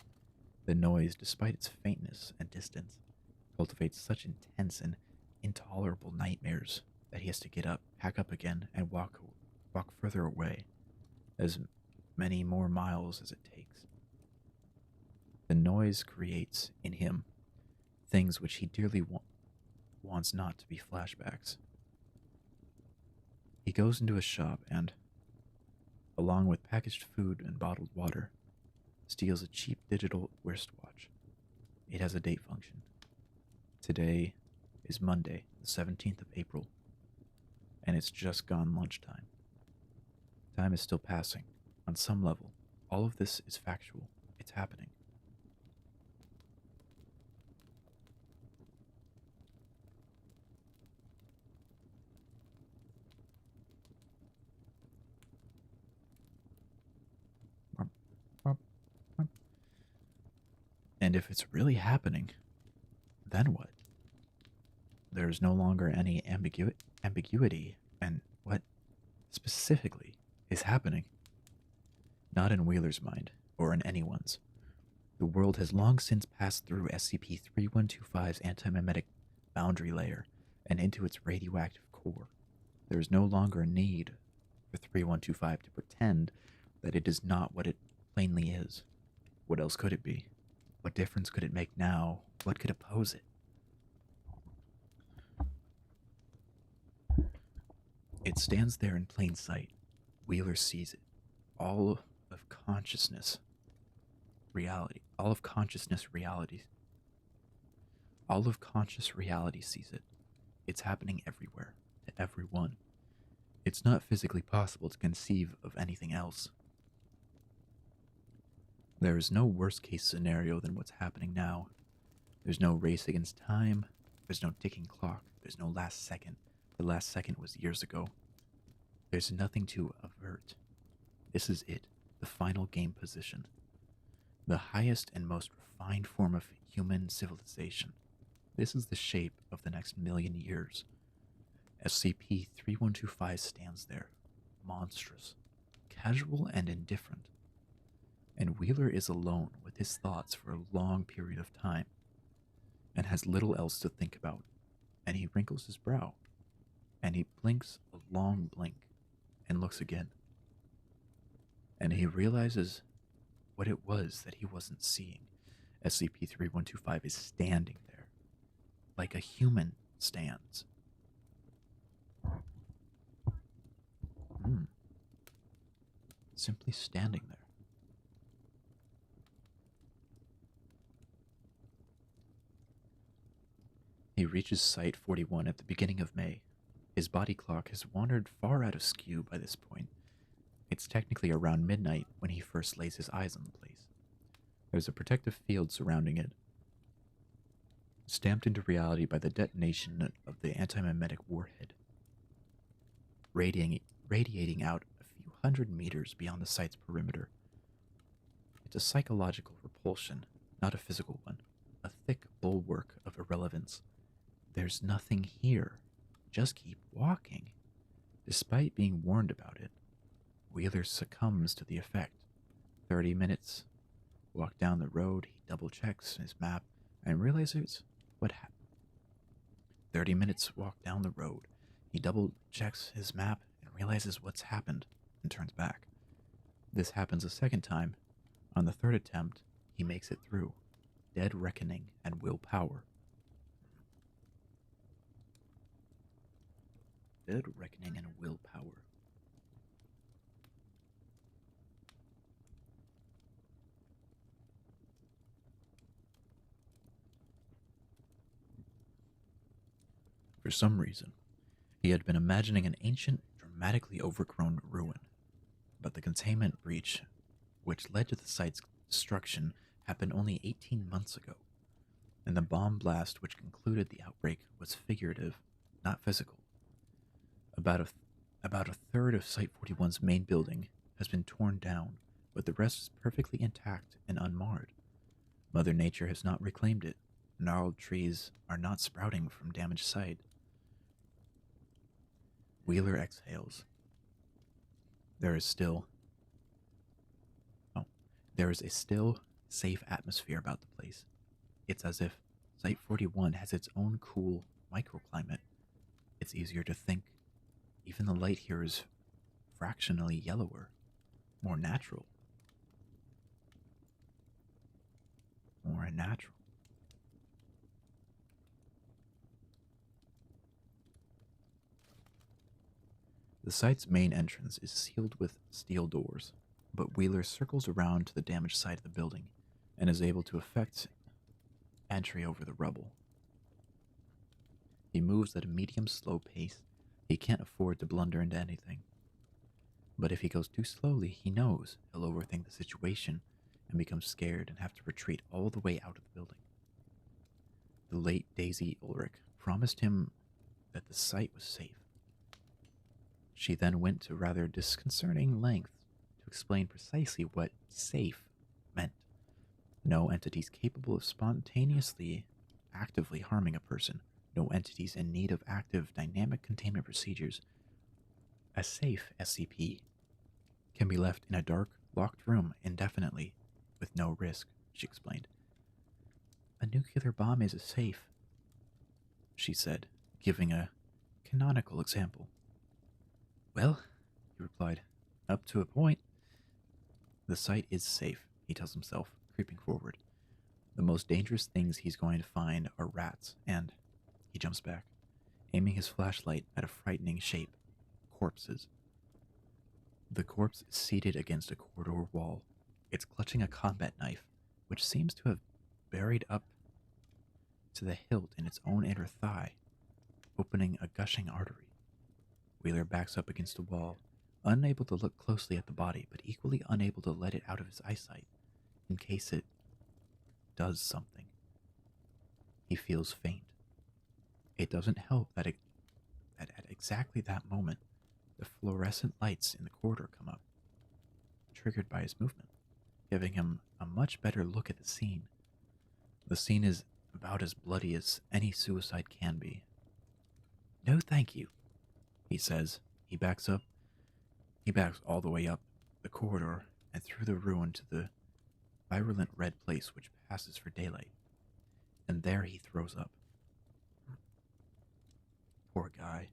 The noise, despite its faintness and distance, cultivates such intense and intolerable nightmares that he has to get up, pack up again, and walk further away, as many more miles as it takes. The noise creates, in him, things which he dearly wants not to be flashbacks. He goes into a shop and, along with packaged food and bottled water, steals a cheap digital wristwatch. It has a date function. Today is Monday, the 17th of April, and it's just gone lunchtime. Time is still passing. On some level, all of this is factual. It's happening. And if it's really happening, then what? There's no longer any ambiguity and what specifically is happening. Not in Wheeler's mind, or in anyone's. The world has long since passed through SCP-3125's anti-memetic boundary layer and into its radioactive core. There is no longer a need for 3125 to pretend that it is not what it plainly is. What else could it be? What difference could it make now? What could oppose it? It stands there in plain sight. Wheeler sees it. All of consciousness reality. All of consciousness reality. All of conscious reality sees it. It's happening everywhere, to everyone. It's not physically possible to conceive of anything else. There is no worst case scenario than what's happening now. There's no race against time. There's no ticking clock. There's no last second. The last second was years ago. There's nothing to avert. This is it, the final game position. The highest and most refined form of human civilization. This is the shape of the next million years. SCP-3125 stands there, monstrous, casual and indifferent. And Wheeler is alone with his thoughts for a long period of time, and has little else to think about, and he wrinkles his brow, and he blinks a long blink, and looks again. And he realizes what it was that he wasn't seeing. SCP-3125 is standing there, like a human stands. Simply standing there. He reaches Site 41 at the beginning of May. His body clock has wandered far out of skew by this point. It's technically around midnight when he first lays his eyes on the place. There's a protective field surrounding it, stamped into reality by the detonation of the anti-memetic warhead, radiating out a few hundred meters beyond the site's perimeter. It's a psychological repulsion, not a physical one, a thick bulwark of irrelevance. There's nothing here. Just keep walking. Despite being warned about it, Wheeler succumbs to the effect. 30 minutes. Walk down the road, he double-checks his map and realizes what happened. 30 minutes walk down the road. He double-checks his map and realizes what's happened and turns back. This happens a second time. On the third attempt, he makes it through. Dead reckoning and willpower. Dead reckoning and willpower. For some reason, he had been imagining an ancient, dramatically overgrown ruin. But the containment breach, which led to the site's destruction, happened only 18 months ago. And the bomb blast which concluded the outbreak was figurative, not physical. About a third of Site 41's main building has been torn down, but the rest is perfectly intact and unmarred. Mother Nature has not reclaimed it. Gnarled trees are not sprouting from damaged site. Wheeler exhales. There is a still, safe atmosphere about the place. It's as if Site 41 has its own cool microclimate. It's easier to think. Even the light here is fractionally yellower, more natural. More natural. The site's main entrance is sealed with steel doors, but Wheeler circles around to the damaged side of the building and is able to effect entry over the rubble. He moves at a medium slow pace. He can't afford to blunder into anything. But if he goes too slowly, he knows he'll overthink the situation and become scared and have to retreat all the way out of the building. The late Daisy Ulrich promised him that the site was safe. She then went to rather disconcerting lengths to explain precisely what safe meant. No entities capable of spontaneously, actively harming a person. No entities in need of active dynamic containment procedures. A safe SCP can be left in a dark, locked room indefinitely with no risk, she explained. A nuclear bomb is a safe, she said, giving a canonical example. Well, he replied, up to a point. The site is safe, he tells himself, creeping forward. The most dangerous things he's going to find are rats, and he jumps back, aiming his flashlight at a frightening shape. Corpses. The corpse is seated against a corridor wall. It's clutching a combat knife, which seems to have buried up to the hilt in its own inner thigh, opening a gushing artery. Wheeler backs up against a wall, unable to look closely at the body, but equally unable to let it out of his eyesight, in case it does something. He feels faint. It doesn't help that at exactly that moment, the fluorescent lights in the corridor come up, triggered by his movement, giving him a much better look at the scene. The scene is about as bloody as any suicide can be. No thank you, he says. He backs all the way up the corridor and through the ruin to the virulent red place which passes for daylight. And there he throws up. Poor guy.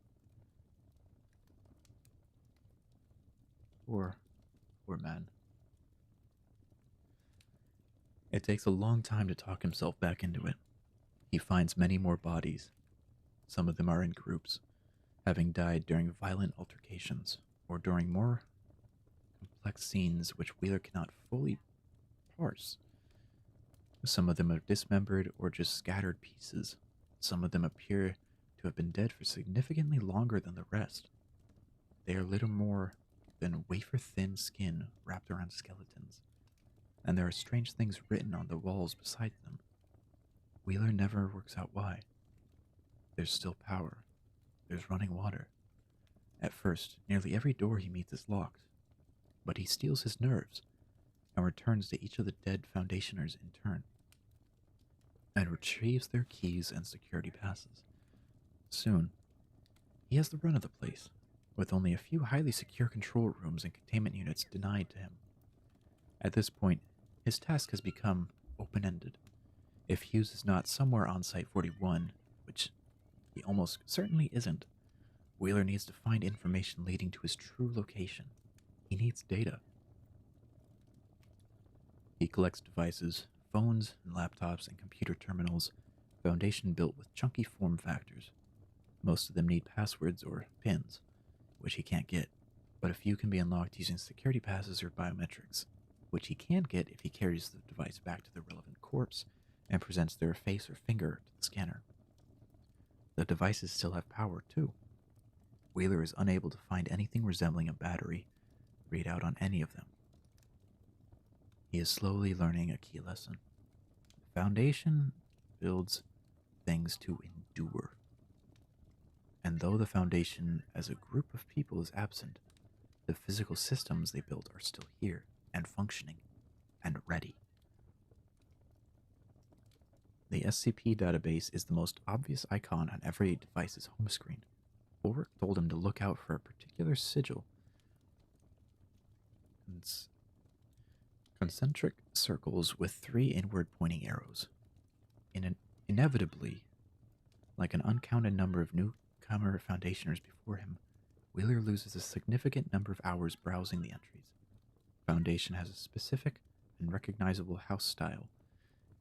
Poor man. It takes a long time to talk himself back into it. He finds many more bodies. Some of them are in groups, having died during violent altercations or during more complex scenes which Wheeler cannot fully parse. Some of them are dismembered or just scattered pieces. Some of them appear to have been dead for significantly longer than the rest. They are little more than wafer-thin skin wrapped around skeletons, and there are strange things written on the walls beside them. Wheeler never works out why. There's still power. There's running water. At first, nearly every door he meets is locked, but he steals his nerves and returns to each of the dead Foundationers in turn, and retrieves their keys and security passes. Soon, he has the run of the place, with only a few highly secure control rooms and containment units denied to him. At this point, his task has become open-ended. If Hughes is not somewhere on Site 41, which he almost certainly isn't, Wheeler needs to find information leading to his true location. He needs data. He collects devices, phones and laptops and computer terminals, Foundation built with chunky form factors. Most of them need passwords or PINs, which he can't get, but a few can be unlocked using security passes or biometrics, which he can get if he carries the device back to the relevant corpse and presents their face or finger to the scanner. The devices still have power, too. Wheeler is unable to find anything resembling a battery readout on any of them. He is slowly learning a key lesson. Foundation builds things to endure. And though the Foundation as a group of people is absent, the physical systems they built are still here and functioning and ready. The SCP database is the most obvious icon on every device's home screen. Ulrich told him to look out for a particular sigil. It's concentric circles with 3 inward-pointing arrows. Inevitably, like an uncounted number of newcomer Foundationers before him, Wheeler loses a significant number of hours browsing the entries. Foundation has a specific and recognizable house style,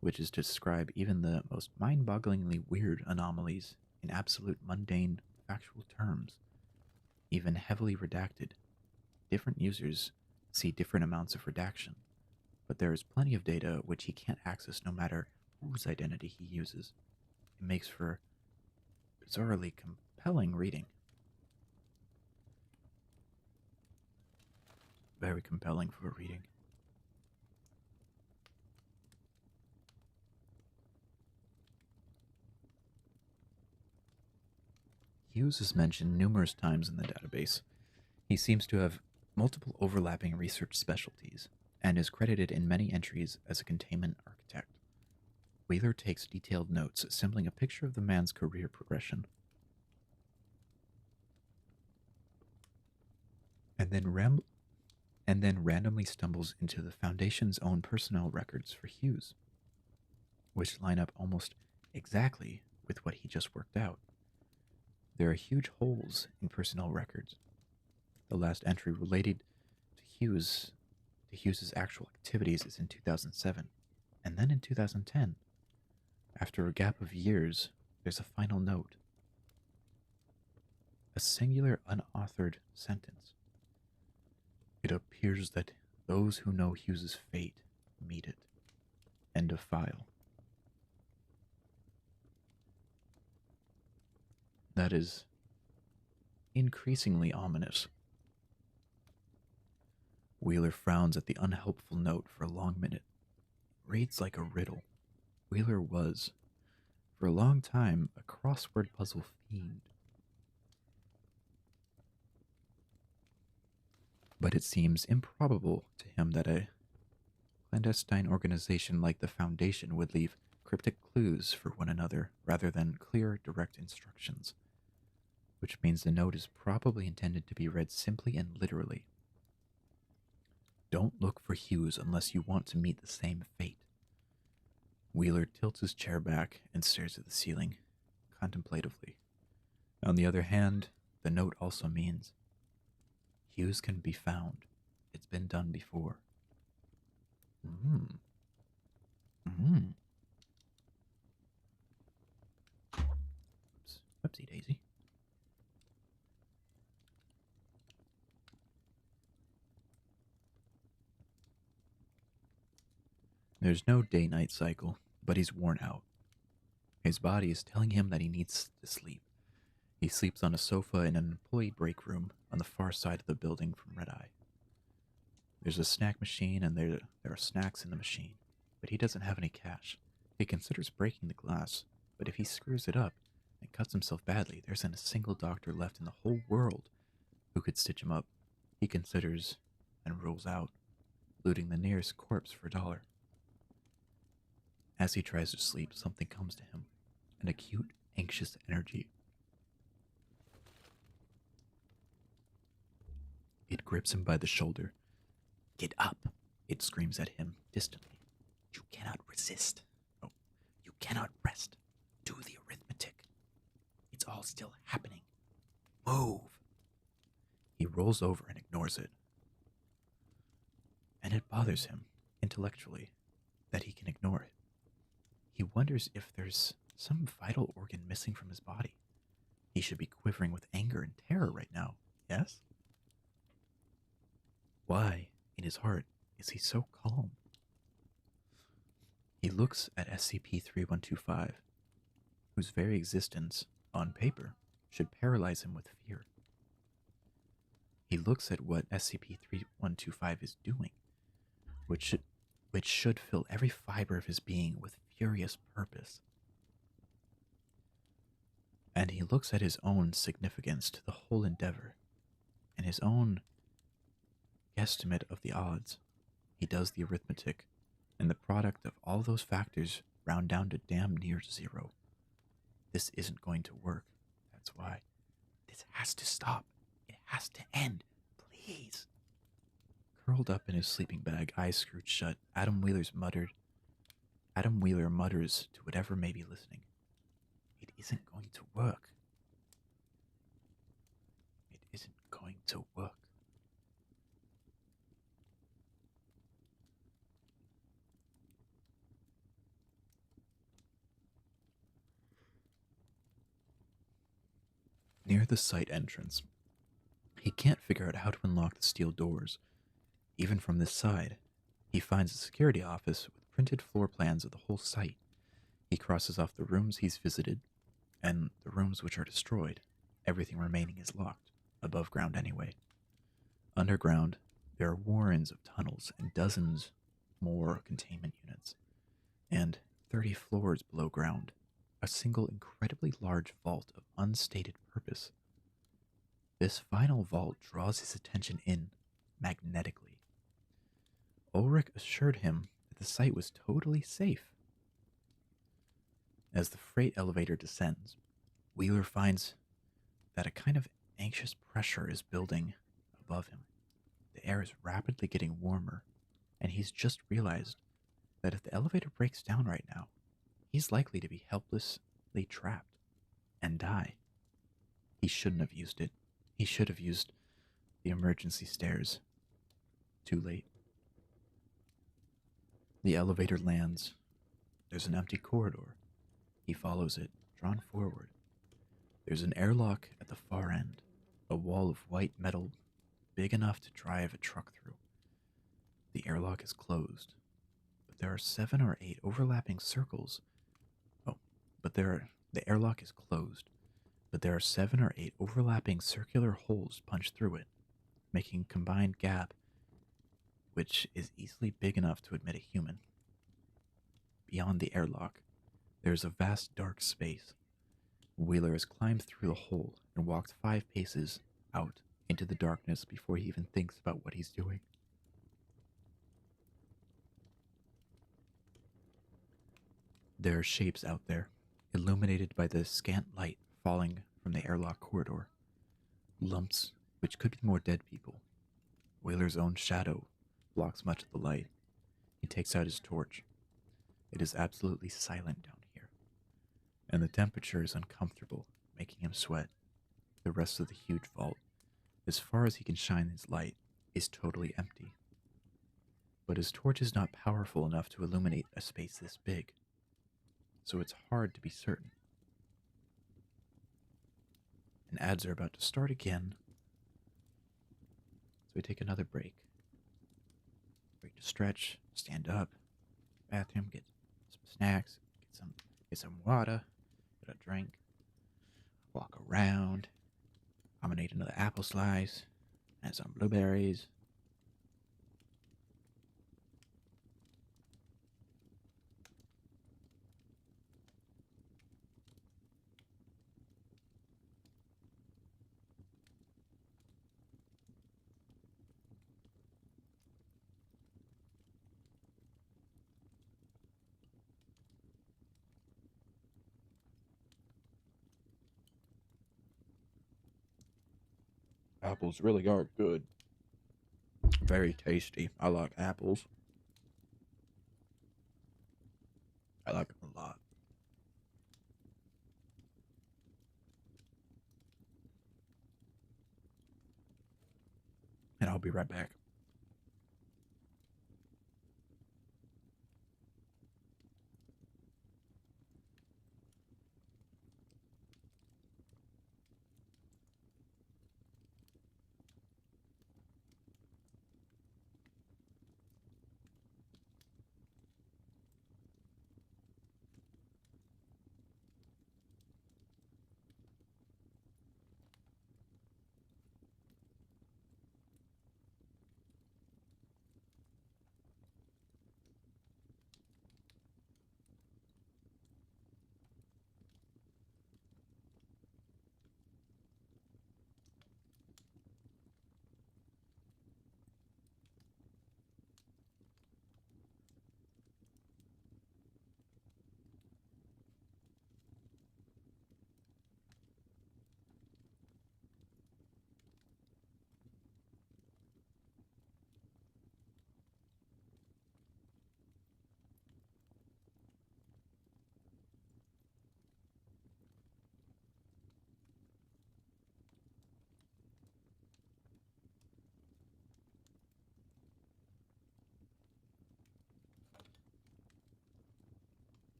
which is to describe even the most mind-bogglingly weird anomalies in absolute mundane, factual terms. even heavily redacted. Different users see different amounts of redaction, but there is plenty of data which he can't access no matter whose identity he uses. It makes for bizarrely compelling reading. Very compelling for reading. Hughes is mentioned numerous times in the database. He seems to have multiple overlapping research specialties and is credited in many entries as a containment architect. Wheeler takes detailed notes, assembling a picture of the man's career progression. And then randomly stumbles into the Foundation's own personnel records for Hughes, which line up almost exactly with what he just worked out. There are huge holes in personnel records. The last entry related to Hughes's actual activities is in 2007, and then in 2010. After a gap of years, there's a final note. A singular unauthored sentence. It appears that those who know Hughes's fate meet it. End of file. That is increasingly ominous. Wheeler frowns at the unhelpful note for a long minute. Reads like a riddle. Wheeler was, for a long time, a crossword puzzle fiend. But it seems improbable to him that a clandestine organization like the Foundation would leave cryptic clues for one another rather than clear, direct instructions, which means the note is probably intended to be read simply and literally. Don't look for Hughes unless you want to meet the same fate. Wheeler tilts his chair back and stares at the ceiling, contemplatively. On the other hand, the note also means Hughes can be found. It's been done before. Mm. Oops. Whoopsie daisy. There's no day-night cycle, but he's worn out. His body is telling him that he needs to sleep. He sleeps on a sofa in an employee break room on the far side of the building from Red Eye. There's a snack machine and there are snacks in the machine, but he doesn't have any cash. He considers breaking the glass, but if he screws it up and cuts himself badly, there isn't a single doctor left in the whole world who could stitch him up. He considers and rules out looting the nearest corpse for $1. As he tries to sleep, something comes to him, an acute, anxious energy. It grips him by the shoulder. Get up, it screams at him distantly. You cannot resist. Oh, you cannot rest. Do the arithmetic. It's all still happening. Move. He rolls over and ignores it. And it bothers him, intellectually, that he can ignore it. He wonders if there's some vital organ missing from his body. He should be quivering with anger and terror right now, yes? Why, in his heart, is he so calm? He looks at SCP-3125, whose very existence, on paper, should paralyze him with fear. He looks at what SCP-3125 is doing, which should fill every fiber of his being with furious purpose. And he looks at his own significance to the whole endeavor, and his own guesstimate of the odds. He does the arithmetic, and the product of all those factors round down to damn near 0. This isn't going to work. That's why. This has to stop. It has to end. Please. Curled up in his sleeping bag, eyes screwed shut, Adam Wheeler mutters to whatever may be listening. It isn't going to work. It isn't going to work. Near the site entrance, He can't figure out how to unlock the steel doors, even from this side. He finds a security office with printed floor plans of the whole site. He crosses off the rooms he's visited and the rooms which are destroyed. Everything remaining is locked, above ground anyway. Underground, there are warrens of tunnels and dozens more containment units, and 30 floors below ground, a single incredibly large vault of unstated purpose. This final vault draws his attention in magnetically. Ulrich assured him that the site was totally safe. As the freight elevator descends, Wheeler finds that a kind of anxious pressure is building above him. The air is rapidly getting warmer, and he's just realized that if the elevator breaks down right now, he's likely to be helplessly trapped and die. He shouldn't have used it. He should have used the emergency stairs. Too late. The elevator lands. There's an empty corridor. He follows it, drawn forward. There's an airlock at the far end, a wall of white metal big enough to drive a truck through. The airlock is closed, but there are 7 or 8 overlapping circles. Oh, the airlock is closed, but there are 7 or 8 overlapping circular holes punched through it, making a combined gap which is easily big enough to admit a human. Beyond the airlock, there is a vast dark space. Wheeler has climbed through the hole and walked 5 paces out into the darkness before he even thinks about what he's doing. There are shapes out there, illuminated by the scant light falling from the airlock corridor. Lumps which could be more dead people. Wheeler's own shadow blocks much of the light. He takes out his torch. It is absolutely silent down here, and the temperature is uncomfortable, making him sweat. The rest of the huge vault, as far as he can shine his light, is totally empty. But his torch is not powerful enough to illuminate a space this big, so it's hard to be certain. And ads are about to start again, so we take another break. Break to stretch, stand up, bathroom, get some snacks, get some water, get a drink, walk around. I'm gonna eat another apple slice and some blueberries. Apples really are good. Very tasty. I like apples. I like them a lot. And I'll be right back.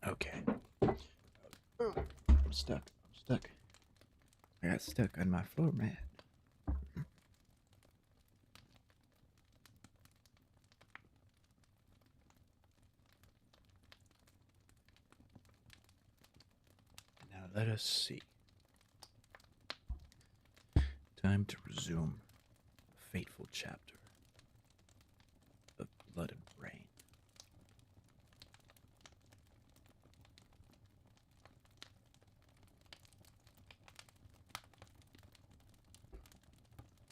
Okay. I'm stuck. I'm stuck. I got stuck on my floor mat. Now let us see. Time to resume the fateful chapter of Blood and Brain.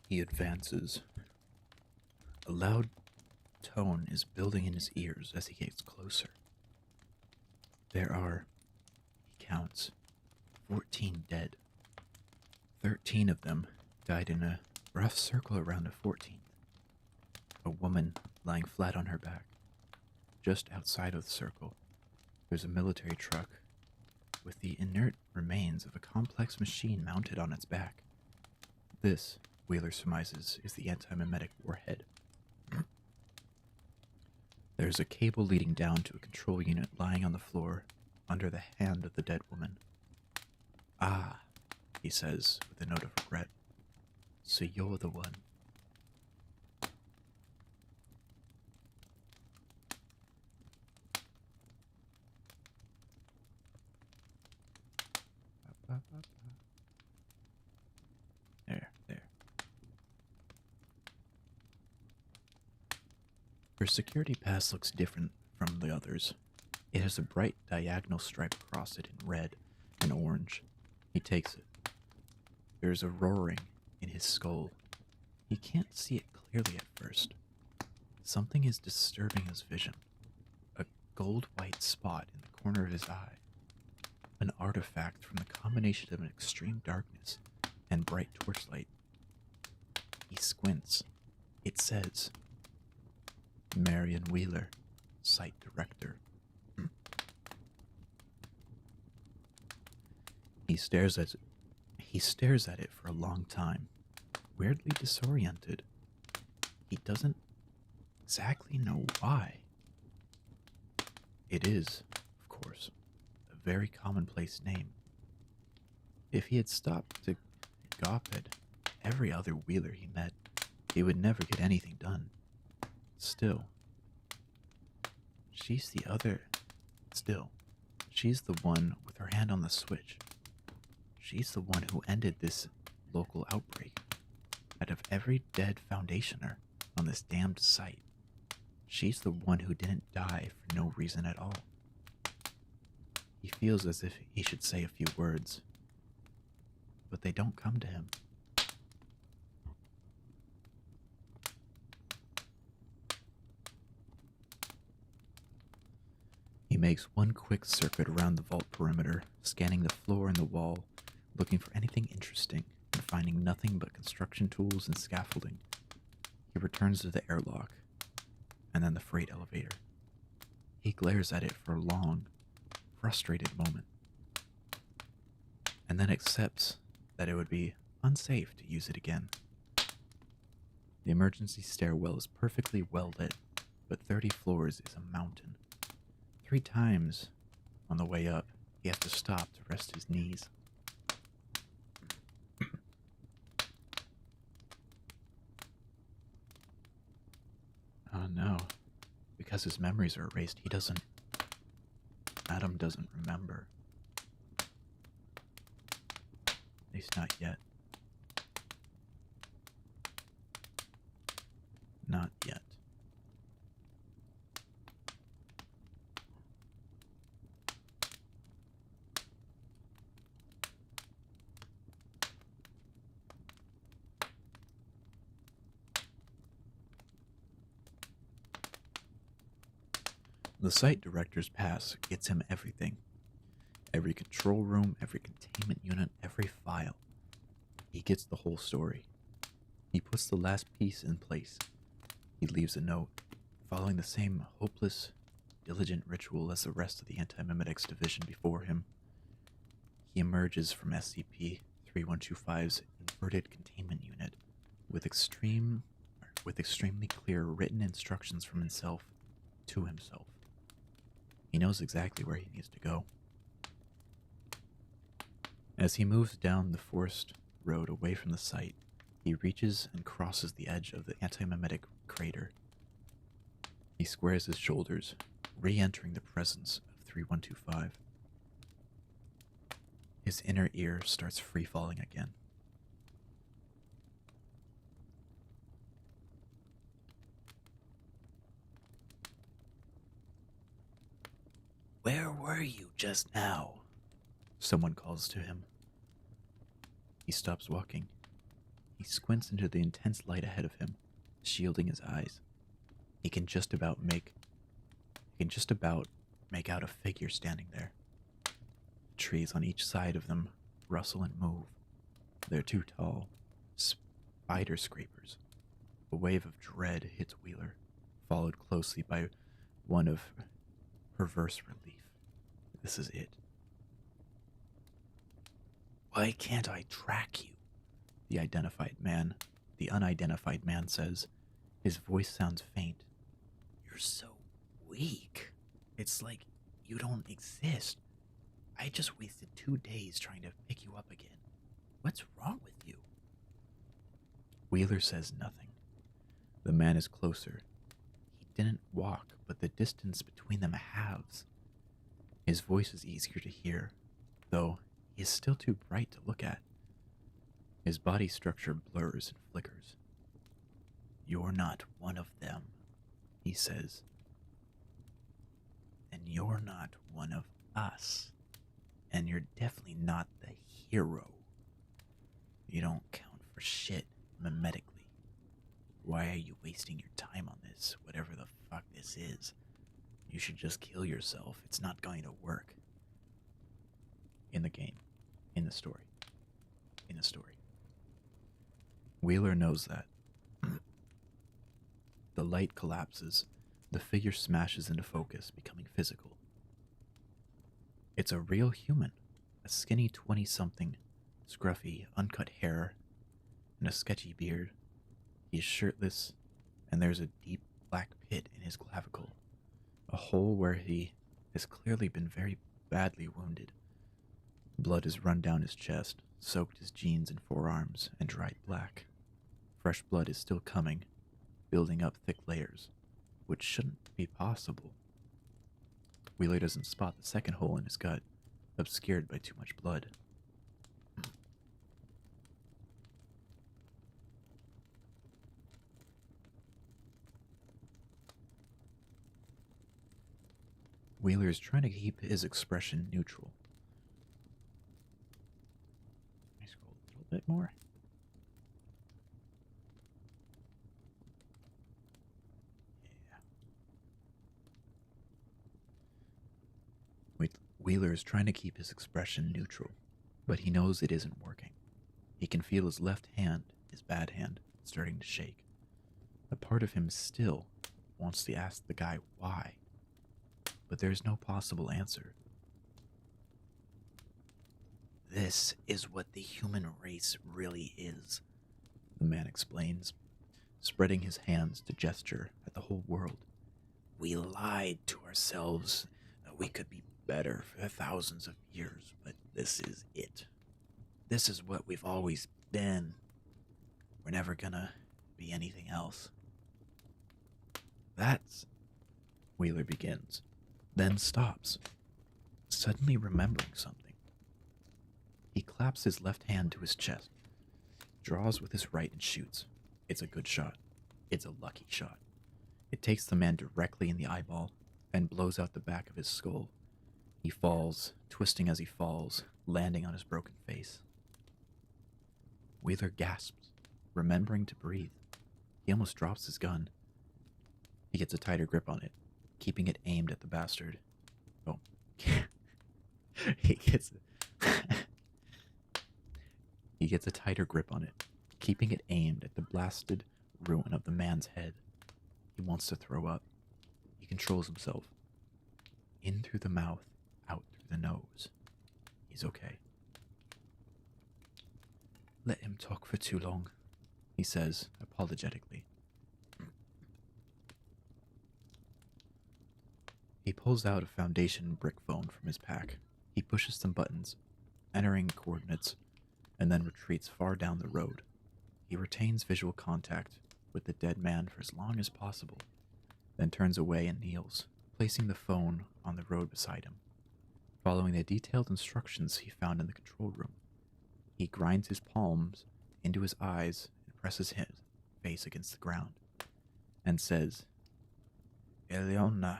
He advances. A loud tone is building in his ears as he gets closer. There are, he counts, 14 dead. 13 of them died in a rough circle around a 14th. A woman lying flat on her back. Just outside of the circle, there's a military truck with the inert remains of a complex machine mounted on its back. This, Wheeler surmises, is the anti-memetic warhead. There's a cable leading down to a control unit lying on the floor under the hand of the dead woman. Ah, he says with a note of regret. So you're the one. There. Her security pass looks different from the others. It has a bright diagonal stripe across it in red and orange. He takes it. There's a roaring in his skull. He can't see it clearly at first. Something is disturbing his vision. A gold-white spot in the corner of his eye. An artifact from the combination of an extreme darkness and bright torchlight. He squints. It says, Marion Wheeler, Site Director. He stares at it for a long time, weirdly disoriented. He doesn't exactly know why. It is, of course, a very commonplace name. If he had stopped to gawp at every other Wheeler he met, he would never get anything done. Still, she's the one with her hand on the switch. She's the one who ended this local outbreak. Out of every dead Foundationer on this damned site, she's the one who didn't die for no reason at all. He feels as if he should say a few words, but they don't come to him. He makes one quick circuit around the vault perimeter, scanning the floor and the wall, looking for anything interesting, and finding nothing but construction tools and scaffolding. He returns to the airlock, and then the freight elevator. He glares at it for a long, frustrated moment, and then accepts that it would be unsafe to use it again. The emergency stairwell is perfectly well lit, but 30 floors is a mountain. 3 times on the way up, he has to stop to rest his knees. Oh no, because his memories are erased, Adam doesn't remember. At least not yet. Not yet. The site director's pass gets him everything. Every control room, every containment unit, every file. He gets the whole story. He puts the last piece in place. He leaves a note, following the same hopeless, diligent ritual as the rest of the anti-memetics division before him. He emerges from SCP-3125's inverted containment unit with extremely clear written instructions from himself to himself. He knows exactly where he needs to go. As he moves down the forest road away from the site, he reaches and crosses the edge of the anti-memetic crater. He squares his shoulders, re-entering the presence of 3125. His inner ear starts free-falling again. "Where were you just now?" someone calls to him. He stops walking. He squints into the intense light ahead of him, shielding his eyes. He can just about make out a figure standing there. Trees on each side of them rustle and move. They're too tall. Spider scrapers. A wave of dread hits Wheeler, followed closely by one of perverse relief. This is it. "Why can't I track you?" The unidentified man says. His voice sounds faint. "You're so weak. It's like you don't exist. I just wasted 2 days trying to pick you up again. What's wrong with you?" Wheeler says nothing. The man is closer. He didn't walk, but the distance between them halves. His voice is easier to hear, though he is still too bright to look at. His body structure blurs and flickers. "You're not one of them," he says. "And you're not one of us. And you're definitely not the hero. You don't count for shit memetically. Why are you wasting your time on this, whatever the fuck this is? You should just kill yourself. It's not going to work." In the game. In the story. Wheeler knows that. The light collapses. The figure smashes into focus, becoming physical. It's a real human. A skinny 20-something, scruffy, uncut hair, and a sketchy beard. He is shirtless, and there's a deep black pit in his clavicle. A hole where he has clearly been very badly wounded. Blood has run down his chest, soaked his jeans and forearms, and dried black. Fresh blood is still coming, building up thick layers, which shouldn't be possible. Wheeler doesn't spot the second hole in his gut, obscured by too much blood. Wheeler is trying to keep his expression neutral. Let me scroll a little bit more. Wheeler is trying to keep his expression neutral, but he knows it isn't working. He can feel his left hand, his bad hand, starting to shake. A part of him still wants to ask the guy why, but there's no possible answer. "This is what the human race really is," the man explains, spreading his hands to gesture at the whole world. "We lied to ourselves that we could be better for thousands of years, but this is it. This is what we've always been. We're never gonna be anything else." "That's..." Wheeler begins, then stops, suddenly remembering something. He claps his left hand to his chest, draws with his right and shoots. It's a good shot. It's a lucky shot. It takes the man directly in the eyeball and blows out the back of his skull. He falls, twisting as he falls, landing on his broken face. Wheeler gasps, remembering to breathe. He almost drops his gun. He gets a tighter grip on it, keeping it aimed at the bastard. Oh. He gets a tighter grip on it, keeping it aimed at the blasted ruin of the man's head. He wants to throw up. He controls himself. In through the mouth, out through the nose. He's okay. "Let him talk for too long," he says, apologetically. He pulls out a foundation brick phone from his pack. He pushes some buttons, entering coordinates, and then retreats far down the road. He retains visual contact with the dead man for as long as possible, then turns away and kneels, placing the phone on the road beside him. Following the detailed instructions he found in the control room, he grinds his palms into his eyes and presses his face against the ground, and says, Eleona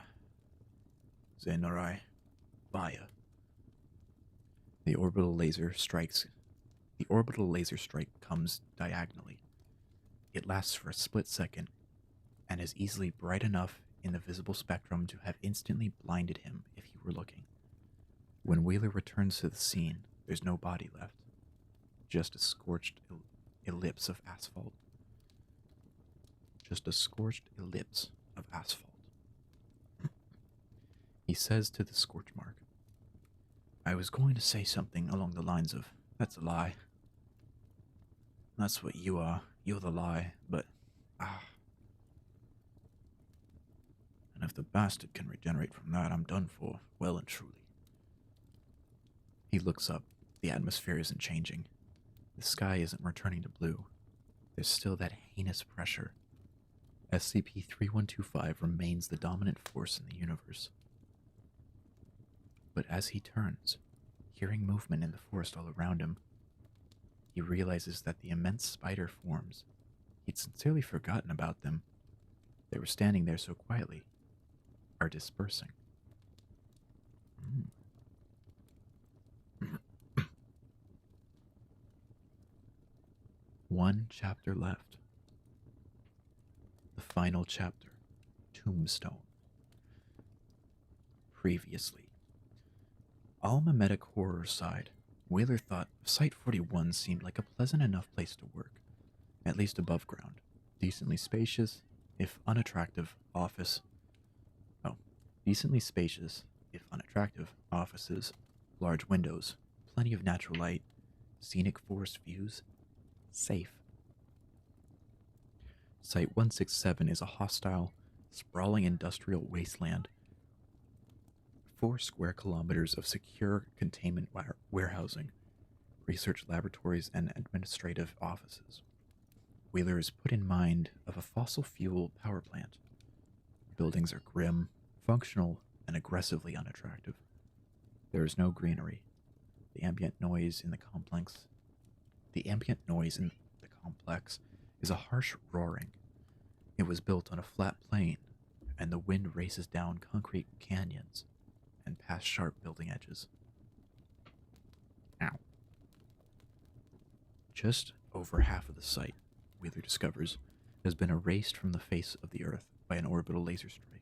Zenorai Vaya. The orbital laser strike comes diagonally. It lasts for a split second and is easily bright enough in the visible spectrum to have instantly blinded him if he were looking. When Wheeler returns to the scene, there's no body left, just a scorched ellipse of asphalt. Just a scorched ellipse of asphalt. He says to the scorch mark, I was going to say something along the lines of, that's a lie. That's what you are. You're the lie, but, And if the bastard can regenerate from that, I'm done for, well and truly. He looks up. The atmosphere isn't changing. The sky isn't returning to blue. There's still that heinous pressure. SCP-3125 remains the dominant force in the universe. But as he turns, hearing movement in the forest all around him, he realizes that the immense spider forms, he'd sincerely forgotten about them, they were standing there so quietly, are dispersing. One chapter left. The final chapter, Tombstone. Previously. All-memetic horror aside, Wheeler thought Site-41 seemed like a pleasant enough place to work, at least above ground. Decently spacious, if unattractive, decently spacious, if unattractive, offices, large windows, plenty of natural light, scenic forest views, safe. Site-167 is a hostile, sprawling industrial wasteland. 4 square kilometers of secure containment warehousing, research laboratories, and administrative offices. Wheeler is put in mind of a fossil fuel power plant. Buildings are grim, functional, and aggressively unattractive. There is no greenery. The ambient noise in the complex is a harsh roaring. It was built on a flat plain, and the wind races down concrete canyons and past sharp building edges. Ow. Just over half of the site, Wheeler discovers, has been erased from the face of the Earth by an orbital laser strike.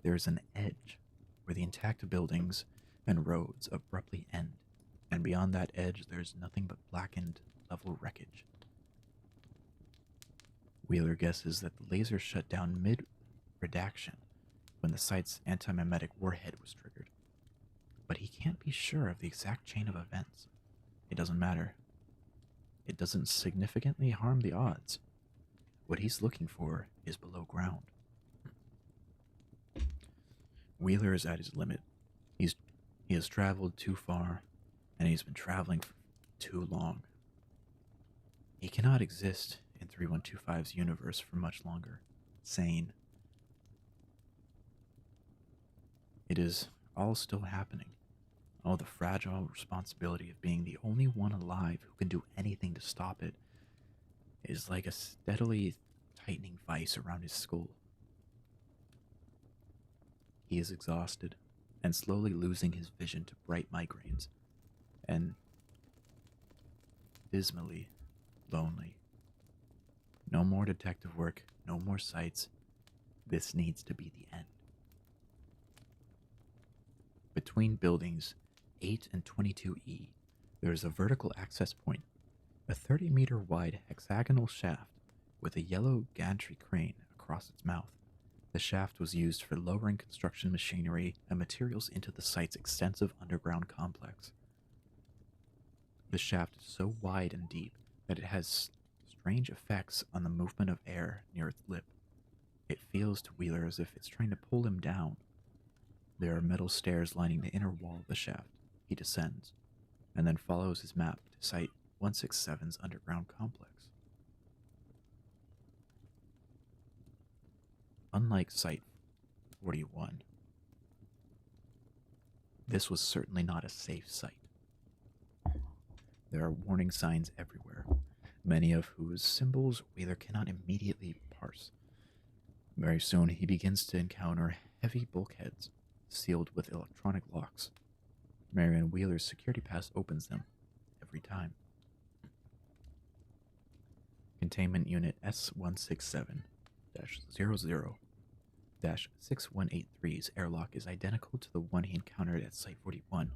There is an edge where the intact buildings and roads abruptly end, and beyond that edge there is nothing but blackened, level wreckage. Wheeler guesses that the laser shut down mid-redaction when the site's anti-memetic warhead was triggered. But he can't be sure of the exact chain of events. It doesn't matter. It doesn't significantly harm the odds. What he's looking for is below ground. Wheeler is at his limit. He has traveled too far, and he's been traveling for too long. He cannot exist in 3125's universe for much longer, sane. It is all still happening. All the fragile responsibility of being the only one alive who can do anything to stop it is like a steadily tightening vice around his skull. He is exhausted and slowly losing his vision to bright migraines, and dismally lonely. No more detective work, no more sights. This needs to be the end. Between buildings 8 and 22E, there is a vertical access point, a 30-meter wide hexagonal shaft with a yellow gantry crane across its mouth. The shaft was used for lowering construction machinery and materials into the site's extensive underground complex. The shaft is so wide and deep that it has strange effects on the movement of air near its lip. It feels to Wheeler as if it's trying to pull him down. There are metal stairs lining the inner wall of the shaft. He descends, and then follows his map to Site 167's underground complex. Unlike Site 41, this was certainly not a safe site. There are warning signs everywhere, many of whose symbols Wheeler cannot immediately parse. Very soon, he begins to encounter heavy bulkheads sealed with electronic locks. Marion Wheeler's security pass opens them every time. Containment Unit S167 00 6183's airlock is identical to the one he encountered at Site 41,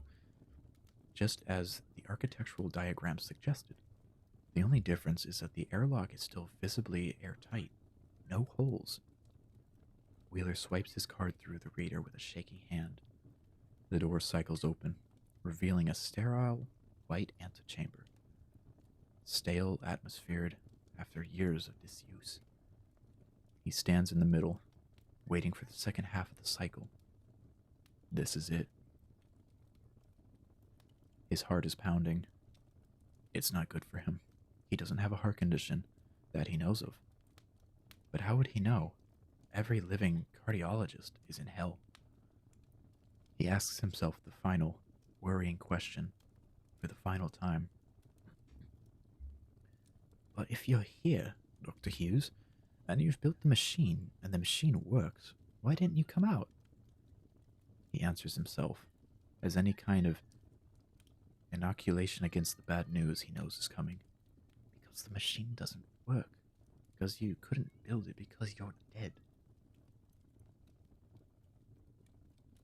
just as the architectural diagram suggested. The only difference is that the airlock is still visibly airtight, no holes. Wheeler swipes his card through the reader with a shaky hand. The door cycles open, revealing a sterile, white antechamber, stale atmosphered after years of disuse. He stands in the middle, waiting for the second half of the cycle. This is it. His heart is pounding. It's not good for him. He doesn't have a heart condition that he knows of. But how would he know? Every living cardiologist is in hell. He asks himself the final, worrying question for the final time. But if you're here, Dr. Hughes, and you've built the machine, and the machine works, why didn't you come out? He answers himself, as any kind of inoculation against the bad news he knows is coming. Because the machine doesn't work. Because you couldn't build it because you're dead.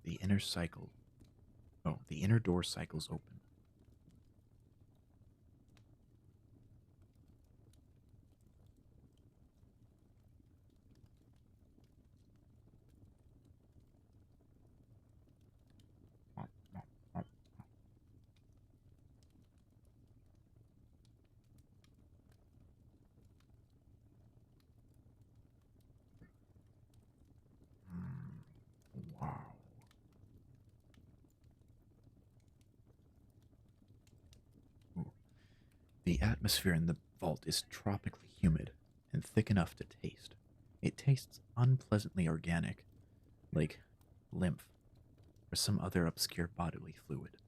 The inner door cycles open. Wow. Ooh. The atmosphere in the vault is tropically humid and thick enough to taste. It tastes unpleasantly organic, like lymph or some other obscure bodily fluid.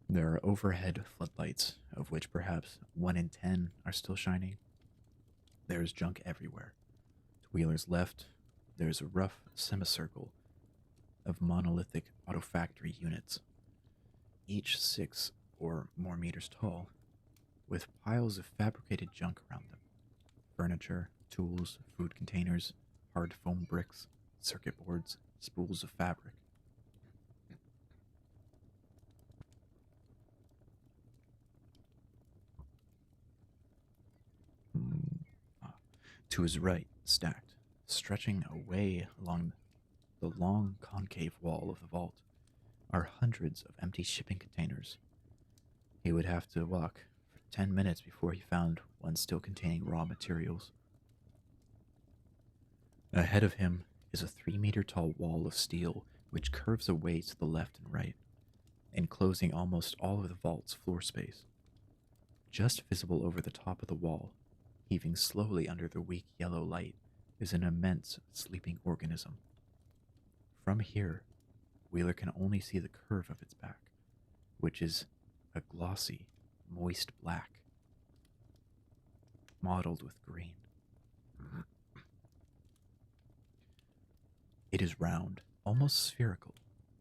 There are overhead floodlights, of which perhaps 1 in 10 are still shining. There is junk everywhere. To Wheeler's left, there is a rough semicircle of monolithic autofactory units, each 6 or more meters tall, with piles of fabricated junk around them. Furniture, tools, food containers, hard foam bricks, circuit boards, spools of fabric. To his right, stacked, stretching away along the long concave wall of the vault, are hundreds of empty shipping containers. He would have to walk for 10 minutes before he found one still containing raw materials. Ahead of him is a 3-meter tall wall of steel which curves away to the left and right, enclosing almost all of the vault's floor space. Just visible over the top of the wall, heaving slowly under the weak yellow light, is an immense sleeping organism. From here, Wheeler can only see the curve of its back, which is a glossy, moist black, mottled with green. It is round, almost spherical,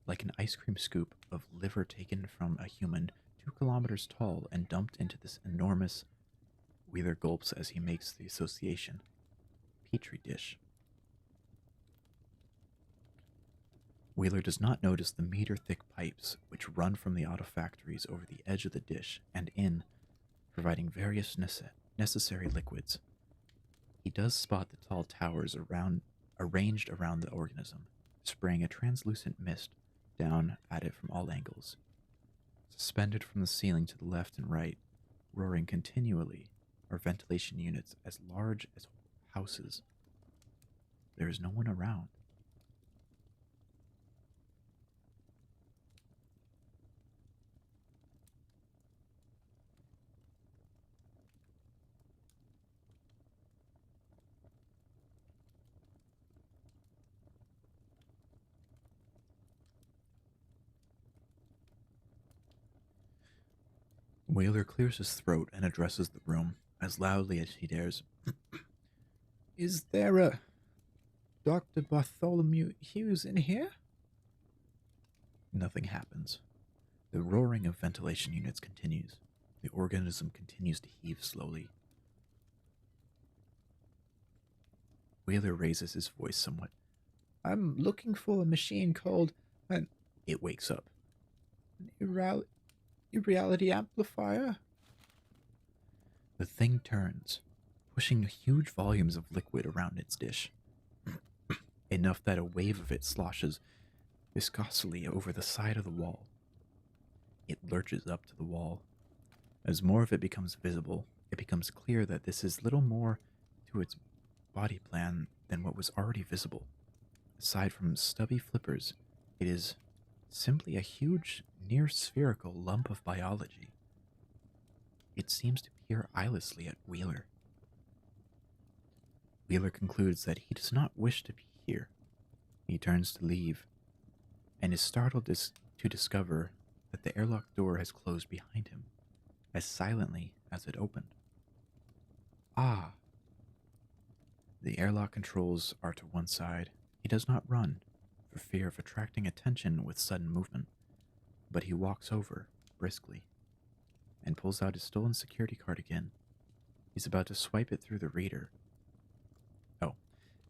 like an ice cream scoop of liver taken from a human 2 kilometers tall and dumped into this enormous, Wheeler gulps as he makes the association, petri dish. Wheeler does not notice the meter-thick pipes which run from the auto factories over the edge of the dish and in, providing various necessary liquids. He does spot the tall towers arranged around the organism, spraying a translucent mist down at it from all angles. Suspended from the ceiling to the left and right, roaring continually, are ventilation units as large as houses. There is no one around. Whaler clears his throat and addresses the room as loudly as he dares. Is there a Dr. Bartholomew Hughes in here? Nothing happens. The roaring of ventilation units continues. The organism continues to heave slowly. Whaler raises his voice somewhat. I'm looking for a machine called an... It wakes up. An reality amplifier? The thing turns, pushing huge volumes of liquid around its dish. Enough that a wave of it sloshes viscosely over the side of the wall. It lurches up to the wall. As more of it becomes visible, it becomes clear that this is little more to its body plan than what was already visible. Aside from stubby flippers, it is simply a huge, near-spherical lump of biology. It seems to peer eyelessly at Wheeler. Wheeler concludes that he does not wish to be here. He turns to leave, and is startled to discover that the airlock door has closed behind him, as silently as it opened. Ah! The airlock controls are to one side. He does not run, for fear of attracting attention with sudden movement, but he walks over, briskly, and pulls out his stolen security card again. He's about to swipe it through the reader. Oh,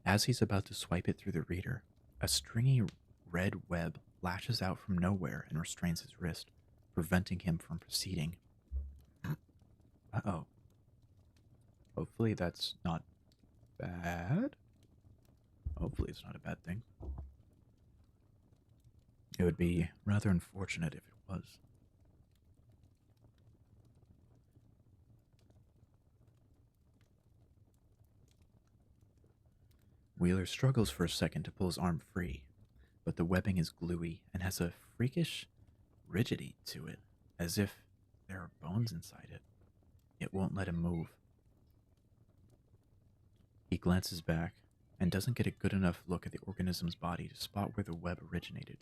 as he's about to swipe it through the reader, a stringy red web lashes out from nowhere and restrains his wrist, preventing him from proceeding. Uh-oh. Hopefully that's not bad. Hopefully it's not a bad thing. It would be rather unfortunate if it was. Wheeler struggles for a second to pull his arm free, but the webbing is gluey and has a freakish rigidity to it, as if there are bones inside it. It won't let him move. He glances back and doesn't get a good enough look at the organism's body to spot where the web originated.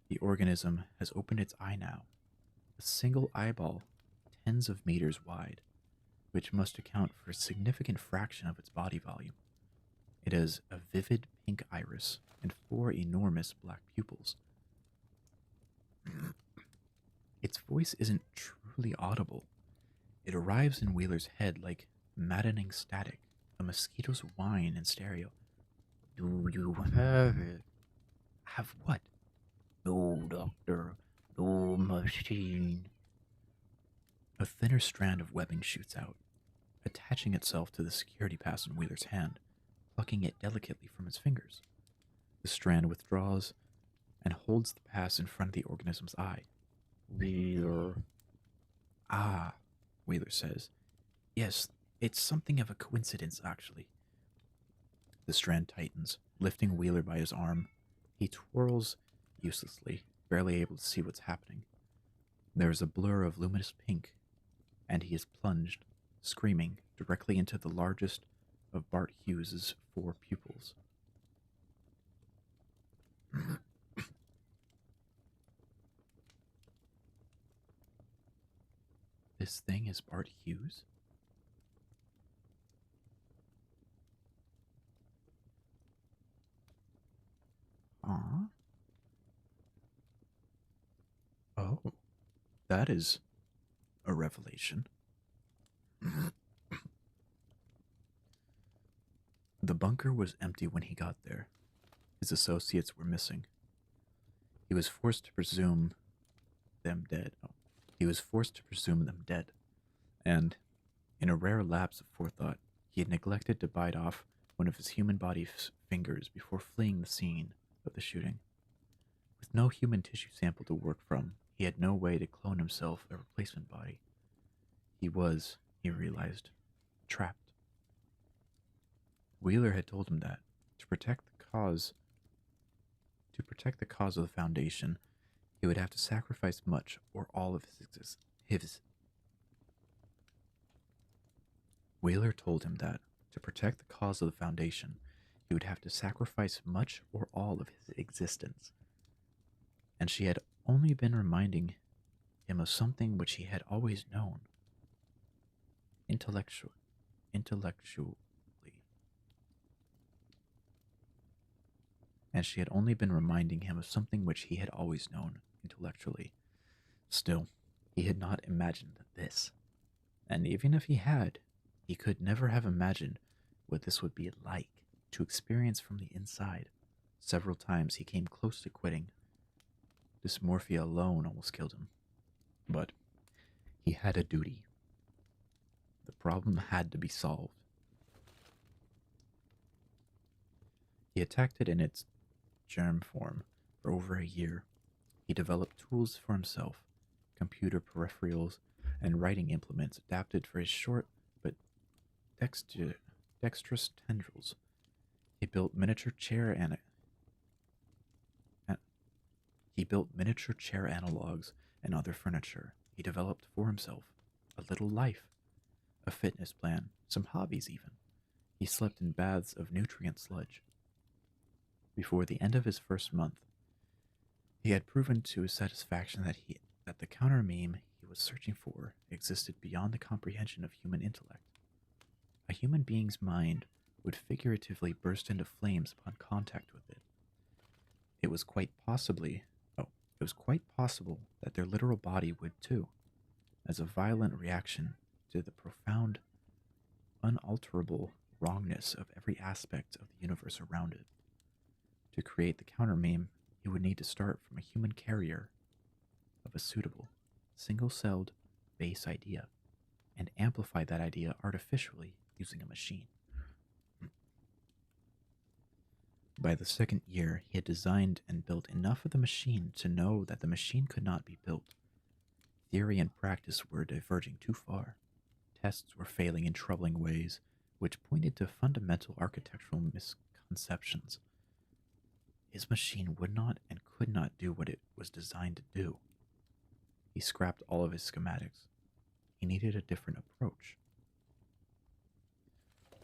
The organism has opened its eye now, a single eyeball tens of meters wide, which must account for a significant fraction of its body volume. It has a vivid pink iris and 4 enormous black pupils. Its voice isn't truly audible. It arrives in Wheeler's head like maddening static, a mosquito's whine in stereo. Do you have it? Have what? No, doctor. No machine. A thinner strand of webbing shoots out, attaching itself to the security pass in Wheeler's hand, plucking it delicately from his fingers. The strand withdraws and holds the pass in front of the organism's eye. Wheeler. Ah, Wheeler says. Yes, it's something of a coincidence, actually. The strand tightens, lifting Wheeler by his arm. He twirls uselessly, barely able to see what's happening. There is a blur of luminous pink, and he is plunged, screaming, directly into the largest of Bart Hughes's 4 pupils. This thing is Bart Hughes? Aw. Oh, that is a revelation. The bunker was empty when he got there. His associates were missing. He was forced to presume them dead. Oh, he was forced to presume them dead. And, in a rare lapse of forethought, he had neglected to bite off one of his human body's fingers before fleeing the scene of the shooting. With no human tissue sample to work from, he had no way to clone himself a replacement body. He was, he realized, trapped. Wheeler had told him that, to protect the cause of the Foundation, he would have to sacrifice much or all of his Wheeler told him that, to protect the cause of the Foundation, he would have to sacrifice much or all of his existence. And she had only been reminding him of something which he had always known, intellectual, intellectually, and she had only been reminding him of something which he had always known, intellectually. Still, he had not imagined this, and even if he had, he could never have imagined what this would be like to experience from the inside. Several times he came close to quitting. Dysmorphia alone almost killed him. But he had a duty. The problem had to be solved. He attacked it in its germ form for over a year. He developed tools for himself, computer peripherals, and writing implements adapted for his short but dexterous tendrils. He built miniature chair analogs and other furniture. He developed for himself a little life, a fitness plan, some hobbies even. He slept in baths of nutrient sludge. Before the end of his first month, he had proven to his satisfaction that the counter meme he was searching for existed beyond the comprehension of human intellect. A human being's mind would figuratively burst into flames upon contact with it. It was quite possible that their literal body would too, as a violent reaction to the profound, unalterable wrongness of every aspect of the universe around it. To create the counter meme, he would need to start from a human carrier of a suitable, single-celled base idea, and amplify that idea artificially using a machine. By the second year, he had designed and built enough of the machine to know that the machine could not be built. Theory and practice were diverging too far. Tests were failing in troubling ways, which pointed to fundamental architectural misconceptions. His machine would not and could not do what it was designed to do. He scrapped all of his schematics. He needed a different approach.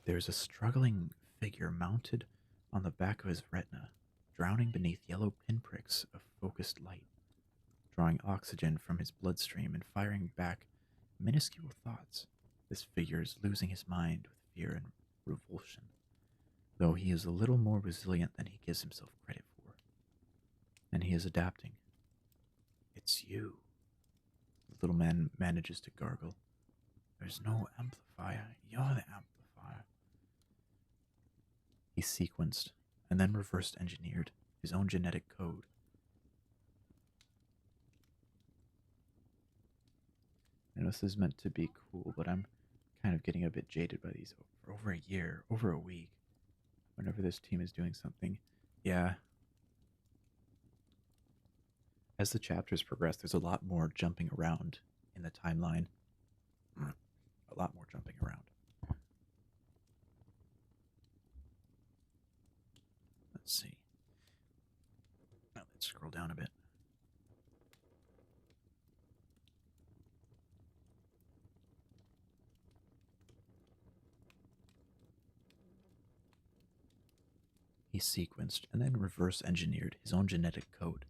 There is a struggling figure mounted on the back of his retina, drowning beneath yellow pinpricks of focused light, drawing oxygen from his bloodstream and firing back minuscule thoughts. This figure is losing his mind with fear and revulsion, though he is a little more resilient than he gives himself credit for. And he is adapting. It's you, the little man manages to gargle. There's no amplifier. You're the amplifier. He sequenced and then reverse engineered his own genetic code. I know this is meant to be cool, but I'm kind of getting a bit jaded by these for over a year, over a week. Whenever this team is doing something, yeah. As the chapters progress, there's a lot more jumping around in the timeline. A lot more jumping around. Let's see. Now let's scroll down a bit. He sequenced and then reverse engineered his own genetic code.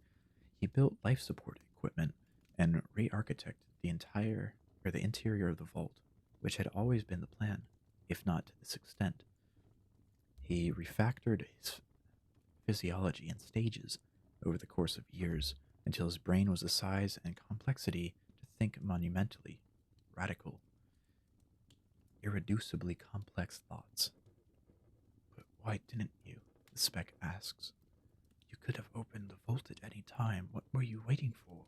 He built life support equipment and re-architected the interior of the vault, which had always been the plan, if not to this extent. He refactored his physiology in stages over the course of years until his brain was the size and complexity to think monumentally, radical, irreducibly complex thoughts. But why didn't you? The spec asks. You could have opened the vault at any time. What were you waiting for?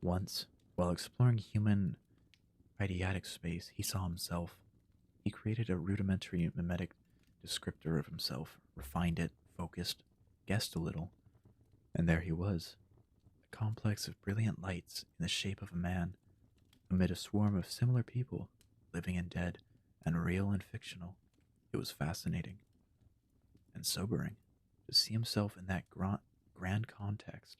Once, while exploring human ideatic space, he saw himself. He created a rudimentary memetic descriptor of himself, refined it, focused, guessed a little, and there he was, a complex of brilliant lights in the shape of a man, amid a swarm of similar people, living and dead, and real and fictional. It was fascinating and sobering to see himself in that grand context.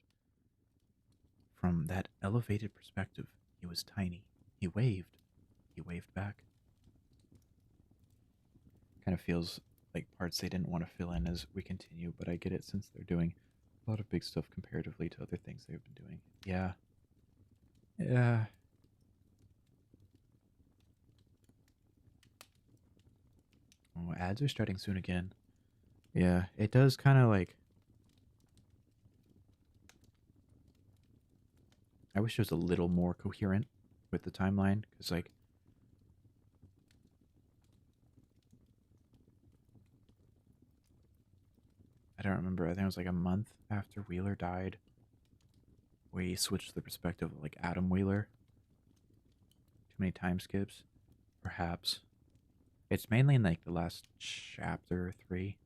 From that elevated perspective, he was tiny. He waved. He waved back. Kind of feels like parts they didn't want to fill in as we continue, but I get it since they're doing A lot of big stuff comparatively to other things they've been doing. Yeah. Yeah. Oh, ads are starting soon again. Yeah, it does kind of like... I wish it was a little more coherent with the timeline, because, like... I don't remember. I think it was like a month after Wheeler died. We switched the perspective of, like, Adam Wheeler. Too many time skips? Perhaps. It's mainly in, like, the last chapter 3.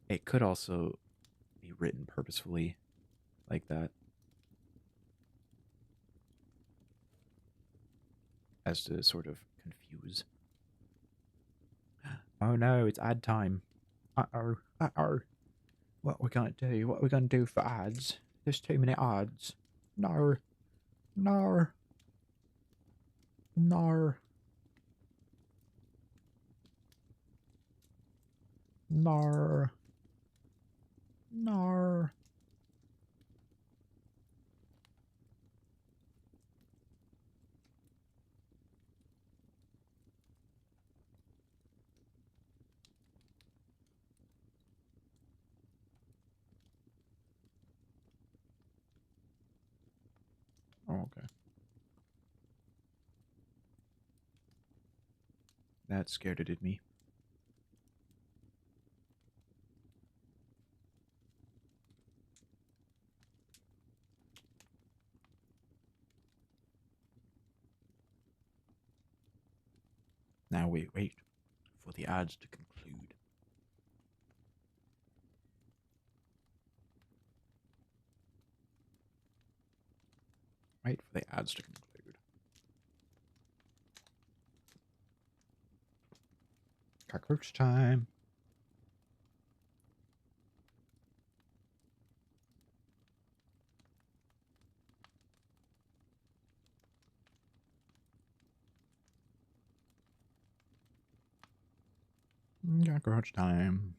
It could also be written purposefully like that, as to sort of confuse. Oh no, it's ad time. Uh-oh, uh-oh. What we gonna do? What we gonna do for ads? There's too many ads. No, no, no, no, no. Oh, okay. That scared it me. Now we wait for the ads to conclude. Wait for the ads to conclude. Cockroach time. Cockroach time.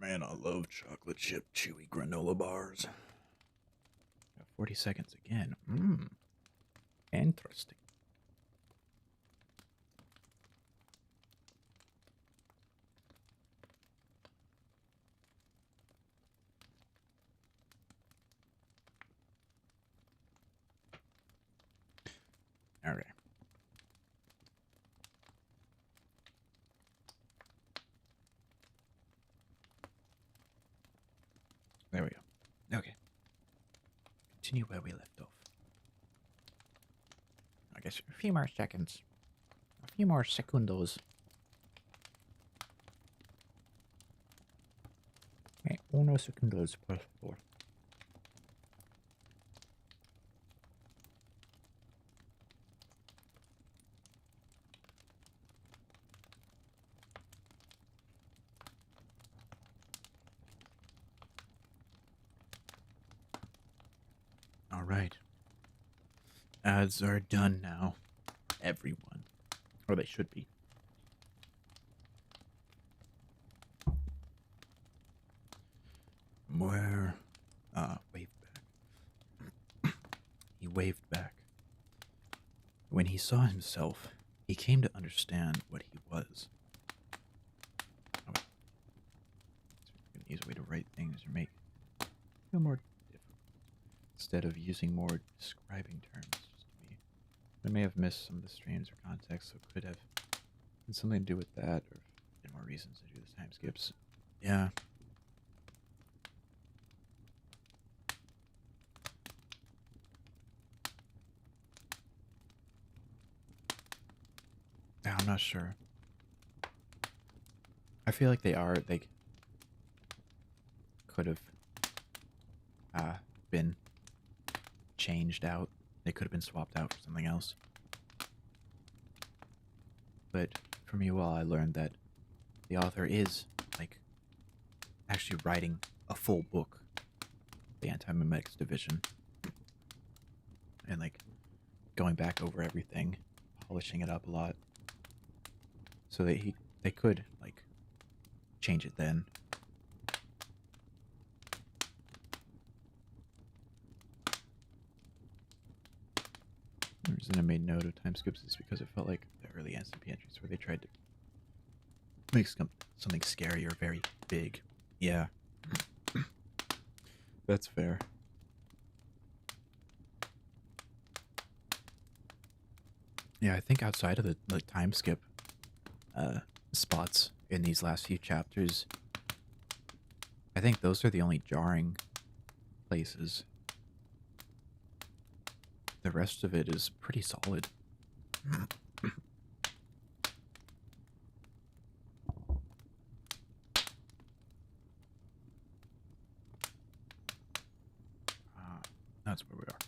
Man, I love chocolate chip chewy granola bars. Got 40 seconds again. Interesting. All right. There we go. Okay. Continue where we left off. I guess a few more seconds. A few more segundos. Okay, unos segundos, por favor. All right. Ads are done now. Everyone. Or they should be. Where? Waved back. He waved back. When he saw himself, he came to understand what he was. Oh, an easy way to write things or make it feel more difficult. Instead of using more describing terms. I may have missed some of the streams or context, so it could have been something to do with that, or more reasons to do the time skips. Yeah. I'm not sure. I feel like they could have been changed out. They could have been swapped out for something else. But from you all, I learned that the author is, like, actually writing a full book, the anti-memetics division, and, like, going back over everything, polishing it up a lot, so that they could, like, change it then. The reason I made note of time skips is because it felt like the early SCP entries where they tried to make something scary or very big. Yeah. That's fair. Yeah, I think outside of the time skip spots in these last few chapters, I think those are the only jarring places. The rest of it is pretty solid. That's where we are.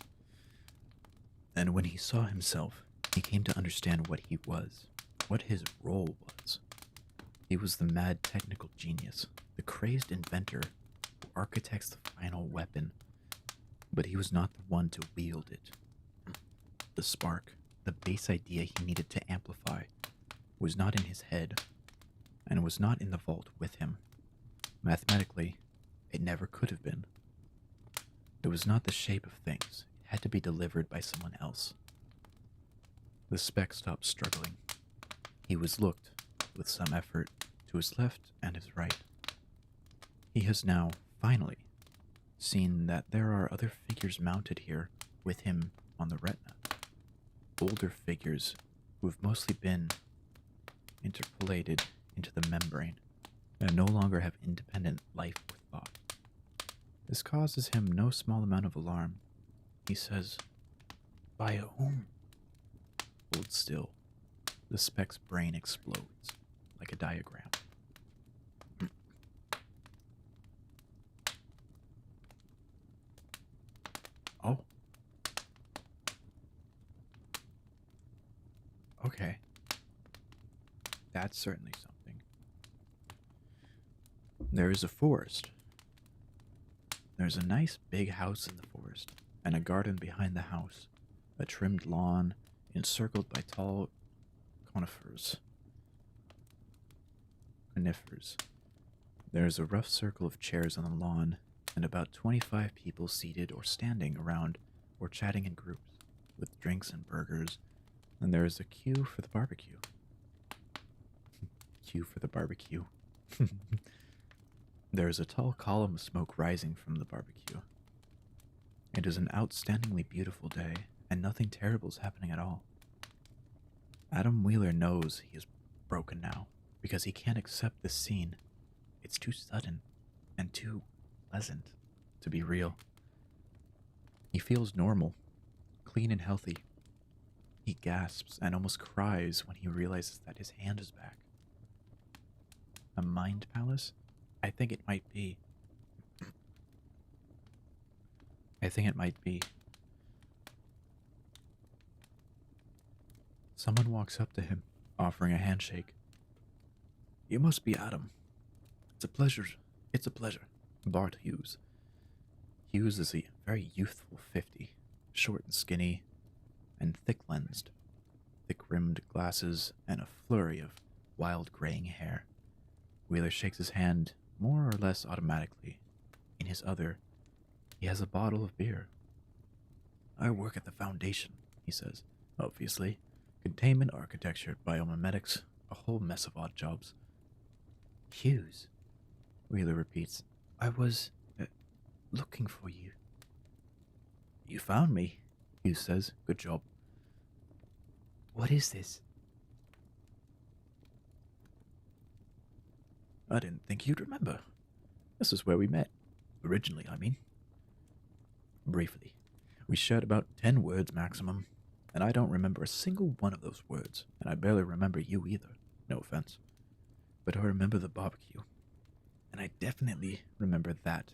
And when he saw himself, he came to understand what he was, what his role was. He was the mad technical genius, the crazed inventor who architects the final weapon, but he was not the one to wield it. The spark, the base idea he needed to amplify, was not in his head, and was not in the vault with him. Mathematically, it never could have been. It was not the shape of things. It had to be delivered by someone else. The spec stopped struggling. He was looked, with some effort, to his left and his right. He has now, finally, seen that there are other figures mounted here with him on the retina. Older figures who have mostly been interpolated into the membrane and no longer have independent life with thought. This causes him no small amount of alarm. He says, "By whom?" Hold still. The spec's brain explodes like a diagram. Oh. Okay. That's certainly something. There is a forest. There's a nice big house in the forest, and a garden behind the house, a trimmed lawn encircled by tall conifers. There is a rough circle of chairs on the lawn, and about 25 people seated or standing around or chatting in groups, with drinks and burgers, and there is a queue for the barbecue. Queue for the barbecue. There is a tall column of smoke rising from the barbecue. It is an outstandingly beautiful day, and nothing terrible is happening at all. Adam Wheeler knows he is broken now, because he can't accept this scene. It's too sudden, and too pleasant to be real. He feels normal, clean and healthy. He gasps and almost cries when he realizes that his hand is back. A mind palace? I think it might be. Someone walks up to him, offering a handshake. "You must be Adam. It's a pleasure. It's a pleasure." Bart Hughes. Hughes is a very youthful 50, short and skinny, and thick-lensed, thick-rimmed glasses, and a flurry of wild graying hair. Wheeler shakes his hand more or less automatically. In his other, he has a bottle of beer. "I work at the Foundation," he says. "Obviously. Containment architecture, biomimetics, a whole mess of odd jobs." "Hughes," Wheeler repeats. "I was looking for you." "You found me," Hughes says. "Good job." "What is this?" "I didn't think you'd remember. This is where we met. Originally, I mean. Briefly. We shared about 10 words maximum, and I don't remember a single one of those words, and I barely remember you either. No offense. But I remember the barbecue. And I definitely remember that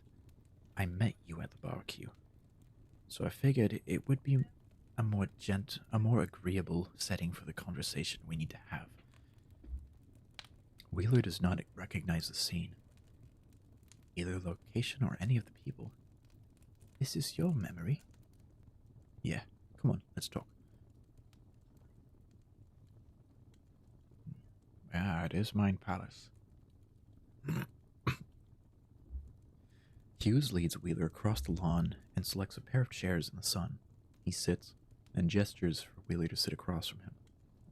I met you at the barbecue. So I figured it would be a more agreeable setting for the conversation we need to have. Wheeler does not recognize the scene, either the location or any of the people. This is your memory? Yeah, come on, let's talk. Yeah, it is mine palace. Hughes leads Wheeler across the lawn and selects a pair of chairs in the sun. He sits and gestures for Wheeler to sit across from him.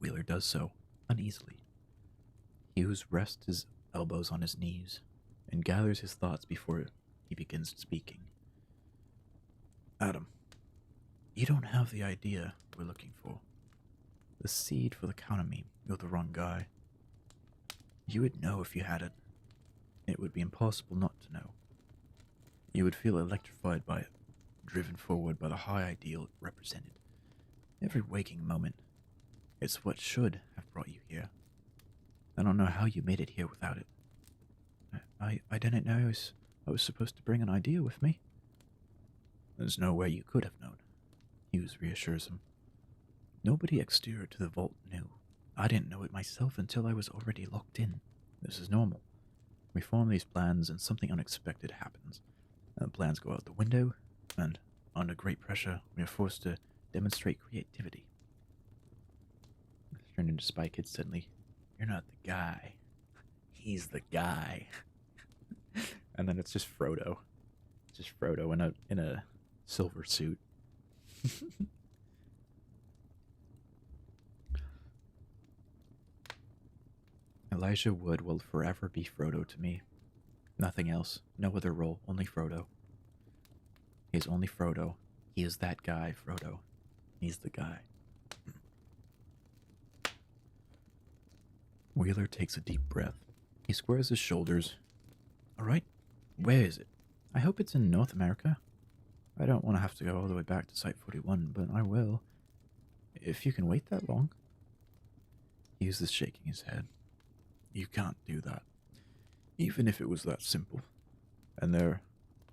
Wheeler does so, uneasily. Hughes rests his elbows on his knees and gathers his thoughts before he begins speaking. Adam, you don't have the idea we're looking for. The seed for the countermeme. You're the wrong guy. You would know if you had it. It would be impossible not to know. You would feel electrified by it, driven forward by the high ideal it represented. Every waking moment. It's what should have brought you here. I don't know how you made it here without it. I didn't know I was supposed to bring an idea with me. There's no way you could have known, Hughes reassures him. Nobody exterior to the vault knew. I didn't know it myself until I was already locked in. This is normal. We form these plans and something unexpected happens. The plans go out the window, and under great pressure, we are forced to demonstrate creativity. It's turned into Spy Kids suddenly. You're not the guy. He's the guy. And then it's just Frodo. Just Frodo in a silver suit. Elijah Wood will forever be Frodo to me. Nothing else. No other role. Only Frodo. He is only Frodo. He is that guy, Frodo. He's the guy. Wheeler takes a deep breath. He squares his shoulders. All right, where is it? I hope it's in North America. I don't want to have to go all the way back to Site 41, but I will. If you can wait that long. Hughes is shaking his head. You can't do that. Even if it was that simple. And there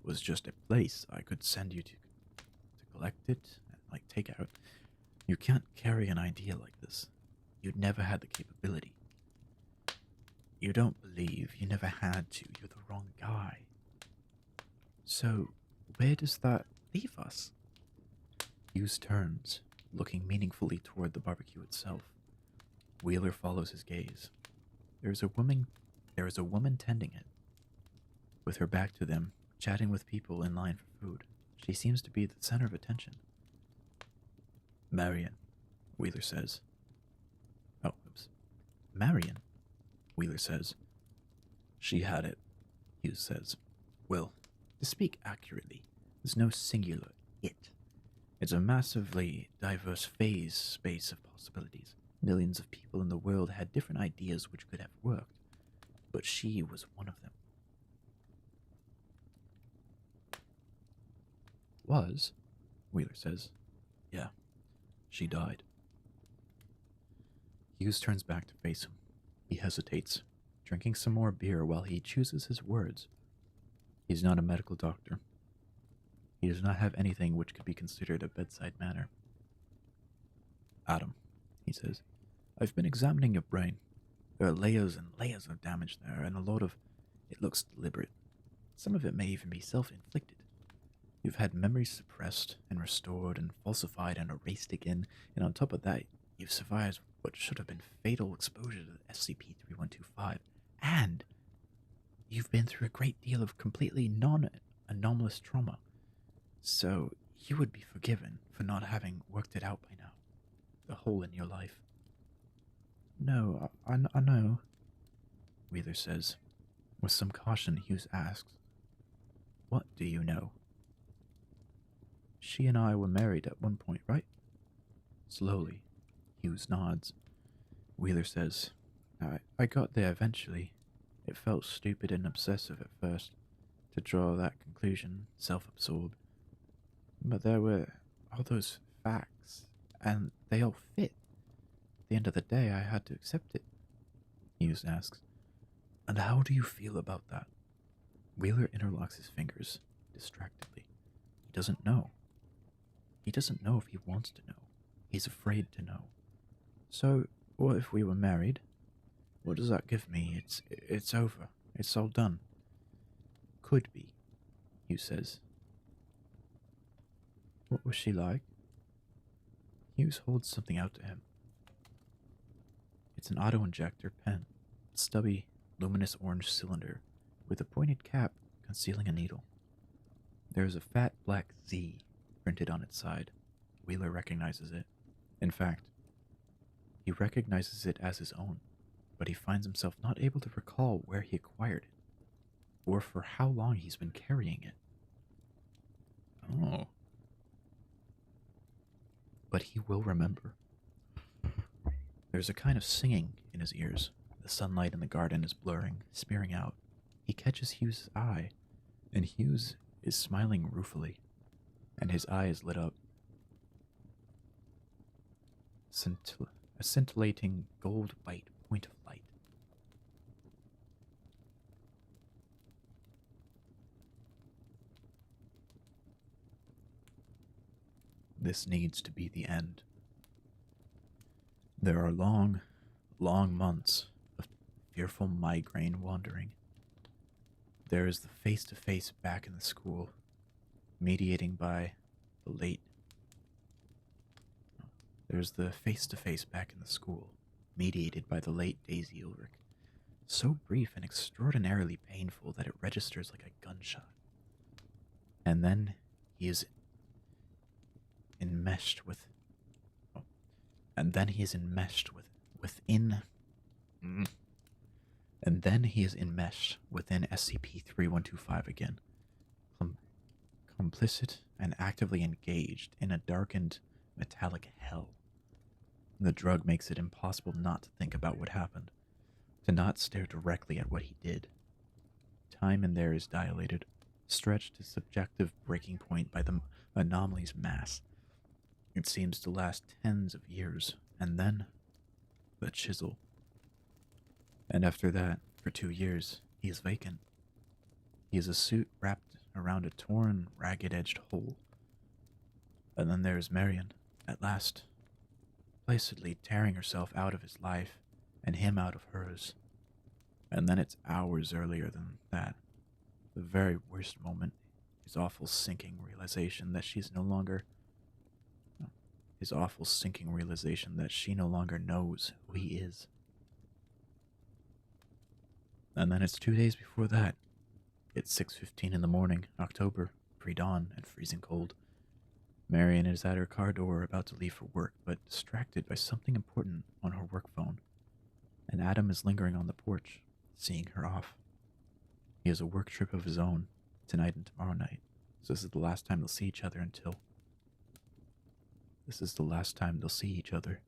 was just a place I could send you to collect it and, take out. You can't carry an idea like this. You'd never had the capability. You don't believe you never had to. You're the wrong guy. So, where does that leave us? Hughes turns, looking meaningfully toward the barbecue itself. Wheeler follows his gaze. There is a woman tending it. With her back to them, chatting with people in line for food. She seems to be the center of attention. Marion, Wheeler says. Oh, oops. Marion, Wheeler says. She had it, Hughes says. Well, to speak accurately, there's no singular it. It's a massively diverse space of possibilities. Millions of people in the world had different ideas which could have worked, but she was one of them. Was? Wheeler says. Yeah, she died. Hughes turns back to face him. He hesitates, drinking some more beer while he chooses his words. He's not a medical doctor. He does not have anything which could be considered a bedside manner. Adam, he says, I've been examining your brain. There are layers and layers of damage there, and a lot of it looks deliberate. Some of it may even be self-inflicted. You've had memories suppressed and restored and falsified and erased again, and on top of that, you've survived what should have been fatal exposure to the SCP-3125, and you've been through a great deal of completely non-anomalous trauma. So you would be forgiven for not having worked it out by now. The hole in your life. No, I know, Wheeler says. With some caution, Hughes asks, What do you know? She and I were married at one point, right? Slowly, Hughes nods. Wheeler says, I got there eventually. It felt stupid and obsessive at first, to draw that conclusion, self-absorbed. But there were all those facts, and they all fit. At the end of the day, I had to accept it. Hughes asks, And how do you feel about that? Wheeler interlocks his fingers distractedly. He doesn't know. He doesn't know if he wants to know. He's afraid to know. So, what if we were married? What does that give me? It's over. It's all done. Could be, Hugh says. What was she like? Hughes holds something out to him. It's an auto-injector pen, a stubby, luminous orange cylinder with a pointed cap concealing a needle. There is a fat black Z printed on its side. Wheeler recognizes it. In fact, he recognizes it as his own, but he finds himself not able to recall where he acquired it, or for how long he's been carrying it. Oh. But he will remember. There's a kind of singing in his ears. The sunlight in the garden is blurring, spearing out. He catches Hughes' eye, and Hughes is smiling ruefully, and his eye is lit up. A scintillating gold-white point of light. This needs to be the end. There are long, long months of fearful migraine wandering. There is the face-to-face back in the school, mediating by the late. There's the face-to-face back in the school, mediated by the late Daisy Ulrich. So brief and extraordinarily painful that it registers like a gunshot. And then he is enmeshed with. Oh, and then he is enmeshed within. And then he is enmeshed within SCP-3125 again, complicit and actively engaged in a darkened, metallic hell. The drug makes it impossible not to think about what happened, to not stare directly at what he did. Time in there is dilated, stretched to subjective breaking point by the anomaly's mass. It seems to last tens of years, and then the chisel. And after that, for 2 years, he is vacant. He is a suit wrapped around a torn, ragged-edged hole. And then there is Marion, at last, placidly tearing herself out of his life, and him out of hers. And then it's hours earlier than that. The very worst moment, his awful sinking realization that she's no longer... His awful sinking realization that she no longer knows who he is. And then it's 2 days before that. It's 6:15 in the morning, October, pre-dawn and freezing cold. Marion is at her car door about to leave for work, but distracted by something important on her work phone. And Adam is lingering on the porch, seeing her off. He has a work trip of his own, tonight and tomorrow night, so this is the last time they'll see each other until... This is the last time they'll see each other.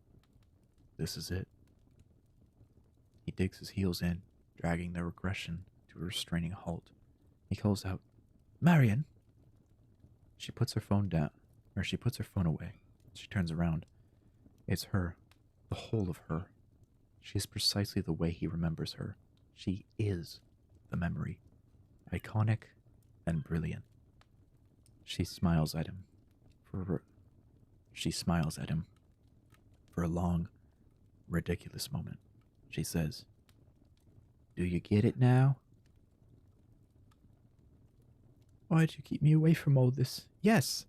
This is it. He digs his heels in, dragging their regression to a restraining halt. He calls out, "Marion!" She puts her phone away. She turns around. It's her. The whole of her. She is precisely the way he remembers her. She is the memory. Iconic and brilliant. She smiles at him for a long, ridiculous moment. She says, "Do you get it now?" "Why'd you keep me away from all this?" "Yes."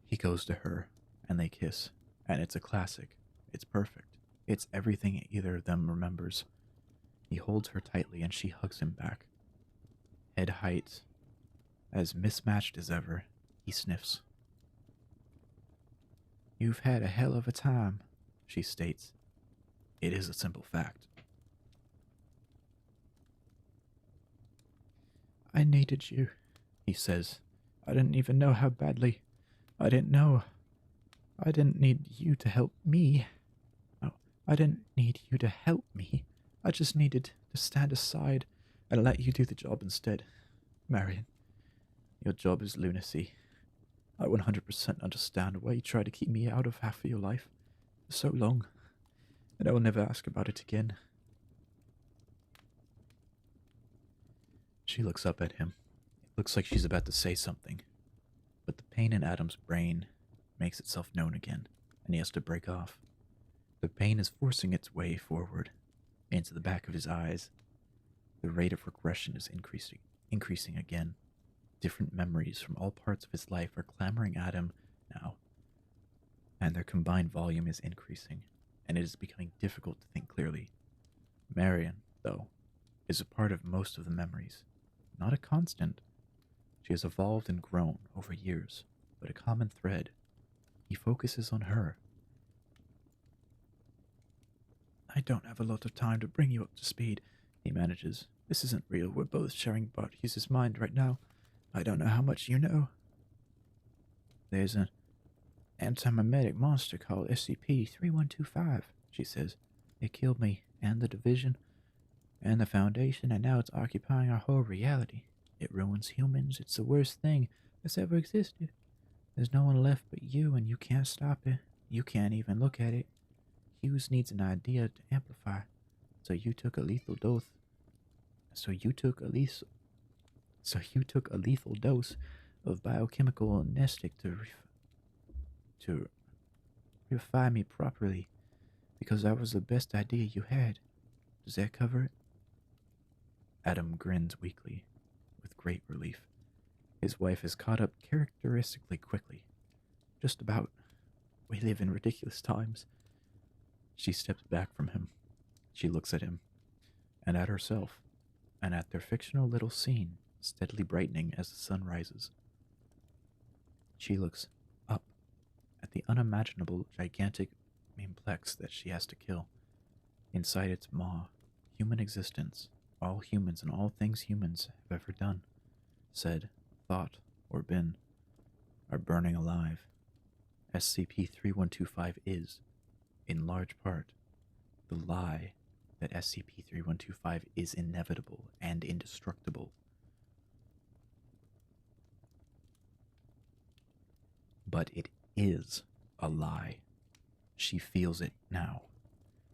He goes to her, and they kiss, and it's a classic. It's perfect. It's everything either of them remembers. He holds her tightly, and she hugs him back. Head height, as mismatched as ever, he sniffs. "You've had a hell of a time," she states. It is a simple fact. "I needed you," he says. "I didn't even know how badly. I didn't know. I didn't need you to help me. No, I didn't need you to help me. I just needed to stand aside and let you do the job instead. Marion, your job is lunacy. I 100% understand why you tried to keep me out of half of your life for so long, and I will never ask about it again." She looks up at him. It looks like she's about to say something, but the pain in Adam's brain makes itself known again, and he has to break off. The pain is forcing its way forward into the back of his eyes. The rate of regression is increasing again. Different memories from all parts of his life are clamoring at him now, and their combined volume is increasing, and it is becoming difficult to think clearly. Marion, though, is a part of most of the memories, not a constant. She has evolved and grown over years, but a common thread. He focuses on her. I don't have a lot of time to bring you up to speed, he manages. This isn't real. We're both sharing Barthuse's mind right now. I don't know how much you know. There's an anti-memetic monster called SCP-3125, she says. It killed me, and the division, and the Foundation, and now it's occupying our whole reality. It ruins humans. It's the worst thing that's ever existed. There's no one left but you, and you can't stop it. You can't even look at it. Hughes needs an idea to amplify. So you took a lethal dose. So you took a lethal dose of biochemical anesthetic to refine me properly, because that was the best idea you had. Does that cover it? Adam grins weakly, with great relief. His wife has caught up characteristically quickly. Just about. We live in ridiculous times. She steps back from him. She looks at him, and at herself, and at their fictional little scene, steadily brightening as the sun rises. She looks up at the unimaginable, gigantic memeplex that she has to kill. Inside its maw, human existence, all humans and all things humans have ever done, said, thought, or been, are burning alive. SCP-3125 is, in large part, the lie that SCP-3125 is inevitable and indestructible. But it is a lie. She feels it now.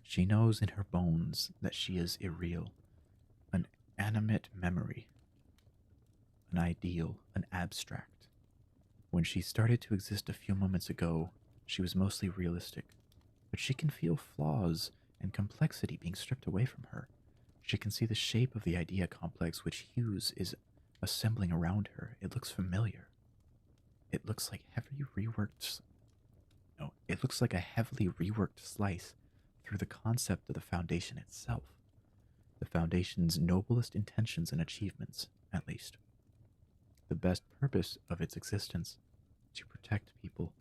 She knows in her bones that she is irreal, an animate memory, an ideal, an abstract. When she started to exist a few moments ago, she was mostly realistic, but she can feel flaws and complexity being stripped away from her. She can see the shape of the idea complex which Hughes is assembling around her. It looks familiar. It looks like it looks like a heavily reworked slice through the concept of the Foundation itself. The Foundation's noblest intentions and achievements, at least. The best purpose of its existence, to protect people.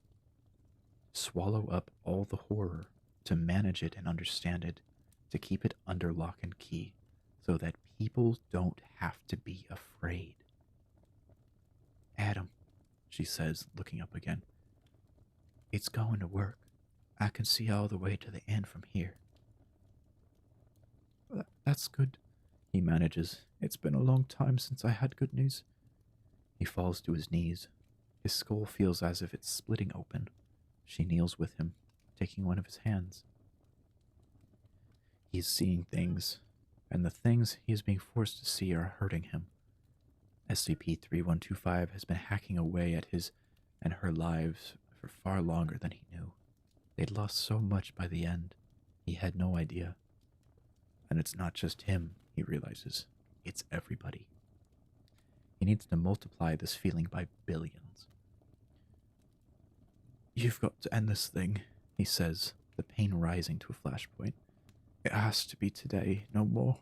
Swallow up all the horror, to manage it and understand it, to keep it under lock and key, so that people don't have to be afraid. Adam, she says, looking up again. It's going to work. I can see all the way to the end from here. That's good, he manages. It's been a long time since I had good news. He falls to his knees. His skull feels as if it's splitting open. She kneels with him, taking one of his hands. He is seeing things, and the things he is being forced to see are hurting him. SCP-3125 has been hacking away at his and her lives for far longer than he knew. They'd lost so much by the end, he had no idea. And it's not just him, he realizes. It's everybody. He needs to multiply this feeling by billions. You've got to end this thing, he says, the pain rising to a flashpoint. It has to be today, no more.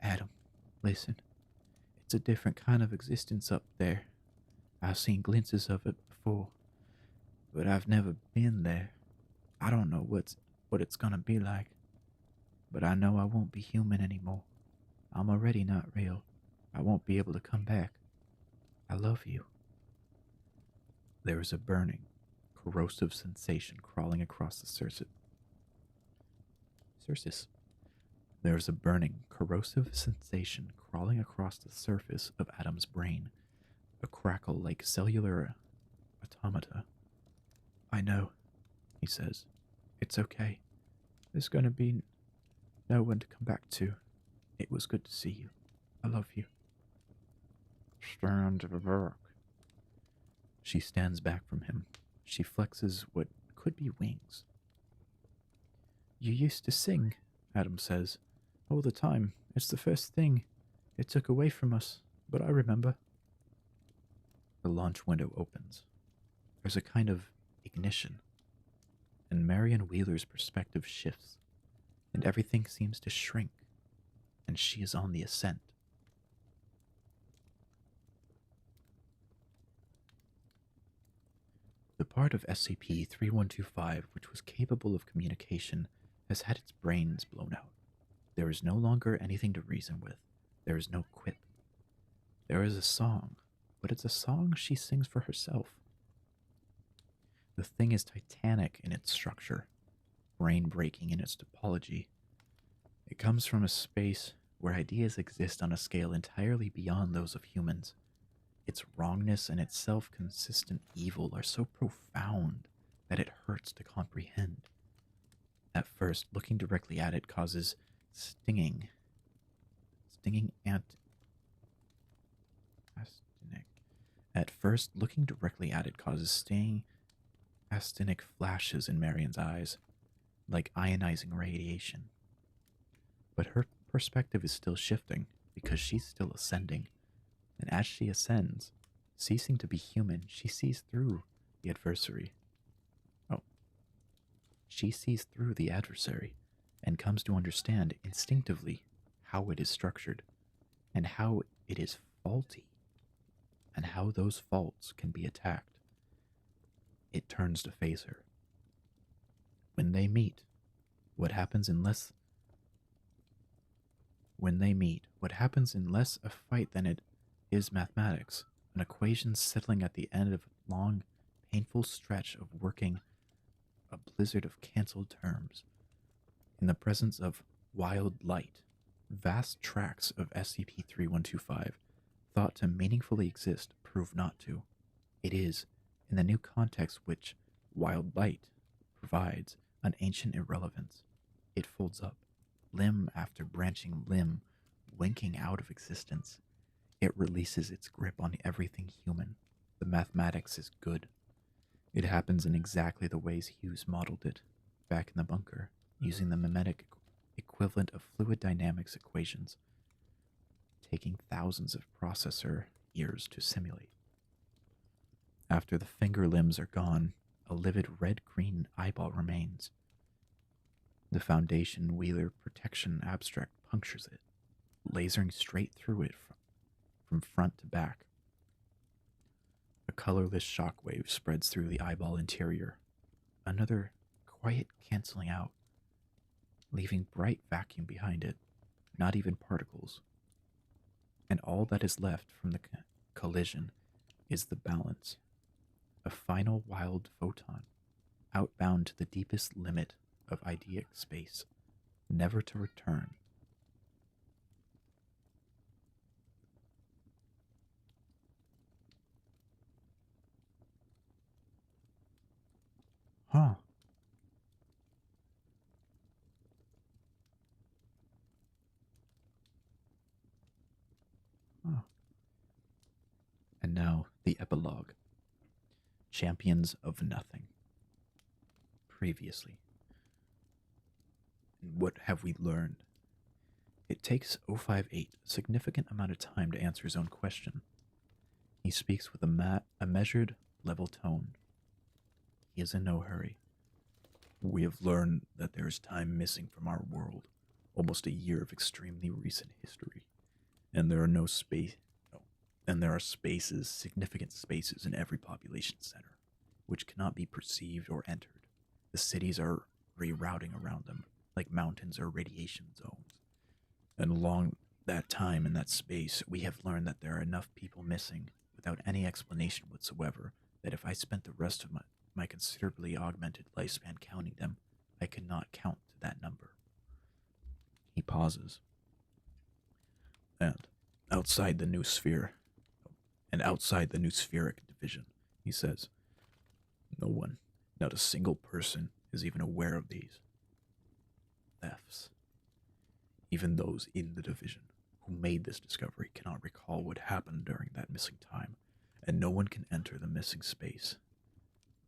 Adam, listen. It's a different kind of existence up there. I've seen glimpses of it before, but I've never been there. I don't know what it's gonna be like, but I know I won't be human anymore. I'm already not real. I won't be able to come back. I love you. There is a burning, corrosive sensation crawling across the surface. There is a burning, corrosive sensation crawling across the surface of Adam's brain, a crackle like cellular automata. I know, he says. It's okay. There's going to be no one to come back to. It was good to see you. I love you. Stand back. She stands back from him. She flexes what could be wings. You used to sing, Adam says. All the time. It's the first thing it took away from us, but I remember. The launch window opens. There's a kind of ignition, and Marion Wheeler's perspective shifts, and everything seems to shrink, and she is on the ascent. The part of SCP 3125 which was capable of communication has had its brains blown out. There is no longer anything to reason with. There is no quip. There is a song, but it's a song she sings for herself. The thing is titanic in its structure, brain-breaking in its topology. It comes from a space where ideas exist on a scale entirely beyond those of humans. Its wrongness and its self-consistent evil are so profound that it hurts to comprehend. At first, looking directly at it causes stinging astenic. At first, looking directly at it causes stinging astenic flashes in Marion's eyes, like ionizing radiation. But her perspective is still shifting because she's still ascending. And as she ascends, ceasing to be human, she sees through the adversary. Oh. She sees through the adversary and comes to understand instinctively how it is structured and how it is faulty and how those faults can be attacked. It turns to face her. When they meet, what happens in less a fight than it is mathematics, an equation settling at the end of a long, painful stretch of working a blizzard of cancelled terms. In the presence of wild light, vast tracts of SCP-3125, thought to meaningfully exist, prove not to. It is, in the new context which wild light provides, an ancient irrelevance. It folds up, limb after branching limb, winking out of existence. It releases its grip on everything human. The mathematics is good. It happens in exactly the ways Hughes modeled it, back in the bunker, using the memetic equivalent of fluid dynamics equations, taking thousands of processor years to simulate. After the finger limbs are gone, a livid red-green eyeball remains. The Foundation Wheeler protection abstract punctures it, lasering straight through it from front to back. A colorless shockwave spreads through the eyeball interior. Another quiet canceling out, leaving bright vacuum behind it, not even particles. And all that is left from the collision is the balance, a final wild photon, outbound to the deepest limit of ideic space, never to return. Huh. Huh. And now the epilogue. Champions of Nothing. Previously. What have we learned? It takes 058 a significant amount of time to answer his own question. He speaks with a measured, level tone. He is in no hurry. We have learned that there is time missing from our world, almost a year of extremely recent history, and there are spaces, significant spaces in every population center, which cannot be perceived or entered. The cities are rerouting around them, like mountains or radiation zones. And along that time in that space, we have learned that there are enough people missing, without any explanation whatsoever, that if I spent the rest of my considerably augmented lifespan counting them, I could not count to that number. He pauses. And outside the new spheric division, he says, no one, not a single person, is even aware of these thefts. Even those in the division, who made this discovery cannot recall what happened during that missing time, and no one can enter the missing space.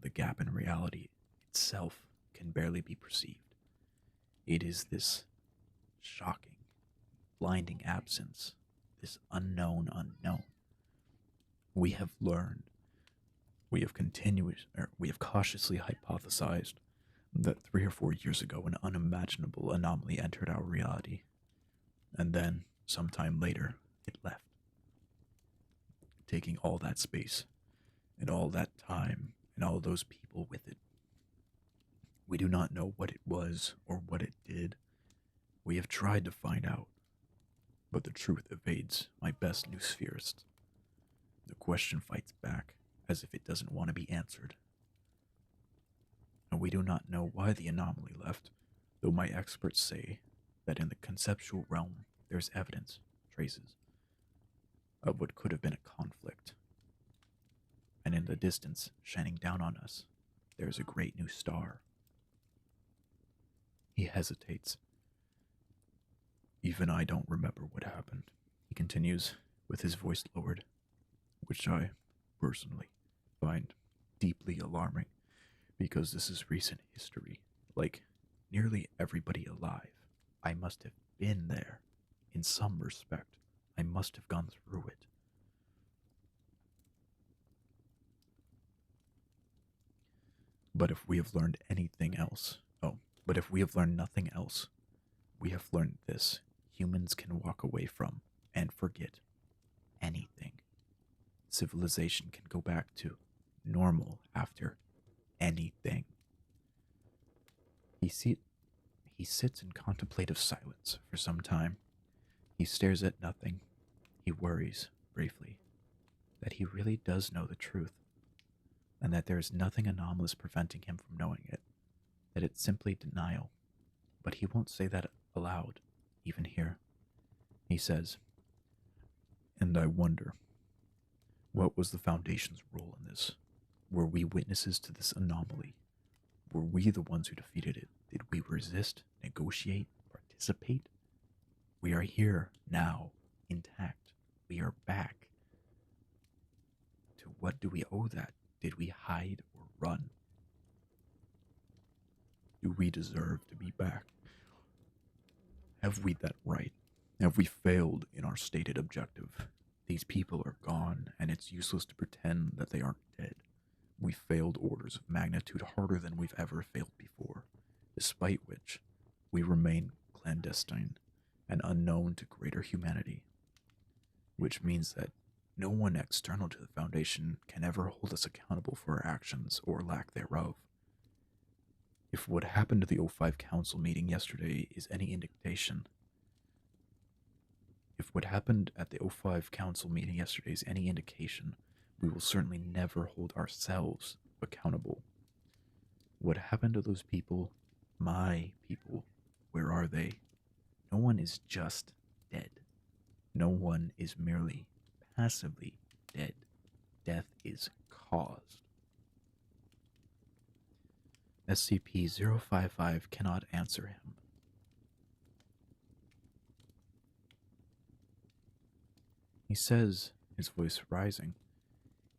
The gap in reality itself can barely be perceived. It is this shocking, blinding absence, this unknown unknown. We have learned, we have cautiously hypothesized that 3 or 4 years ago an unimaginable anomaly entered our reality, and then, sometime later, it left, taking all that space, and all that time, and all those people with it. We do not know what it was or what it did. We have tried to find out, but the truth evades my best news theorist. The question fights back, as if it doesn't want to be answered. And we do not know why the anomaly left, though my experts say that in the conceptual realm there's evidence, traces, of what could have been a conflict. And in the distance, shining down on us, there's a great new star. He hesitates. Even I don't remember what happened, he continues, with his voice lowered, which I, personally, find deeply alarming, because this is recent history. Like nearly everybody alive, I must have been there. In some respect, I must have gone through it. But if we have learned anything else, but if we have learned nothing else, we have learned this. Humans can walk away from and forget anything. Civilization can go back to normal after anything. He sits in contemplative silence for some time. He stares at nothing. He worries, briefly, that he really does know the truth, and that there is nothing anomalous preventing him from knowing it, that it's simply denial. But he won't say that aloud, even here. He says, "And I wonder, what was the Foundation's role in this? Were we witnesses to this anomaly? Were we the ones who defeated it? Did we resist, negotiate, participate? We are here now, intact. We are back. To what do we owe that? Did we hide or run? Do we deserve to be back? Have we that right? Have we failed in our stated objective? These people are gone, and it's useless to pretend that they aren't dead. We failed orders of magnitude harder than we've ever failed before, despite which we remain clandestine and unknown to greater humanity, which means that no one external to the Foundation can ever hold us accountable for our actions or lack thereof. If what happened to the O5 Council meeting yesterday is any indication, if what happened at the O5 Council meeting yesterday is any indication, we will certainly never hold ourselves accountable. What happened to those people, my people, where are they? No one is just dead. No one is merely passively dead. Death is caused. SCP-055 cannot answer him. He says, his voice rising,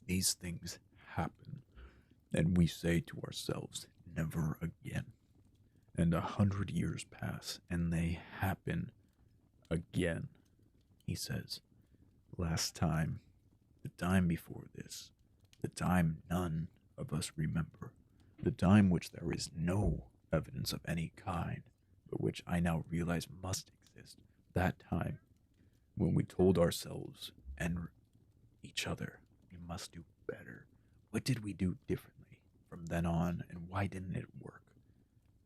"These things happen, and we say to ourselves, never again. And 100 years pass, and they happen again," he says. "Last time, the time before this, the time none of us remember, the time which there is no evidence of any kind, but which I now realize must exist, that time when we told ourselves and each other, we must do better. What did we do differently from then on, and why didn't it work?"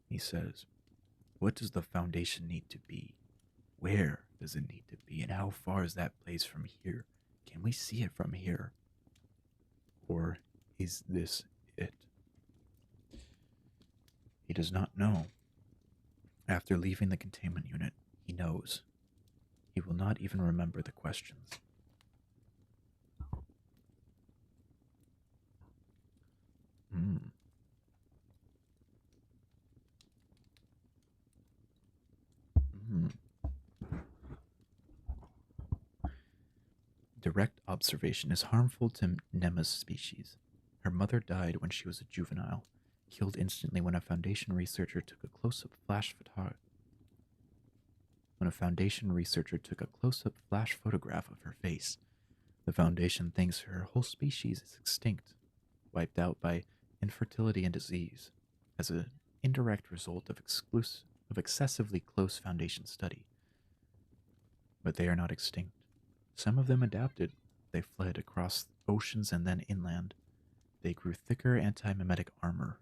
He says, "What does the Foundation need to be? Where does it need to be? And how far is that place from here? Can we see it from here? Or is this it?" He does not know. After leaving the containment unit, he knows. He will not even remember the questions. Direct observation is harmful to Nema's species. Her mother died when she was a juvenile, killed instantly when a Foundation researcher took a close-up flash photograph of her face. The Foundation thinks her whole species is extinct, wiped out by infertility and disease, as an indirect result of excessively close Foundation study. But they are not extinct. Some of them adapted. They fled across oceans and then inland. They grew thicker anti-memetic armor.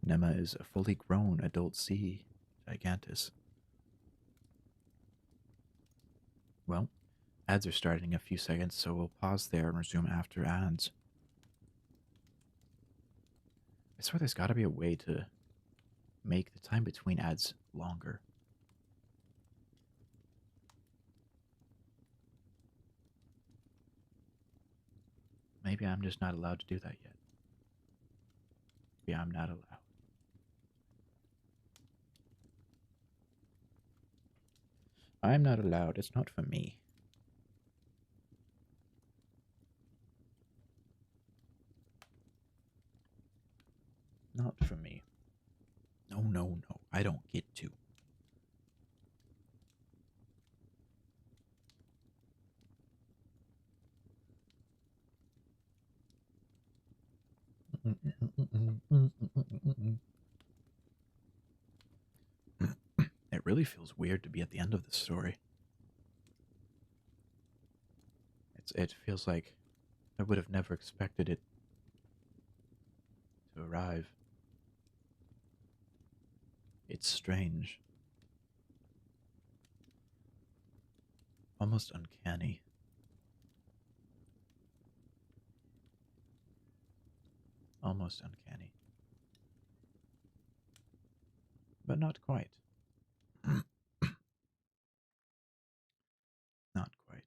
Nema is a fully grown adult sea gigantus. Well, ads are starting in a few seconds, so we'll pause there and resume after ads. I swear there's gotta be a way to make the time between ads longer. Maybe I'm just not allowed to do that yet. Maybe I'm not allowed. I'm not allowed. It's not for me. Not for me. No, no, no. I don't get to. It really feels weird to be at the end of the story. It feels like I would have never expected it to arrive. It's strange. Almost uncanny. Almost uncanny. But not quite. Not quite.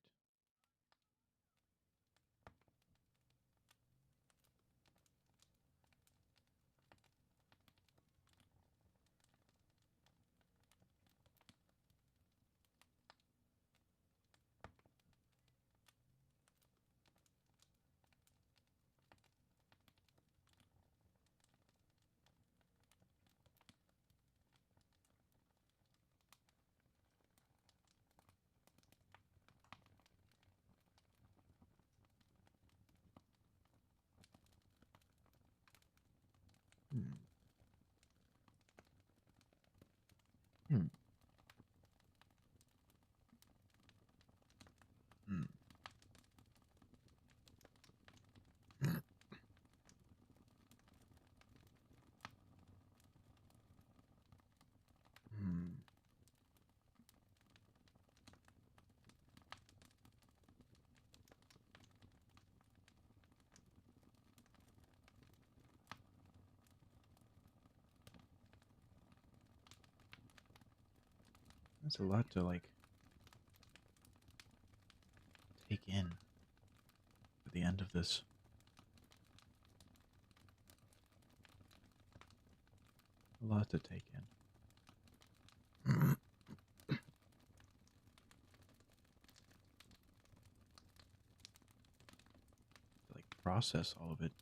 Hmm. Hmm. Hmm. Hmm. That's a lot to take in at the end of this. A lot to take in. Process all of it.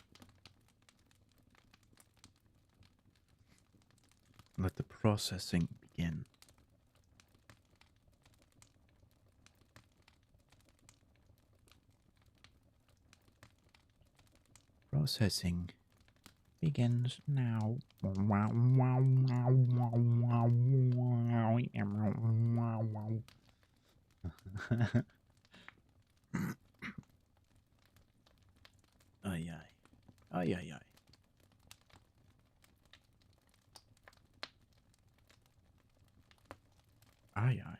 Let the processing begin. Processing begins now. Ay ay. Ay ay ay. Ay ay.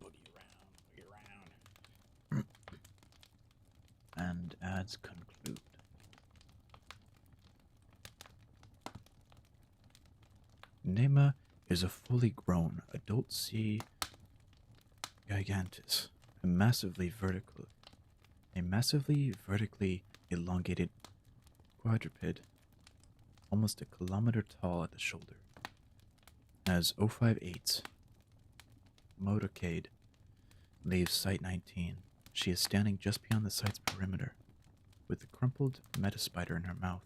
Boogie around. And ads conclude. Nema is a fully grown adult sea gigantus, a massively vertically elongated quadruped, almost a kilometer tall at the shoulder. As 058's motorcade leaves Site 19, she is standing just beyond the site's perimeter, with the crumpled metaspider in her mouth.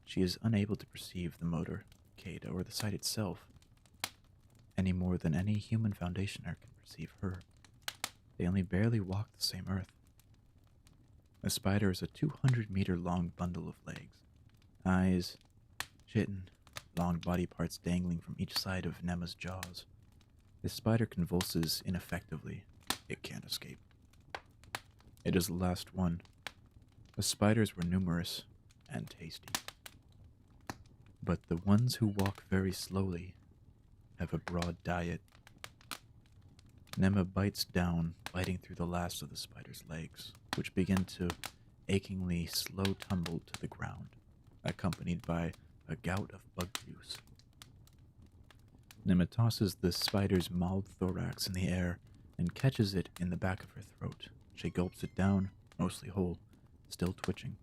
She is unable to perceive the motorcade or the site itself any more than any human foundationer can perceive her. They only barely walk the same earth. The spider is a 200-meter long bundle of legs, eyes, chitin, long body parts dangling from each side of Nema's jaws. The spider convulses ineffectively. It can't escape. It is the last one. The spiders were numerous and tasty, but the ones who walk very slowly have a broad diet. Nema bites down, biting through the last of the spider's legs, which begin to achingly slow tumble to the ground, accompanied by a gout of bug juice. Nema tosses the spider's mauled thorax in the air and catches it in the back of her throat. She gulps it down, mostly whole, still twitching.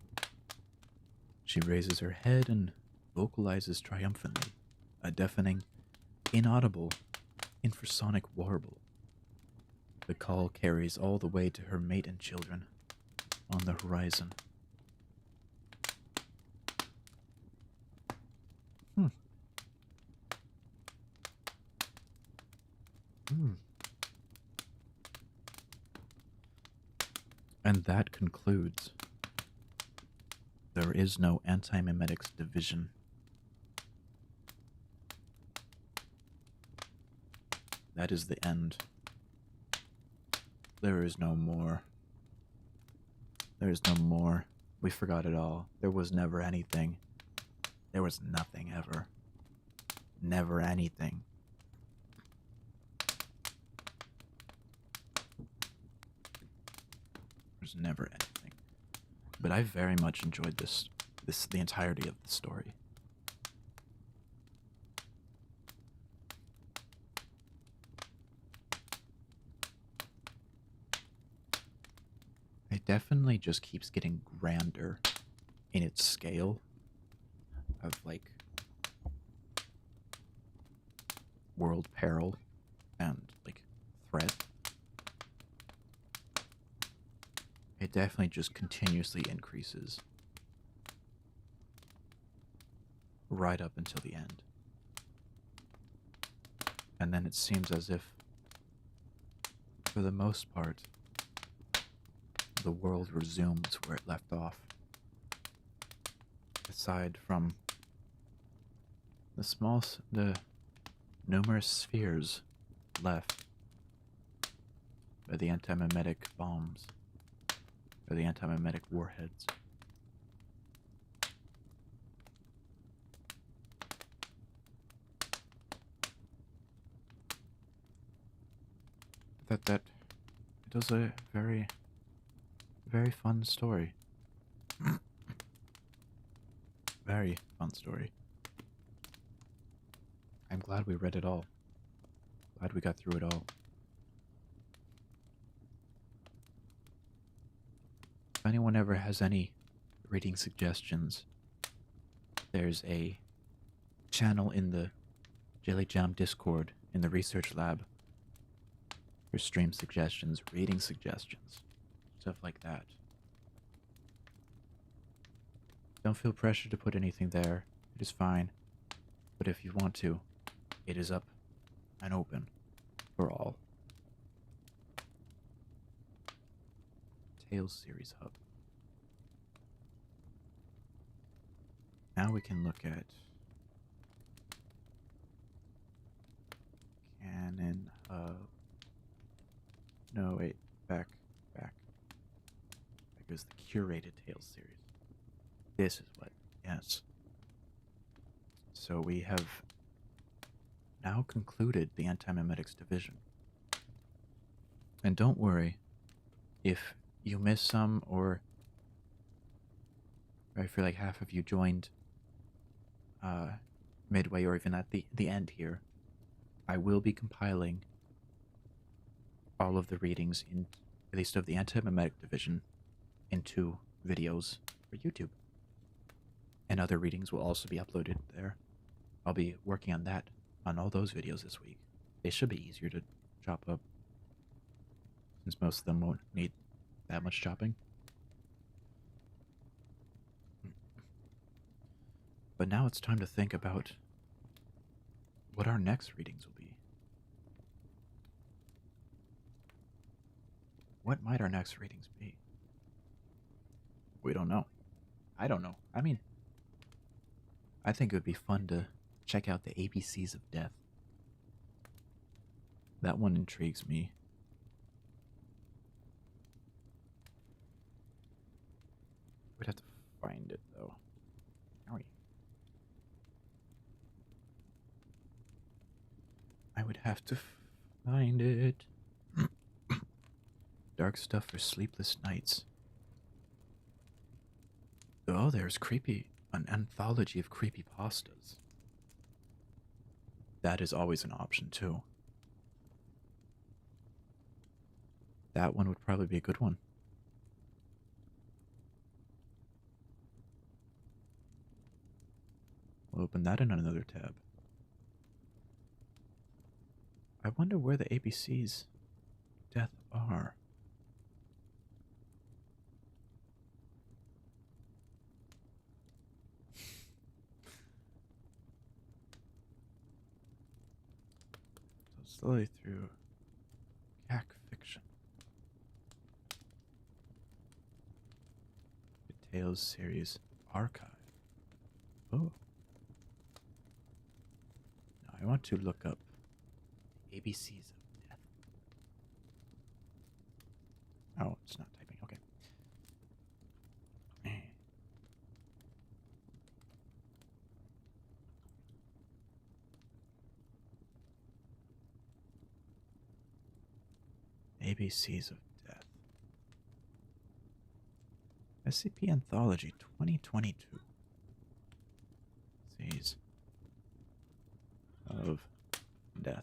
She raises her head and vocalizes triumphantly, a deafening, inaudible, infrasonic warble. The call carries all the way to her mate and children on the horizon. And that concludes. There is no anti-memetics division. That is the end. There is no more. There is no more. We forgot it all. There was never anything. There was nothing ever. Never anything. There's never anything. But I very much enjoyed the entirety of the story. It definitely just keeps getting grander in its scale of, like, world peril and, like, threat. It definitely just continuously increases right up until the end. And then it seems as if, for the most part, the world resumes where it left off. Aside from the numerous spheres left by the anti-memetic bombs, or the anti-memetic warheads. That it was a very, very fun story. Very fun story. I'm glad we read it all. Glad we got through it all. If anyone ever has any reading suggestions, there's a channel in the Jelly Jam Discord in the research lab for stream suggestions, reading suggestions, stuff like that. Don't feel pressured to put anything there. It is fine. But if you want to, it is up and open for all. Tales Series Hub. Now we can look at Canon Hub. No, wait, back. There goes the curated Tales series. This is what, yes. So we have now concluded the anti-memetics division. And don't worry, if you miss some, or I feel like half of you joined midway or even at the end here, I will be compiling all of the readings in at least of the anti-memetic division into videos for YouTube. And other readings will also be uploaded there. I'll be working on that on all those videos this week. They should be easier to chop up since most of them won't need that much chopping. But now it's time to think about what our next readings will be. What might our next readings be? We don't know. I don't know. I mean, I think it would be fun to check out the ABCs of Death. That one intrigues me. We'd have to find it, though. Are we? I would have to find it. Dark stuff for sleepless nights. Oh, there's an anthology of creepy pastas. That is always an option, too. That one would probably be a good one. We'll open that in another tab. I wonder where the ABCs Death are. So slowly through CAC fiction. The Tales series archive. Oh. Now I want to look up the ABCs of Death. Oh, it's not typing. Okay. ABCs of Death. SCP Anthology 2022. ABCs of Death.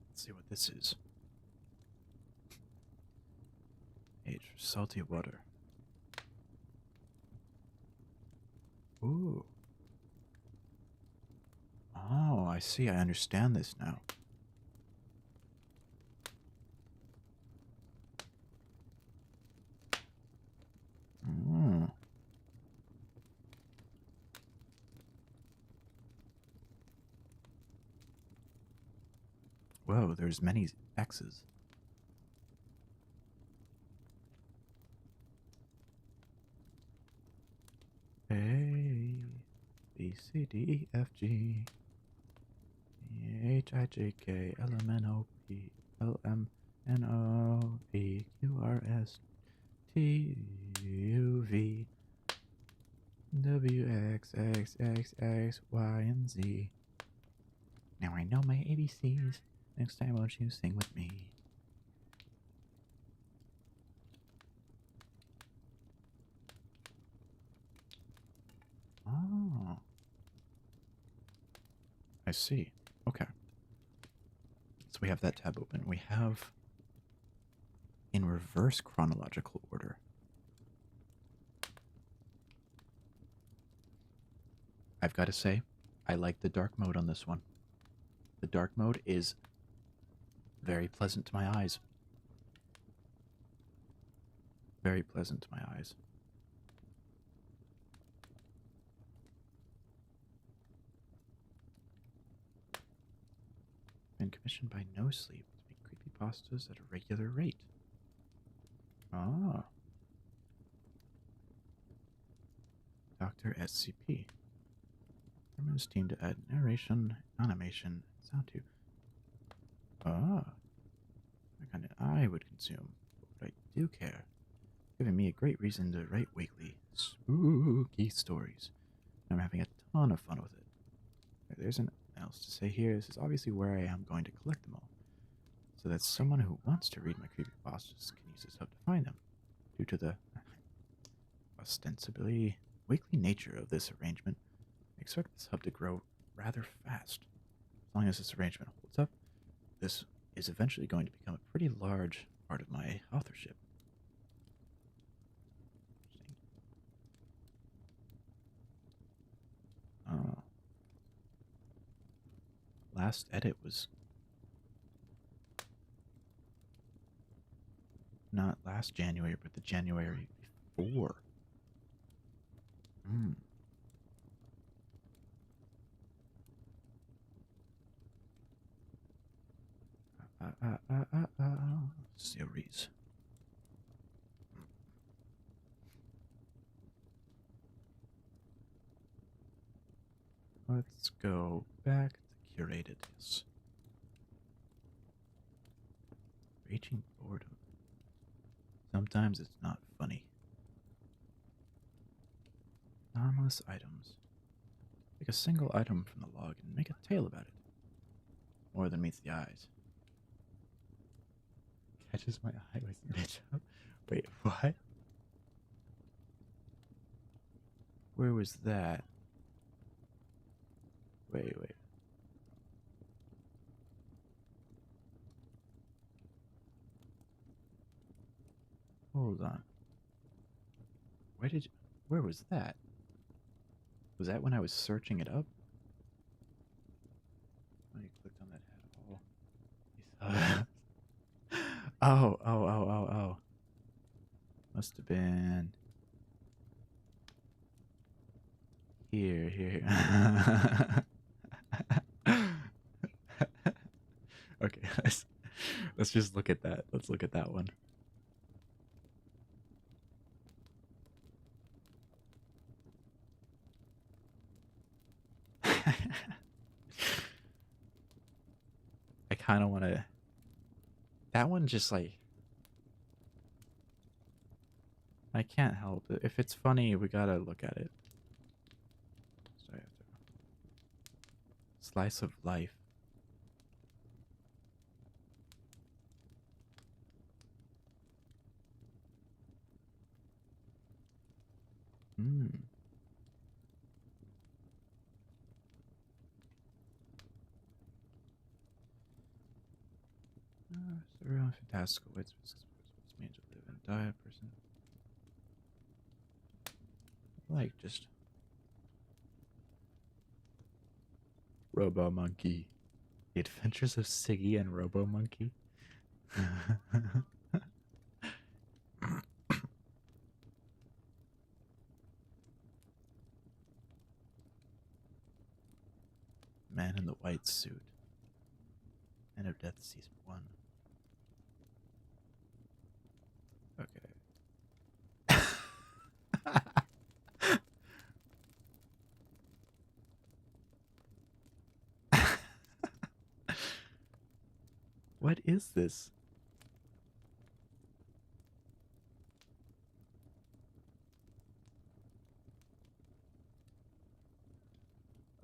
Let's see what this is. H for salty water. Ooh. Oh, I see. I understand this now. Mm. Whoa, there's many X's. A, B, C, D, E, F, G, H, I, J, K, L, M, N, O, P, L, M, N, O, P, Q, R, S, T, U, V, W, X, X, X, X, Y, and Z. Now I know my ABCs. Next time won't you sing with me? Oh. I see. Okay. So we have that tab open. We have in reverse chronological order. I've got to say, I like the dark mode on this one. The dark mode is very pleasant to my eyes. Very pleasant to my eyes. Been commissioned by No Sleep to make creepypastas at a regular rate. Ah. Dr. SCP. Herman's team to add narration, animation, and sound to. Ah. The kind I would consume, but I do care. Giving me a great reason to write weekly spooky stories. I'm having a ton of fun with it. There's nothing else to say here. This is obviously where I am going to collect them all. so that someone who wants to read my creepypastas can use this hub to find them. Due to the ostensibly weekly nature of this arrangement, I expect this hub to grow rather fast. As long as this arrangement holds up, this is eventually going to become a pretty large part of my authorship. Last edit was not last January, but the January before. Series. Let's go back to curated. Yes. Raging boredom. Sometimes it's not funny. Anomalous items. Take a single item from the log and make a tale about it. More than meets the eyes. Catches my eye with bitch up. Wait, what? Where was that? Wait. Hold on. Where was that? Was that when I was searching it up? Oh, you clicked on that head. Oh. Oh. Must have been here. Okay, let's just look at that. Let's look at that one. I kind of want to. That one just like. I can't help it. If it's funny, we gotta look at it. Sorry, slice of life. Around fantastical ways what's mean to live and die a person. Like just Robo Monkey. The Adventures of Siggy and Robo Monkey. Man in the White Suit. End of Death Season 1. Okay. What is this?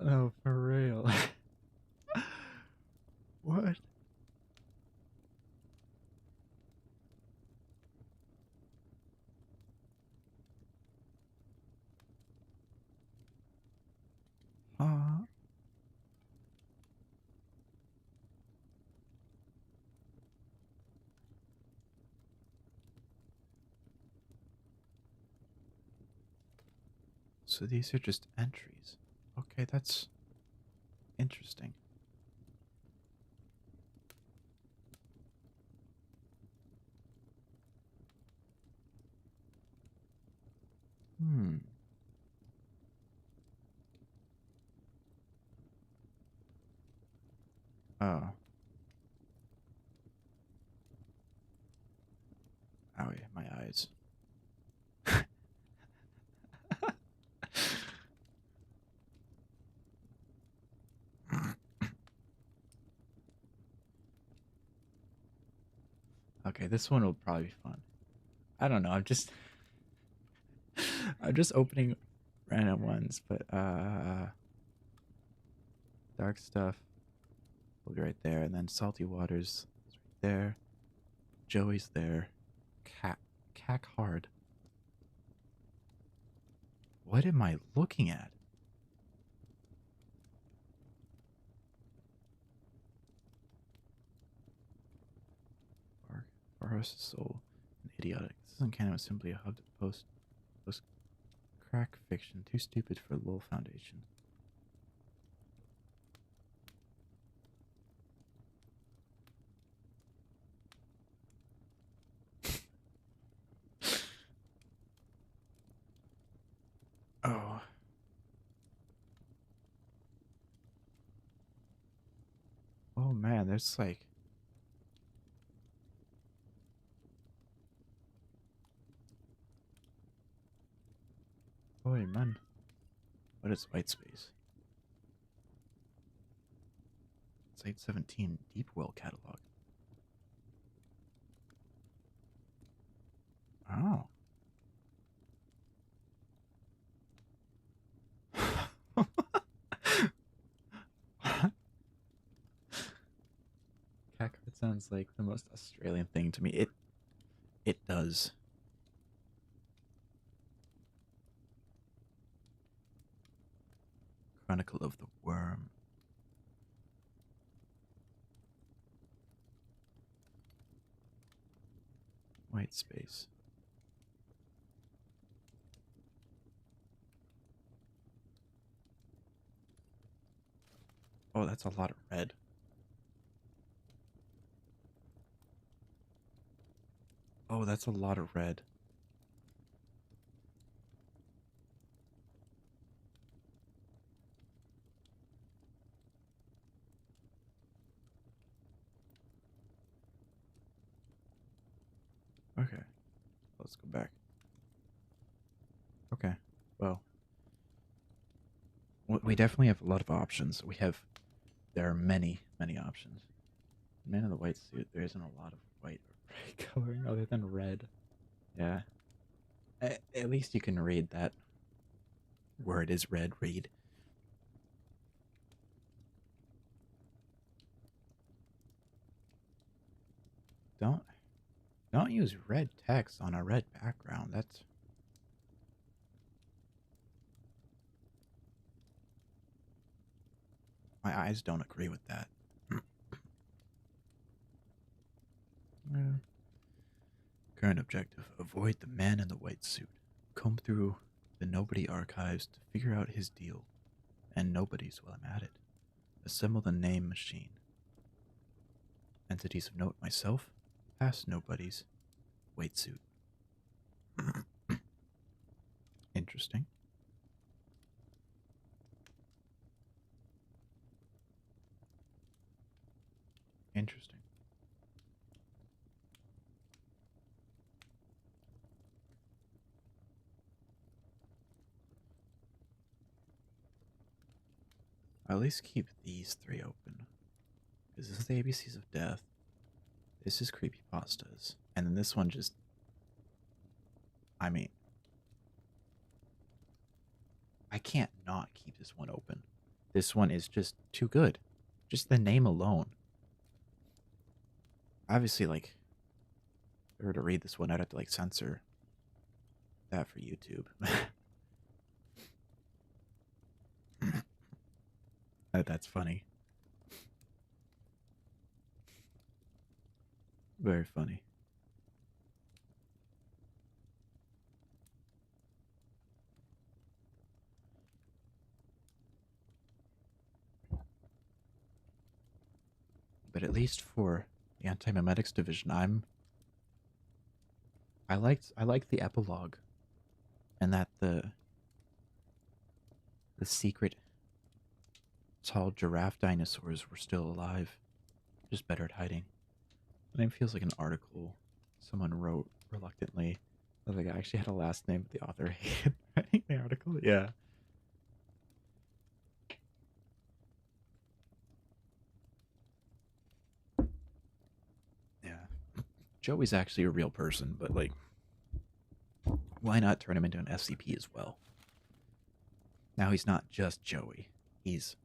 Oh, for real. What? So these are just entries. Okay, that's interesting. Oh. Owie, my eyes. Okay, this one will probably be fun. I don't know, I'm just opening random ones, but dark stuff will be right there, and then salty waters there. Joey's there. Cack hard. What am I looking at? Farhos is so idiotic. This isn't canon, it's simply a hub to post crack fiction. Too stupid for LOL Foundation. Oh. Oh man, there's like... Holy man. What is white space? Site 17, Deep Well catalog. Oh. Cackard sounds like the most Australian thing to me. It does. Chronicle of the Worm. White space. Oh, that's a lot of red. Oh, that's a lot of red. Okay. Let's go back. Okay. Well, we definitely have a lot of options. There are many, many options. Man in the white suit, there isn't a lot of white or bright coloring other than red. Yeah. At least you can read that word is red, read. Don't don't use red text on a red background. That's... My eyes don't agree with that. Current objective: avoid the man in the white suit. Comb through the Nobody archives to figure out his deal. And nobody's while I'm at it. Assemble the name machine. Entities of note: myself, past nobodies, white suit. Interesting. Interesting. I'll at least keep these three open. Because this is the ABCs of death. This is creepypastas. And then this one just... I mean... I can't not keep this one open. This one is just too good. Just the name alone. Obviously, like... If I were to read this one, I'd have to, like, censor that for YouTube. That's funny. Very funny. But at least for the anti-memetics division, I liked the epilogue, and that the secret tall giraffe dinosaurs were still alive, just better at hiding. The name feels like an article someone wrote reluctantly. Like I actually had a last name, but the author hated writing the article. Yeah. Yeah. Joey's actually a real person, but like, why not turn him into an SCP as well? Now he's not just Joey. He's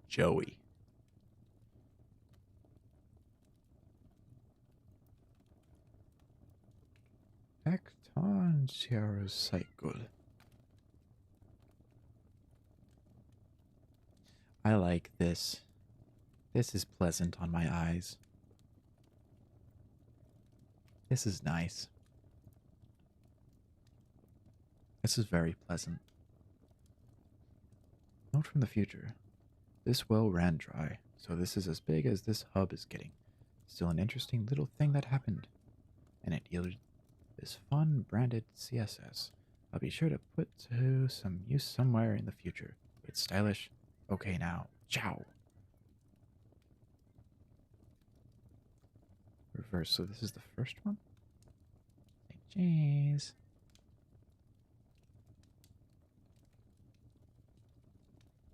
Joey. Exponential cycle. I like this. This is pleasant on my eyes. This is nice. This is very pleasant. Note from the future. This well ran dry, so this is as big as this hub is getting. Still an interesting little thing that happened. And it yielded this fun branded CSS. I'll be sure to put to some use somewhere in the future. It's stylish. Okay now. Ciao. Reverse. So this is the first one? Jeez.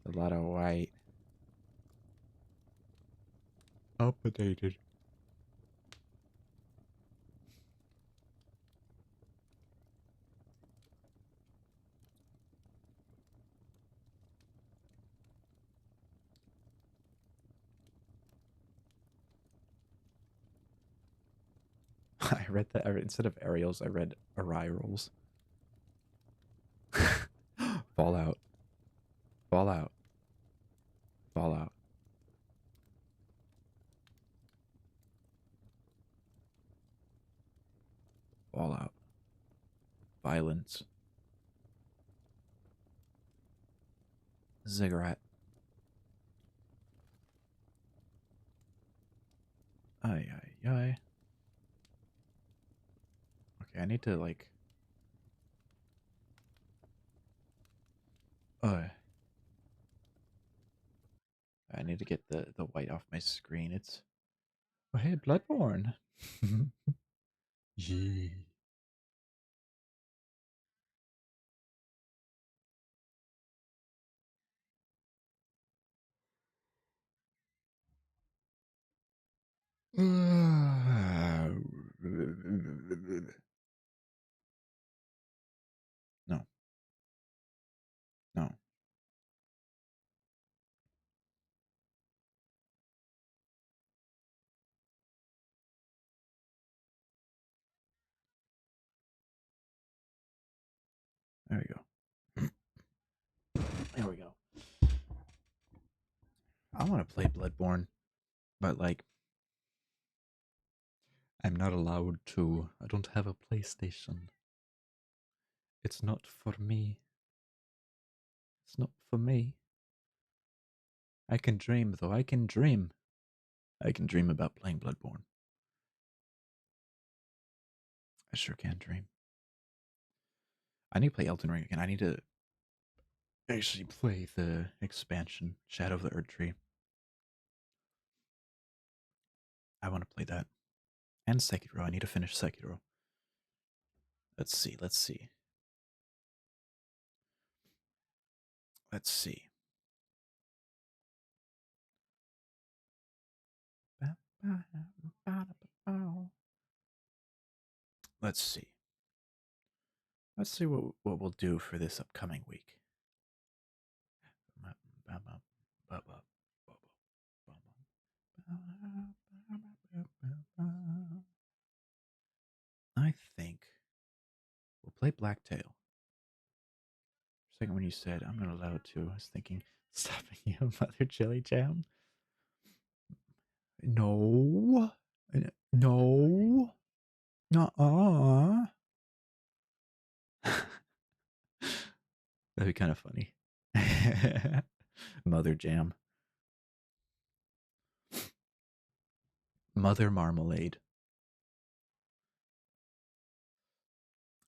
A lot of white. Updated. I read that instead of aerials, I read Arirals. Fallout. Fallout. Fallout. Fallout. Violence. Ziggurat. Ay, ay, ay. Okay, I need to, like... I need to get the white off my screen. It's... Oh, hey, Bloodborne. Yee. No. No. There we go. There we go. I want to play Bloodborne, but like, I'm not allowed to. I don't have a PlayStation. It's not for me. It's not for me. I can dream, though. I can dream. I can dream about playing Bloodborne. I sure can dream. I need to play Elden Ring again. I need to actually play the expansion, Shadow of the Erd Tree. I want to play that. And Sekiro. I need to finish Sekiro. Let's see. Let's see. Let's see. Let's see. Let's see what we'll do for this upcoming week. I think we'll play Blacktail. For a second, when you said I'm not allowed to, I was thinking, stopping you, Mother Chili Jam. No, no, nuh-uh. That'd be kind of funny. Mother Jam. Mother Marmalade.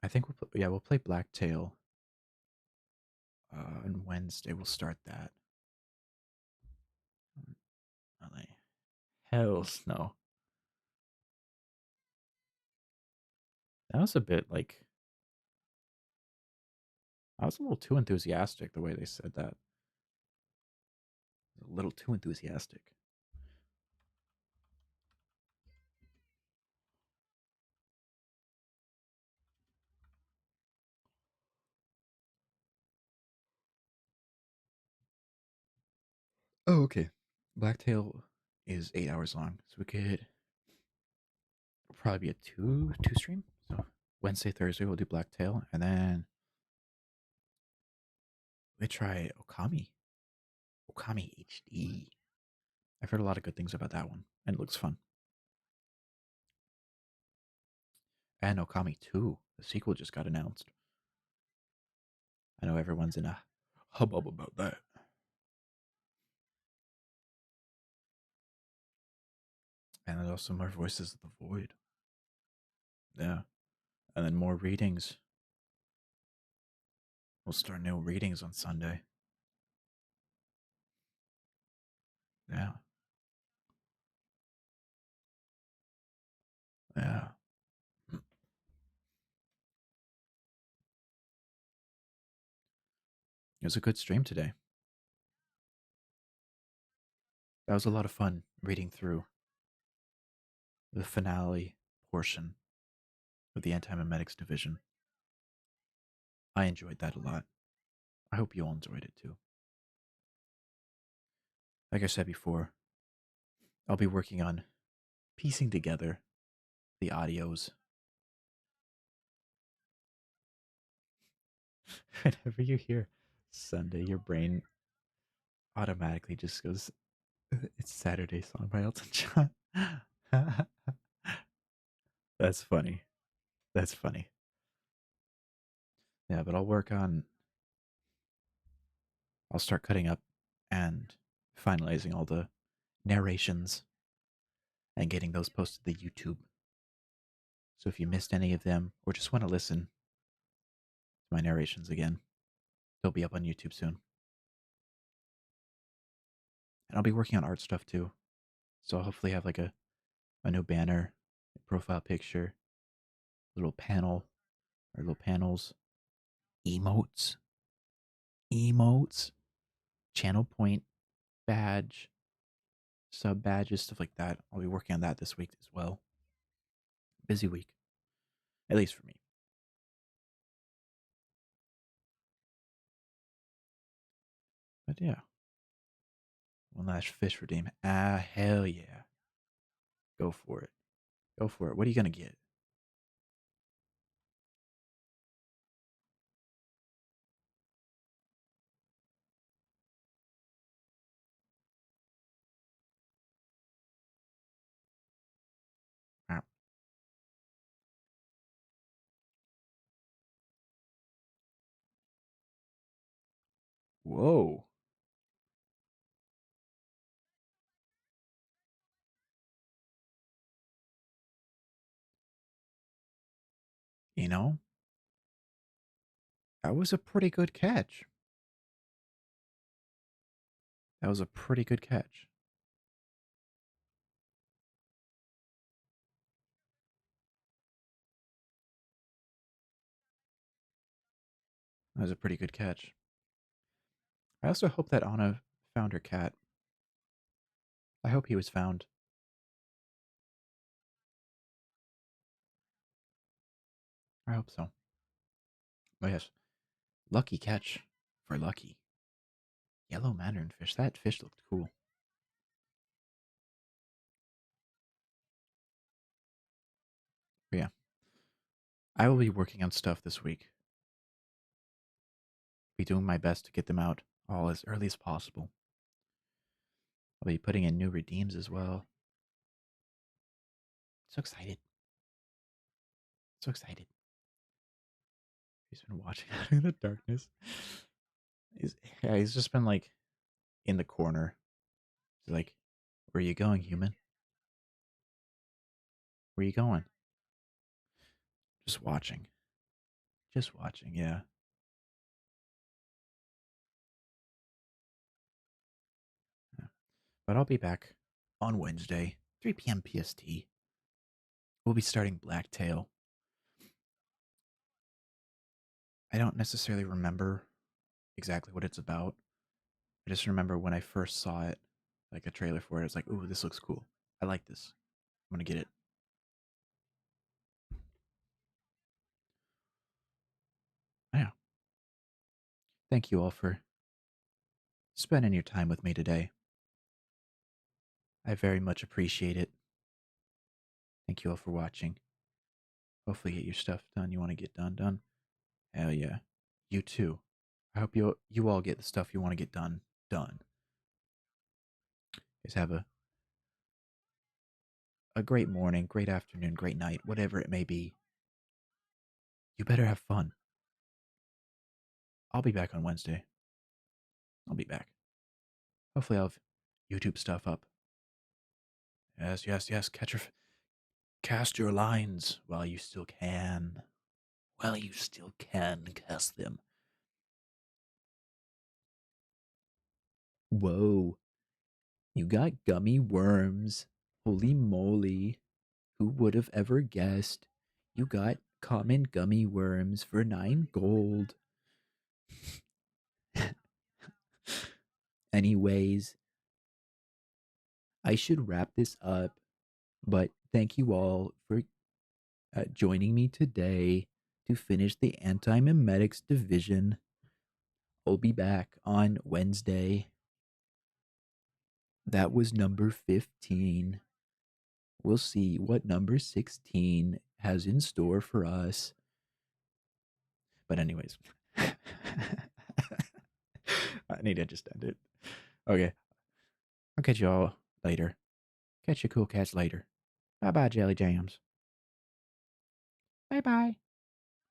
I think we'll play Blacktail on Wednesday. We'll start that. Hells no. That was a bit like, I was a little too enthusiastic the way they said that. A little too enthusiastic. Oh, okay. Blacktail is 8 hours long, so we could probably be a two stream. So Wednesday, Thursday, we'll do Blacktail, and then we try Okami. Okami HD. I've heard a lot of good things about that one, and it looks fun. And Okami 2, the sequel just got announced. I know everyone's in a hubbub about that. And there's also more Voices of the Void. Yeah. And then more readings. We'll start new readings on Sunday. Yeah. Yeah. It was a good stream today. That was a lot of fun reading through the finale portion of the anti-memetics division. I enjoyed that a lot. I hope you all enjoyed it too. Like I said before, I'll be working on piecing together the audios. Whenever you hear Sunday, your brain automatically just goes, it's Saturday song by Elton John. That's funny. That's funny. Yeah, but I'll start cutting up and finalizing all the narrations and getting those posted to YouTube. So if you missed any of them or just want to listen to my narrations again, they'll be up on YouTube soon. And I'll be working on art stuff too. So I'll hopefully have like a new banner, a profile picture, little panel or little panels, emotes, emotes, channel point badge, sub badges, stuff like that. I'll be working on that this week as well. Busy week, at least for me. But yeah, one last fish redeem. Ah, hell yeah. Go for it. Go for it. What are you going to get? Ah, whoa. You know, that was a pretty good catch. That was a pretty good catch. That was a pretty good catch. I also hope that Anna found her cat. I hope he was found. I hope so. Oh, yes. Lucky catch for Lucky. Yellow mandarin fish. That fish looked cool. But yeah, I will be working on stuff this week. Be doing my best to get them out all as early as possible. I'll be putting in new redeems as well. So excited. So excited. He's been watching out in the darkness. He's just been like in the corner. He's like, where are you going, human? Where are you going? Just watching. Just watching, yeah. Yeah. But I'll be back on Wednesday, 3 p.m. PST. We'll be starting Blacktail. I don't necessarily remember exactly what it's about. I just remember when I first saw it, like a trailer for it, it's like, ooh, this looks cool. I like this. I'm gonna get it. Yeah. Thank you all for spending your time with me today. I very much appreciate it. Thank you all for watching. Hopefully, get your stuff done. You want to get done. Hell yeah. You too. I hope you all get the stuff you want to get done. Guys have a great morning, great afternoon, great night, whatever it may be. You better have fun. I'll be back on Wednesday. I'll be back. Hopefully, I'll have YouTube stuff up. Yes. Cast your lines while you still can. While you still can cast them. Whoa. You got gummy worms. Holy moly. Who would have ever guessed? You got common gummy worms for 9 gold. Anyways, I should wrap this up, but thank you all for joining me today to finish the anti-memetics division. I'll be back on Wednesday. That was number 15. We'll see what number 16 has in store for us. But, anyways, I need to just end it. Okay. I'll catch y'all later. Catch you cool cats later. Bye bye, Jelly Jams. Bye bye.